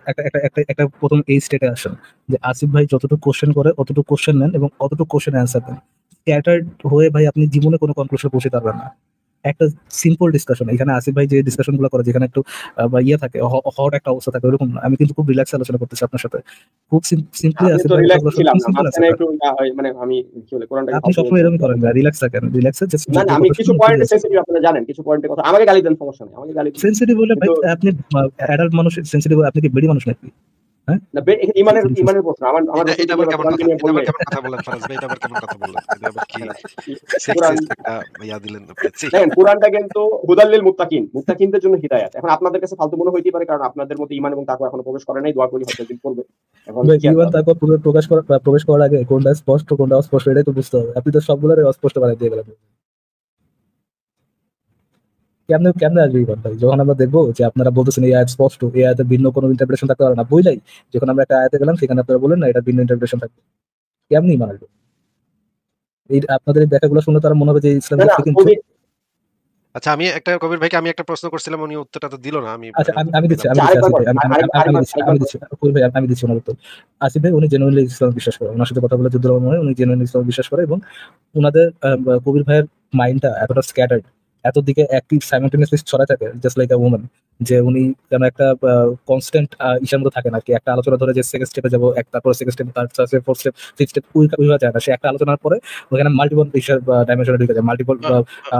একটা প্রথম এই স্টেটে আসেন যে আসিফ ভাই যতটুকু কোশ্চেন করে অতটুকু কোশ্চেন নেন এবং অতটুকু কোশ্চেন অ্যান্সার দেন। স্ক্যাটার্ড হয়ে ভাই আপনি জীবনে কোনো কনক্লুশনে পৌঁছতে পারবেন না। একটা সিম্পল ডিসকাশন এখানে আসিফ ভাই যে ডিসকাশন গুলো করে যেখানে একটু বা থাকে হট একটা অবস্থা থাকে ওরকম না। আমি কিন্তু খুব রিল্যাক্স আলোচনা করতেছি আপনার সাথে। খুব সিম্পলি আমি আসিফ তো ভাই রিল্যাক্স কথাগুলো ছিলাম খুব না। সিম্পল মাঝখানে অ্যান্সার। একটু মানে আমি কি বলে কোরআনটাকে আপনি ফালতু সবসময় বলছি। এরকম করেন না, রিল্যাক্স থাকেন, রিল্যাক্সে জাস্ট না, না আমি কথা কিছু শুনুন, পয়েন্টে curious। সেনসিটিভ আপনারা জানেন। কিছু পয়েন্টের কথা আমাকে গালি দেন সমস্যা নেই। আমাকে গালি দিন। সেনসিটিভ বলে ভাই কিন্তু আপনি অ্যাডাল্ট মানুষ সেনসিটিভ, আপনি কি বেডি মানুষ নাকি? হ্যাঁ, না এখানে ইমানের প্রশ্ন। আমার এটা রাসূল এটা যদি আবার এবার কেমন কোরআনকে কথা? নিয়ে এটা বলবে আবার কেমন কথা বললেন ফারাজ ভাই? এটা আবার কেমন কথা বললেন? এটা আবার কি না, না, কোরআন সেক্সিস্ট একটা দিলেন আপনি? ছি! দেখেন কোরআনটা কিন্তু হুদাল্লিল মুত্তাকিন। মুত্তাকিনদের জন্য হিদায়াত। এখন আপনাদের কাছে ফালতু মনে হইতেই পারে কারণ আপনাদের মধ্যে ঈমান এবং তাকওয়া এখনো প্রবেশ করে নাই। দোয়া করি হয়তো একদিন করবে। এখন ভাই কি আর ইভান করা? তারপর প্রবেশ করার আগে কোনটা স্পষ্ট কোনটা অস্পষ্ট এটাই তো বুঝতে হবে। আপনি তো সবগুলোরে অস্পষ্ট বানাই দিয়ে গেলেন। কেমনে কেমনে আসবে ইভান ভাই? যখন আমরা দেখবো যে আপনারা বলতেছেন এই আয়াত স্পষ্ট, এই আয়াতের ভিন্ন কোনো ইন্টারপ্রিটেশন থাকতে পারে না, বইলাই যখন আমরা একটা আয়াতে গেলাম সেখানে আপনারা বলেন না এটা ভিন্ন ইন্টারপ্রিটেশন থাকবে, কেমনি ইমান আসবে? এই আপনাদের এই ব্যাখ্যাগুলো শুনে তারা মনে হবে যে ইসলাম না, না ফ্রিকিং ট্রু। যদি আচ্ছা আমি একটা কবির ভাইকে আমি একটা প্রশ্ন করছিলাম উনি উত্তরটা তো দিল না। আমি আচ্ছা আমি দিচ্ছি পেলাম না। আমি আচ্ছা দিচ্ছি আরেকবার আসিফ ভাই, করেন। আমি আরেকবার দিচ্ছি কবির ভাই, আমি দিচ্ছি ওনার উত্তর। আসিফ ভাই উনি জেনুইনলি ইসলাম বিশ্বাস করে, ওনার সাথে কথা বলে যুদ্ধ মনে হয় উনি জেনুইনলি ইসলাম বিশ্বাস করে এবং উনাদের কবির ভাইয়ের মাইন্ডটা এতটা স্ক্যাটার্ড, এত দিকে অ্যাক্টিভ সাইমultaneously ছড়ায় থাকে জাস্ট লাইক আ ওম্যান, যে উনি কেন একটা কনস্ট্যান্ট ইসের মধ্যে থাকে না কি একটা আলোচনা ধরে যে সেকেন্ড স্টেপে যাবো তারপর সেকেন্ড স্টেপ তার step fourth step fifth step ওইভাবে যায় না। সে একটা আলোচনার পরে ওখানে মাল্টিপল ইসের ডাইমেনশনে ঢুকে যায়, মাল্টিপল আ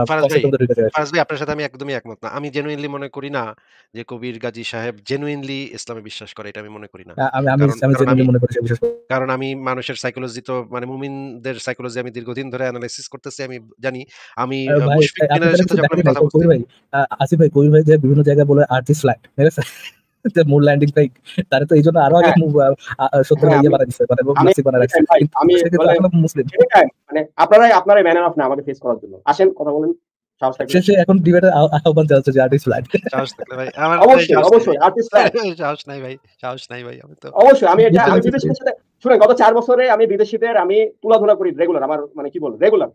ফারাজ ভাই, কনসেপ্টের মধ্যে ঢুকে যায় আর কি। ফারাজ ভাই আপনার সাথে আমি একদমই একমত না। আমি জেনুইনলি মনে করি না যে কবির গাজী সাহেব জেনুইনলি ইসলামে বিশ্বাস করে। এটা আমি মনে করি না। আমি আমি কারণ আমি কারণ আমি জেনুইনলি মনে করি সে বিশেষ করে। কারণ আমি মানুষের সাইকোলজি তো মানে মুমিনদের সাইকোলজি আমি দীর্ঘদিন ধরে এনালাইসিস করতেছি। আমি জানি। আমি ভাই মুশফিক আপনি বিনের তাহলে সাথে কিছু যখন দেখেন আমি নাই কথা বলছি কবির ভাই? আসিফ ভাই কবির ভাই যে বিভিন্ন জায়গায় বলে আর্থ ইজ ফ্ল্যাট, ঠিক আছে? যে মূল ল্যান্ডিং ফেক, তারে তো এই জন্য আরো আগে হ্যাঁ, সত্য হ্যাঁ ইয়ে আমি বানাই দিচ্ছে মানে আমি নাস্তিক বানাই রাখছে, ভাই কিন্তু আমি সে কিন্তু বলে আসলে মুসলিম। এনিটাইম মানে আপনারাই ম্যান এনাফ না আমাকে ফেস করার জন্য। আসেন কথা বলেন। সাহস থাকলে। সে এখন ডিবেটের আহ্বান চালাচ্ছে যে আর্ট ইজ ফ্ল্যাট। সাহস থাকলে ভাই আমার ভাই অবশ্যই, সাহস নাই ভাই। অবশ্যই আর্টিস্ট ফ্ল্যাট। সাহস নাই ভাই। সাহস নাই ভাই। আমি তো অবশ্যই আমি এটা বুঝতে আমি পেরেছি ভাই। বিদেশিদের সাথে শুনেন গত ৪ বছরে আমি বিদেশিদের তুলাধুলা করি রেগুলার। আমার মানে কি বলবো রেগুলার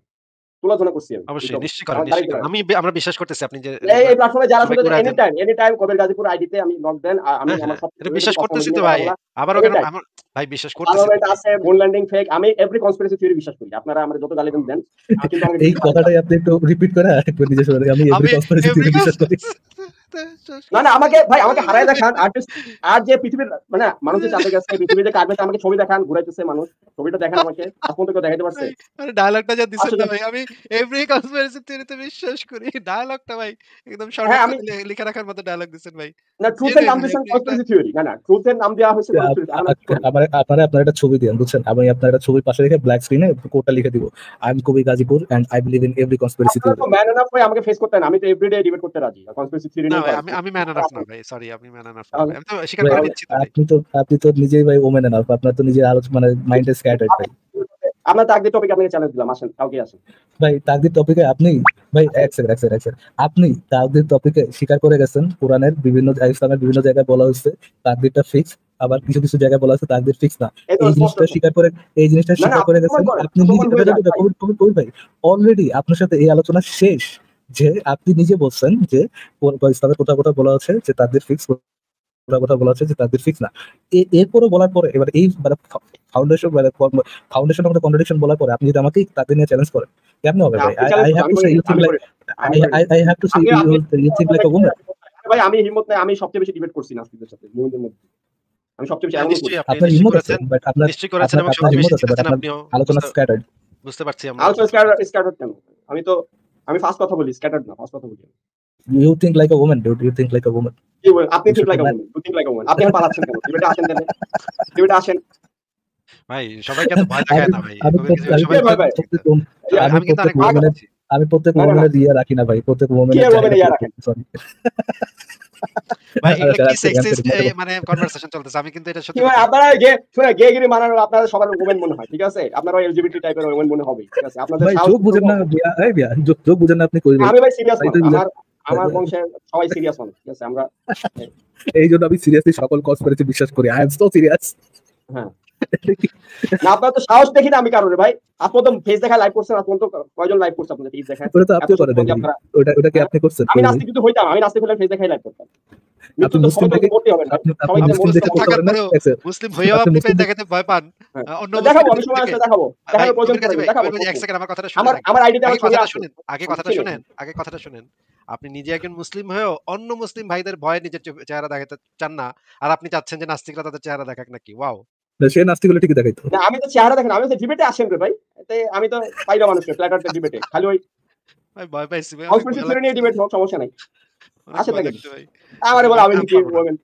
তুলাধুলা করছি আমি এই অবশ্যই টপিক। নিশ্চয়ই করেন, আমার নিশ্চয়ই তারিখ করেন। দেন। আমরা বিশ্বাস করতেছি আপনি যে এই প্ল্যাটফর্মে যারা সবাইকে শুধু উড়ায় দেন। এনি টাইম কবির গাজীপুর আইডিতে আমি লগ দেন। আমি হ্যাঁ, আমার হ্যাঁ। সব এটা রিলেটেড বিশ্বাস করতেছি কসমোলজি তো নিয়ে কথা ভাই। বলা আবারও এনি কেন টাইম। ভাই বিশ্বাস করতেছি তো পার্লামেন্ট ভাই। আছে, মুন ল্যান্ডিং ফেক। আমি এভরি কনস্পিরেসি থিওরি বিশ্বাস করি। আপনারা আমারে যত গালি দেন। কিন্তু আমাকে এই বিশ্বাস করেন না। কথাটাই আপনি একটু রিপিট করে একটু নিজে শুনে আমি এভরি আমি কনস্পিরেসি এভরি থিওরি বিশ্বাস করি। না, না আমাকে হারায় দেখান আর্টিস্ট আর যে পৃথিবীর মানে মানুষ যে চাঁদে গেছে, পৃথিবীতে কাজ হয়েছে আমাকে ছবি দেখান, ঘুরাইতেছে মানুষ। ছবিটা দেখেন আমাকে। আজ পর্যন্ত কেউ দেখাইতে পারছে? ভাই মানে ডায়ালগটা যা দিছেন আসলে না ভাই আমি এভরি কনস্পিরেসি থিওরিতে বিশ্বাস করি। ডায়ালগটা ভাই একদম হ্যাঁ, শর্টহাট আমি করে লিখে রাখার মতো ডায়ালগ দিছেন ভাই। না ট্রুথ এর নাম জেনুইনলি দিয়েছেন আপনি একটা কনস্পিরেসি থিওরি। না, ট্রুথ এর নাম দেওয়া হয়েছে কনস্পিরেসি। এখন আমি কি করব? আপনারা একটা ছবি দেন বুঝছেন, আমি আপনার একটা ছবি পাশে রেখে ব্ল্যাক স্ক্রিনে কোডটা লিখে দিব, আই এম কবি Gazipur and I believe in every conspiracy আপনারা থিওরি। তো ম্যান এনাফ হয়ে আমাকে ফেস করতেন। আমি তো এভরিডে ডিবেট করতে রাজি। কনস্পিরেসি থিওরি না নিয়ে ভাই করেন। আমি ম্যান এনাফ না ভাই। সরি আমি ম্যান এনাফ না তাহলে ভাই। আমি তো স্বীকার ভাই করে তাহলে নিচ্ছি তো ভাই। আপনি তো নিজেই ভাই ওমেন এনাফ, আপনার তো নিজের আলোচনা মানে মাইন্ডে স্ক্যাটার্ড ভাই। আপনার তাকদির টপিক আপনাকে চ্যালেঞ্জ দিলাম। আসেন, কালকে আসেন। ভাই তাকদীর টপিকে আপনি ভাই এক সেকেন্ড আপনি তাকদীর টপিকে স্বীকার করে গেছেন কোরআনের বিভিন্ন ইসলামের বিভিন্ন জায়গায় বলা হয়েছে তাকদীরটা ফিক্স, আবার কিছু কিছু জায়গায় বলা হয়েছে তাকদীর ফিক্স না। এই তো এই স্পষ্ট জিনিসটা স্বীকার করে না, স্বীকার আপনি করে প্রমাণ গেছেন করেন। আপনি নিজে। প্রমাণ হয়ে যাক ভাই। কবির ভাই অলরেডি আপনার সাথে এই আলোচনা শেষ, যে আপনি নিজে বলছেন যে ইসলামের কথা বলা আছে যে তাকদীর ফিক্স, কথা বলা হচ্ছে যে তাদের ফিক্স না। এরপরে বলার পরে এবার এই মানে ফাউন্ডেশন আমাদের কন্ট্রাডিকশন বলার পরে আপনি যদি আমাকে তাদের নিয়ে চ্যালেঞ্জ করেন কেমনে হবে ভাই? আপনি চ্যালেঞ্জ আই করেন। হ্যাভ আমি টু সে করি ইউ নাই। থিংক আমি লাইক করি নাই। আমি করি নাই। আই হ্যাভ টু সে আপনি আপনি you think like a woman. ভাই আমি হিম্মত নাই। আমি সবচেয়ে বেশি ডিবেট করছি নাস্তিকদের সাথে মুমিনদের মধ্যে। আমি সবচেয়ে বেশি হ্যাঁ, এমনই করি। নিশ্চয়ই আপনি আপনার নিশ্চয়ই রিমোট আছে করেছেন, বাট আপনার নিশ্চয়ই করেছেন এবং আপনার সবচেয়ে রিমোট বেশি আছে বাট শিখেছেন আপনার আপনিও। আলোচনা স্ক্যাটার্ড। বুঝতে পারছি আমরা। আলোচনা স্ক্যাটার্ড কেন? আমি ফার্স্ট কথা বলি, স্ক্যাটার্ড না, ফার্স্ট কথা বলি। You think like a woman dude, you think like a woman. কি বলেন? আপনি You ঠিক should like be a man. Woman, you think like a woman. আপনি এখন পালাচ্ছেন কেন? ডিবেটে আসেন তাহলে। ডিবেটে আসেন। ভাই সবাইকে এত ভয় দেখায় আমি না ভাই। আমি কবির কাছে আমি কে সবাইকে ভাই ভাই? প্রত্যেক এই আমি আমি কিন্তু প্রত্যেক অনেক ভয় ওমেনের পাচ্ছি। আমি প্রত্যেক না, না, না। ওমেনের ইয়ে রাখি না ভাই, প্রত্যেক কি ওমেনের আর চাহিদা ওমেনে ইয়া পূরণ রাখেন? করি। সরি ভাই এগুলো কি I'm kidding, I'm sexist kidding, মোটেও না। মানে কনভারসেশন চলতেছে। আমি কিন্তু এটা কি সহ্য ভাই করতে পারছি আপনারা না। শুনে গেগিরি মানানোর আপনারা সবার ওমেন মনে হয়, ঠিক আছে? আপনারা এলজিবিটি টাইপের ওমেন মনে হবে, ঠিক আছে? আপনাদের ভাই সাহস যোগ বুঝেন কম। না বিয়া, এই বিয়া যোগ বুঝেন না আপনি কই ভাই, আমি ভাই সিরিয়াস তাই তো মানুষ, বুঝেন। আমার বংশের সবাই সিরিয়াস মানুষ, ঠিক আছে? আমরা এই জন্য আমি সিরিয়াসলি সকল কনস্পিরেসি বিশ্বাস করি। I am so serious. হ্যাঁ না, আপনার তো সাহস দেখি না আমি কারণে ভাই। আপনি তো ফেস দেখায় লাইভ করছেন, আপনি তো কয়জন লাইভ করছে আপনাদের ফেস দেখায়? ওটা তো এত আপনিও করেন সত্যি নাকি? আপনারা। ওটা কি হ্যাঁ? আপনি করছেন আমি কই ভাই? নাস্তিক যদি হইতাম, আমি নাস্তিক হলে ফেস দেখায় লাইভ করতাম। মৃত্যু আপনি তো মুসলিম সবাই তো থেকে মরতে হবে ভাই। আপনি সবাই তো মুসলিম মরতে দেখে হবে। করতে থাকার পারেন না? পরেও এক মুসলিম হয়েও আপনি আপনি মুসলিম ফেস দেখাতে ভয় পান। হ্যাঁ। অন্য তো দেখাবো, মুসলিমদের আমি সময় থেকে। আসলে দেখাবো। ভাই দেখানোর প্রয়োজন কবির কাজী পড়ে না, ভাই, দেখাবো। কবির কাজী এক সমস্যা নেই। সেকেন্ড আমার কথাটা শুনেন আগে। আমার আইডিতে আমার ছবি কথাটা আছে। শুনেন, আগে আপনি কথাটা চিনেন। শুনেন, আগে কথাটা শুনেন। আপনি নিজে একজন মুসলিম হয়েও অন্য মুসলিম ভাইদের ভয়ে নিজের চেহারা দেখাতে চান না। আর আপনি চাচ্ছেন যে নাস্তিকরা তাদের চেহারা দেখাক নাকি? ওয়াও! সে নাস্তিক হলে ঠিকই দেখাইতো। না, আমি তো চেহারা দেখেন, আমি তো ডিবেটে আসেন রে ভাই। এতে আমি তো পাইরা মানুষকে ফ্ল্যাটারতে ডিবেটে। খালি ওই ভাই ভয় পাইছি ভাই, অনেক কনস্পিরেসি ভয় থিওরি নিয়ে লাগতেছে ডিবেট ভাই। হোক, সমস্যা নাই। অনেক আসেন ভয় দেখেন। লাগছে ভাই। আমারে বলে আমি আমি কি পারবো না। ওমেন।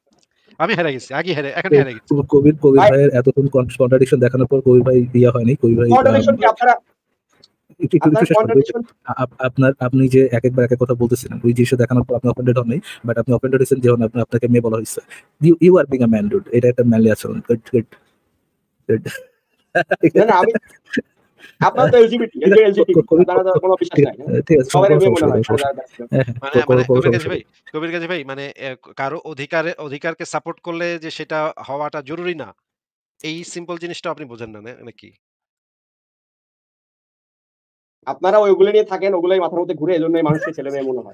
আমি হেরে গেছি। এখন জি। হেরে গেছি। কবির ভাই ভাইয়ের এতক্ষণ কন্ট্রাডিকশন দেখানোর পর কবির ভাই ইয়া হয়নি। কবির ভাই কন্ট্রাডিকশন কি আপনারা একটু একটু আপনারা শেষ করবো। কন্ট্রাডিকশন আপনি যে একবার এক কথা বলতেছিলেন ওই জিনিসটা দেখানোর পর আপনি অফেন্ডেড হন নাই, বাট আপনি অফেন্ডেড হয়েছেন যখন আপনাকে মেয়ে বলা হয়েছে। You are being a man dude, এটা একটা ম্যানলি আচরণ। Good good good. না, না, আমি আপনারা তো এলজিবিটি, এই যে এলজিবিটি আপনারা তো কোনো বিশ্বাস নাই। হ্যাঁ? ঠিক আছে, সবার কোনো মেয়ে মনে সমস্যা হয়। নেই, সমস্যা নেই। হ্যাঁ হ্যাঁ, মানে কোনো কবির কাজী সমস্যা ভাই, নেই। কবির কাজী ভাই মানে কারো অধিকারকে সাপোর্ট করলে যে সেটা হওয়াটা জরুরি না। এই সিম্পল জিনিসটা আপনি বোঝেন না নাকি? আপনারা ওইগুলো নিয়ে থাকেন, ওগুলাই মাথার মধ্যে ঘুরে, এজন্যই মানুষের ছেলে মেয়ে মনে হয়।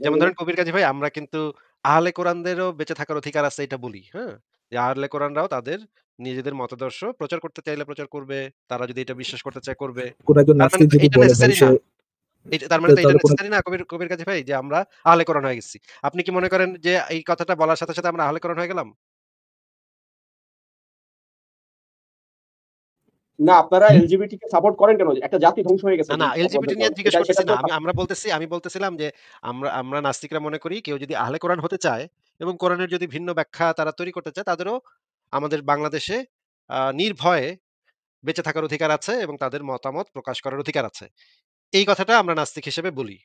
যেমন ধরেন কবির কাজী ভাই আমরা কিন্তু আহলে কোরআনদেরও বেঁচে থাকার অধিকার আছে এটা বলি, হ্যাঁ? যে আহলে কোরআনরাও তাদের নিজেদের মতাদর্শ প্রচার করতে চাইলে প্রচার করবে। তারা যদি এটা বিশ্বাস করতে চায় করবে। কোন একজন তার মানে নাস্তিক তো যদি এটা বলে ভাই নেসেসারি সে, না। তার মানে তো এটা তাহলে কোনো নেসেসারি না কবির কাজী ভাই যে আমরা আহলে কোরআন হয়ে গেছি। আপনি কি মনে করেন যে এই কথাটা বলার সাথে, সাথে আমরা আহলে কোরআন হয়ে গেলাম? না, আপনারা হুম? এলজিবিটি কে সাপোর্ট করেন কেন? একটা জাতি ধ্বংস হয়ে গেছে না, এগুলো এলজিবিটি আপনাদের নিয়ে কারণে। জিজ্ঞেস এটা করতেছি সেটা না। তো আমি বলতেছিলাম যে আমরা নাস্তিকরা মনে করি কেউ যদি আহলে কোরআন হতে চায় এবং কোরআনের যদি ভিন্ন ব্যাখ্যা তারা তৈরি করতে চায় তাদেরও আমাদের বাংলাদেশে নির্ভয়ে বেঁচে থাকার অধিকার আছে এবং তাদের মতামত প্রকাশ করার অধিকার আছে। এই কথাটা আমরা নাস্তিক হিসেবে বলি।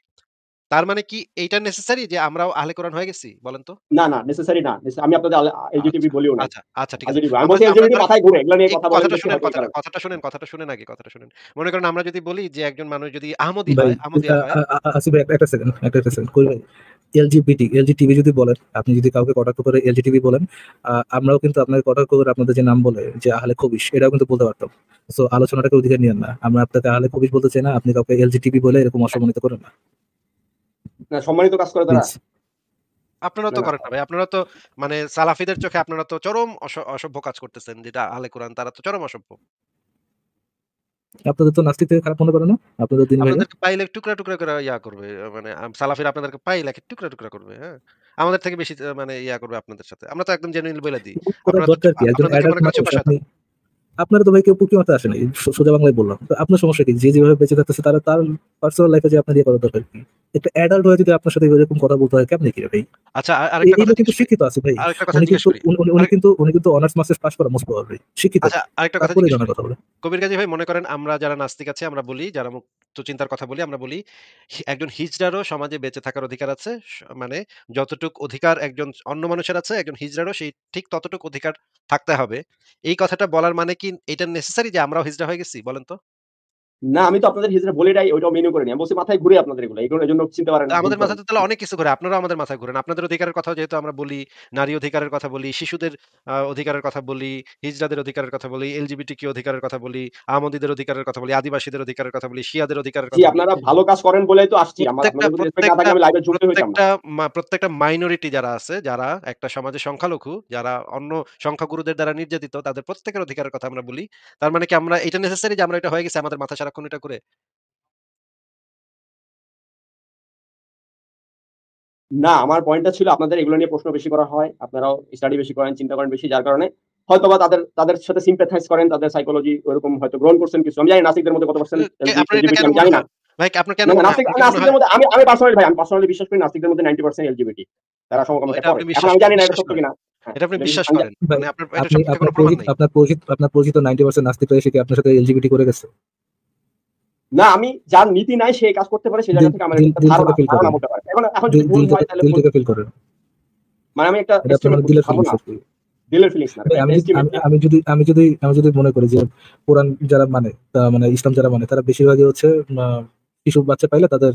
তার মানে কি এইটা নেসেসারি যে আমরাও আহলে কোরআন হয়ে গেছি? বলেন তো? না, না, নেসেসারি না। আমি আপনাদের এলজিবিটি আচ্ছা, বলিও নাই। আচ্ছা ঠিক আছে। আজীবী আমি আমরা বলছি আমরা এলজিবিটি ধরেন মাথায় ঘুরে, এগুলা নিয়ে কথা একটু বলা কথাটা ইন্টারেস্টিং শুনেন, হয়তো এই কারণে। কথাটা শুনেন আগে কথাটা শুনেন। মনে করেন আমরা যদি বলি যে একজন মানুষ যদি আহমদি ভাই হয়, আহমদিয়া হয়। আসিফ ভাই একটা সেকেন্ড কই ভাই, এলজিটিভি যদি বলেন, আপনি যদি কাউকে কটাক্ষ করে এলজিটিভি বলেন, আমরাও কিন্তু আপনাকে কটাক্ষ করে আপনাদের যে নাম বলে যে আহলে খবিশ, এটাও কিন্তু বলতে পারতাম। সো আলোচনাটাকে অধিকার নিয়েন না, আমরা আপনাকে আহলে খবিশ বলতে চাই না, আপনি কাউকে এলজিটিভি বলে এরকম অসম্মানিত করেন না না, সম্মানিত কাজ করে তারা। প্লিজ। আপনারাও না, তো না। করেন না ভাই। আপনারা তো মানে সালাফিদের চোখে আপনারা তো চরম অসভ্য কাজ করতেছেন। যেটা আহলে কোরআন তারা তো চরম অসভ্য। আপনাদের তো নাস্তিক থেকে খারাপ মনে করে না আপনাদের দিনী ভাইরা? আপনাদেরকে পাইলে টুকরা, টুকরা করে করবে। মানে সালাফিরা আপনাদেরকে পাইলে টুকরা, টুকরা করবে, হ্যাঁ? আমাদের থেকে বেশি মানে ইয়া করবে আপনাদের সাথে। আমরা তো একদম জেনুইনলি বইলা দিই। করার দরকার কি? একজন আপনাদেরকে অ্যাডাল্ট মনে করেন মানুষ, ছোপা আপনি শয়তান। আপনারা তো ভাই কেউ পুঁটি মারতে আসে নাই, সোজা বাংলায় বললাম। তো আপনার সমস্যা কি? যে যেভাবে বেঁচে থাকতেছে তার পার্সোনাল লাইফে যে আপনার ইয়ে করার দরকার কি? একটা অ্যাডাল্ট হয়ে যদি আপনার সাথে এরকম কথা বলতে হয় কেমনে কি রে ভাই? আচ্ছা আরেকটা এই কথা লোক কিন্তু জিজ্ঞেস করি। শিক্ষিত আছে ভাই। আরেকটা কথা জিজ্ঞেস করি। আরেক উনি কিন্তু অনার্স মাস্টার্স পাস করা মোস্ট প্রবাবলি শিক্ষিত, আচ্ছা আরেকটা কথা তারপরে জিজ্ঞেস জানার করি। কথা বলে। কবির কাজী ভাই মনে করেন আমরা যারা নাস্তিক আছি আমরা বলি, যারা মুক্ত চিন্তার কথা বলি, আমরা বলি একজন হিজড়ারও সমাজে বেঁচে থাকার অধিকার আছে। মানে যতটুক অধিকার একজন অন্য মানুষের আছে, একজন হিজড়ারও সেই ঠিক ততটুক অধিকার থাকতে হবে। এই কথাটা বলার মানে কি এটা নেসেসারি যে আমরাও হিজড়া হয়ে গেছি? বলেন তো? না, আমি তো আপনাদের হিজড়া বলি নাই, ওইটাও মেনু করিনি। আমি বলছি মাথায় ঘুরে আপনাদের এগুলো। এজন্য চিনতে পারেন না, ভুল আমাদের করেন। মাথায় তো তাহলে অনেক কিছু ঘুরে। আপনারাও আমাদের মাথায় ঘুরেন। আপনাদের অধিকারের কথাও যেহেতু আমরা বলি, নারী অধিকারের কথা বলি, শিশুদের অধিকারের কথা বলি, হিজড়াদের অধিকারের কথা বলি, এলজিবিটিকিউ অধিকারের কথা বলি, আহমদীদের অধিকারের কথা বলি, আদিবাসীদের অধিকারের কথা বলি, শিয়াদের অধিকারের জি, কথা বলি। আপনারা ভালো কাজ করেন বলেই তো আসছি। প্রত্যেকটা আপনাদের প্রতি রেসপেক্ট না প্রত্যেকটা থাকলে আমি লাইভে যুক্তই হইতাম না। প্রত্যেকটা প্রত্যেকটা মাইনরিটি যারা আছে, যারা একটা সমাজে সংখ্যালঘু, যারা অন্য সংখ্যাগুরুদের দ্বারা নির্যাতিত, তাদের প্রত্যেকের অধিকারের কথা আমরা বলি। তার মানে কি আমরা এটা নেসেসারি যে আমরা এটা হয়ে গেছি আমাদের মাথায় সারাক্ষণ এটা করে? না, আমার পয়েন্টটা ছিল আপনাদের এগুলো নিয়ে প্রশ্ন বেশি করা হয়। আপনারাও স্টাডি বেশি করেন, চিন্তা করেন বেশি, যার কারণে হয়তোবা তাদের সাথে সিম্প্যাথাইজ করেন, তাদের সাইকোলজি ওরকম হয়তো গ্রহণ করছেন কিছু। আমি জানি নাস্তিকদের মধ্যে কত পার্সেন্ট আপনার এটা এলজিবিটি কেন আমি মনে জানি না। হয় ভাই? আপনার কেন না, মনে হয়? আপনার কি মনে নাস্তিকদের হয় মধ্যে আমি পার্সোনালি বিশ্বাস করি নাস্তিকদের মধ্যে 90% এলজিবিটি তারা সমকামিতা এটা করে। আপনি এখন বিশ্বাস আমি করেন? জানি না এটা বিশ্বাস সত্য করেন? কিনা। হ্যাঁ, এটা আপনি এটা বিশ্বাস আমি করেন? ভাই মানে আপনার এটা আপনি সম্পর্কে কোনো প্রমাণ নাই? আপনার পরিচিত 90% নাস্তিকরা এসে কি আপনার সাথে এলজিবিটি করে গেছে? না, আমি যার নীতি নাই সে এই কাজ করতে পারে সেই জায়গা থেকে আমার দিল একটা দিল ধারণা থেকে ফিল করেন, বলতে পারে। এখন যদি ভুল হয় তাহলে দিল ভুল। থেকে ফিল করেন। মানে আমি একটা এটা আপনার এস্টিমেট মানে করছি, দিলের ভাবো ফিলিংস না, আর কি। দিলের ফিলিংস না, ভাই, একটা এস্টিমেট। আমি যদি মনে করি যে কোরআন যারা মানে মানে ইসলাম যারা মানে তারা বেশিরভাগই হচ্ছে শিশু বাচ্চা পাইলে তাদের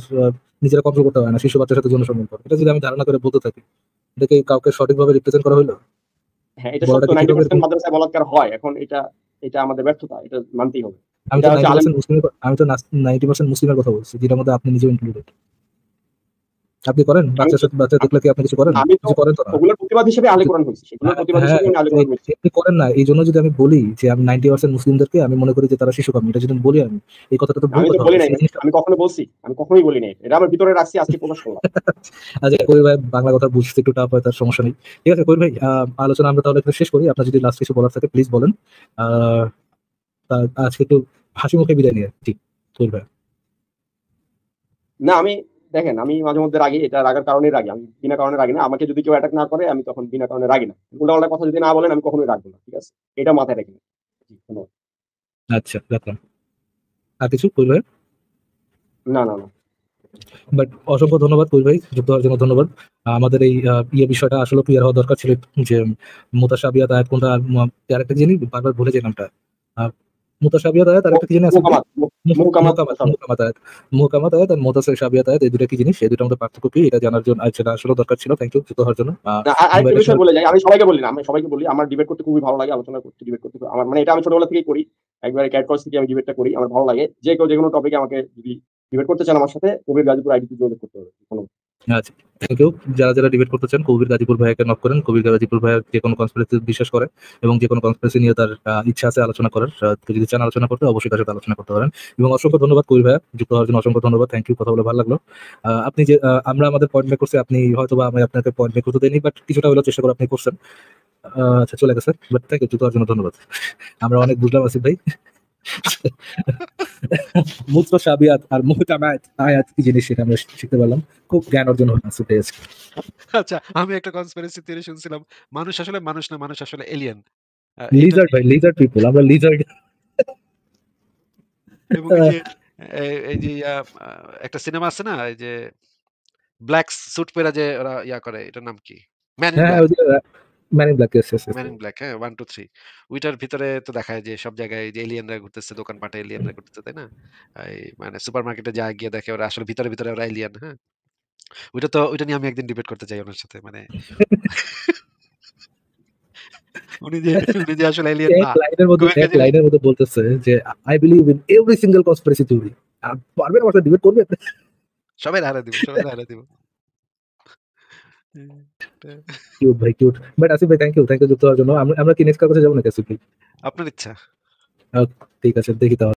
নিজেরা কন্ট্রোল করতে হয় না, শিশু বাচ্চার সাথে যৌন সম্পর্ক করে। এটা যদি আমি ধারণা করে বলতে থাকি, এটা কি কাউকে সঠিকভাবে রিপ্রেজেন্ট করা হলো? হ্যাঁ, এটা বড়টা সত্য, কি ঠিক হবে 90% এরকম? মাদ্রাসায় বলাৎকার হয়। এখন এটা আমাদের ব্যর্থতা, এটা মানতেই হবে। আমি এটা তো হচ্ছে আলেম 90% মুসলিমের 90% মুসলিমের কথা বলছি, যেটার মধ্যে আপনি নিজেও ইনক্লুডেড। আপনি করেন আমি বাচ্চার সাথে বাচ্চা দেখলে কি আপনি কিছু করেন? আমি তো কিছু করেন তো না। ওগুলোর প্রতিবাদ হিসেবে আলে কোরআন হয়েছি, সেগুলোর প্রতিবাদ হ্যাঁ, হিসেবে আমি আলে কোরআন হয়েছি। আপনি করেন না। এই জন্য যদি আমি বলি যে আমি 90% মুসলিমদেরকে আমি মনে করি যে তারা শিশুকামী, এটা যদি আমি বলি, আমি এই কথাটা তো ভুল আমি তো কথা বলি হবে। নাই সেই ভাই, জিনিসটা আমি কখনো বলছি? আমি কখনোই বলি নাই, এটা আমার ভিতরে রাখছি, আজকে প্রকাশ করলাম। আচ্ছা, কবির ভাই বাংলা কথা বুঝতে একটু টাফ হয়, তার সমস্যা নেই। ঠিক আছে কবির ভাই, আলোচনা আমরা তাহলে এখানে শেষ করি। আপনার যদি লাস্ট কিছু বলার থাকে প্লিজ বলেন। আহ আজকে একটু হাসি মুখে বিদায় নিয়ে ঠিক কবির ভাই। না, আমি দেখেন, আমি মাঝে মধ্যে রাগি, এটা রাগার কারণেই রাগি। আমি বিনা কারণে রাগি না। আমাকে যদি কেউ অ্যাটাক না করে আমি তখন বিনা কারণে রাগি না। উল্টাপাল্টা কথা যদি না বলেন আমি কখনোই রাখবো না, ঠিক আছে? এটা মাথায় রেখে নিন। জি, ধন্যবাদ। আচ্ছা, রাখলাম। আর কিছু কবির ভাই? না, না, না। বাট অসংখ্য ধন্যবাদ কবির ভাই, যুক্ত হওয়ার জন্য ধন্যবাদ। আমাদের এই বিষয়টা আসলে ক্লিয়ার হওয়া দরকার ছিল যে মুতাশাবিহাত আয়াত কোনটা, আর আরেকটা জিনিস বারবার ভুলে যাই নামটা। মুতাশাবিহাত আয়াত আর একটা কি জিনিস আছে ভাই? মুহকামাত, মুহকামাত, মুহকামাত আয়াত। মুহকামাত আয়াত আর মুতাশাবিহাত আয়াত, এই দুটো কি জিনিস? এই দুটোর মধ্যে পার্থক্য কি? এটা জানার জন্য সেটা আসলে দরকার ছিল। থ্যাংক ইউ যুক্ত হওয়ার জন্য। না, আরেকটা ইনভাইটেশন। বিষয় বলে যাই, আমি সবাইকে বলি না, আমি সবাইকে বলি আমার ডিবেট করতে খুবই ভালো লাগে, আলোচনা করতে, ডিবেট করতে আমার মানে এটা আমি ছোটবেলা থেকেই করি। একবারে ক্যাট কলেজ থেকে আমি ডিবেটটা করি, আমার ভালো লাগে। যে কেউ যে কোনো টপিকে আমাকে যদি ডিবেট করতে চান আমার সাথে, কবির গাজীপুর আইডিতে যোগাযোগ করতে হবে। ধন্যবাদ। আচ্ছা, থ্যাংক ইউ। যারা ডিবেট করতে চান কবির গাজীপুর ভাইয়াকে নক করেন। কবির গাজীপুর ভাইয়া যে কোনো কনস্পিরেসি বিশ্বাস করে এবং যে কোনো কনস্পিরেসি নিয়ে তার ইচ্ছা আছে আলোচনা করার। যদি চান আলোচনা করতে, অবশ্যই তার সাথে আলোচনা করতে পারেন। এবং অসংখ্য ধন্যবাদ কবির ভাইয়া, যুক্ত হওয়ার জন্য অসংখ্য ধন্যবাদ। থ্যাংক ইউ, কথা বলে ভালো লাগলো। আপনি যে আমরা আমাদের পয়েন্ট মেক করছি, আপনি হয়তো বা আমি আপনাকে পয়েন্ট মেক করতে দেয়নি, বাট কিছুটা হলেও চেষ্টা করে আপনি করছেন। আচ্ছা, চলে গেছে, বাট থ্যাংক ইউ, যুক্ত হওয়ার জন্য ধন্যবাদ। আমরা অনেক বুঝলাম আসিফ ভাই। মুতাশাবিহাত আর মুহকামাত আয়াত কি জিনিস সেটা আমরা শিখতে পারলাম। খুব জ্ঞান অর্জন হলো আসিফ ভাই আজকে। আচ্ছা, আমি একটা কনস্পিরেসি থিওরি শুনছিলাম। মানুষ আসলে মানুষ না, মানুষ আসলে এলিয়েন। এটা লিজার্ড ভাই, লিজার্ড পিপল, আমরা লিজার্ড। এবং এই যে একটা সিনেমা আছে না, এই যে ব্ল্যাক স্যুট পরে যে ওরা করে, এটার নাম কি? ম্যান ইন হ্যাঁ, ব্ল্যাক। ওই যে man in black, man in black, হ্যাঁ, 1 2 3 ওইটার ভিতরে তো দেখায় যে সব জায়গায় যে এলিয়েনরা ঘুরতেছে, দোকানপাটে এলিয়েনরা ঘুরতেছে, তাই না? এই মানে সুপারমার্কেটে যা গিয়ে দেখে ওরা আসলে ভিতরে ভিতরে ওরা এলিয়েন, হ্যাঁ? ওইটা নিয়ে আমি একদিন ডিবেট করতে চাই ওনার সাথে, মানে উনি যে উনি যে আসলে এলিয়েন না। কবির এক কাজী ভাই, লাইনের মধ্যে বলতেছে যে I believe in every single conspiracy theory. পারবেন আমার সাথে ডিবেট করবেন? সবাই হারা দিব, সবাই হারা দিব। হুম, কিউট ভাই, কিউট। বাট আসিফ ভাই, থ্যাংক ইউ যুক্ত হওয়ার জন্য। আমরা কি নেক্সট কার কাছে যাবো নাকি আসিফ ভাই? আপনার ইচ্ছা। ঠিক আছে, দেখি তাহলে।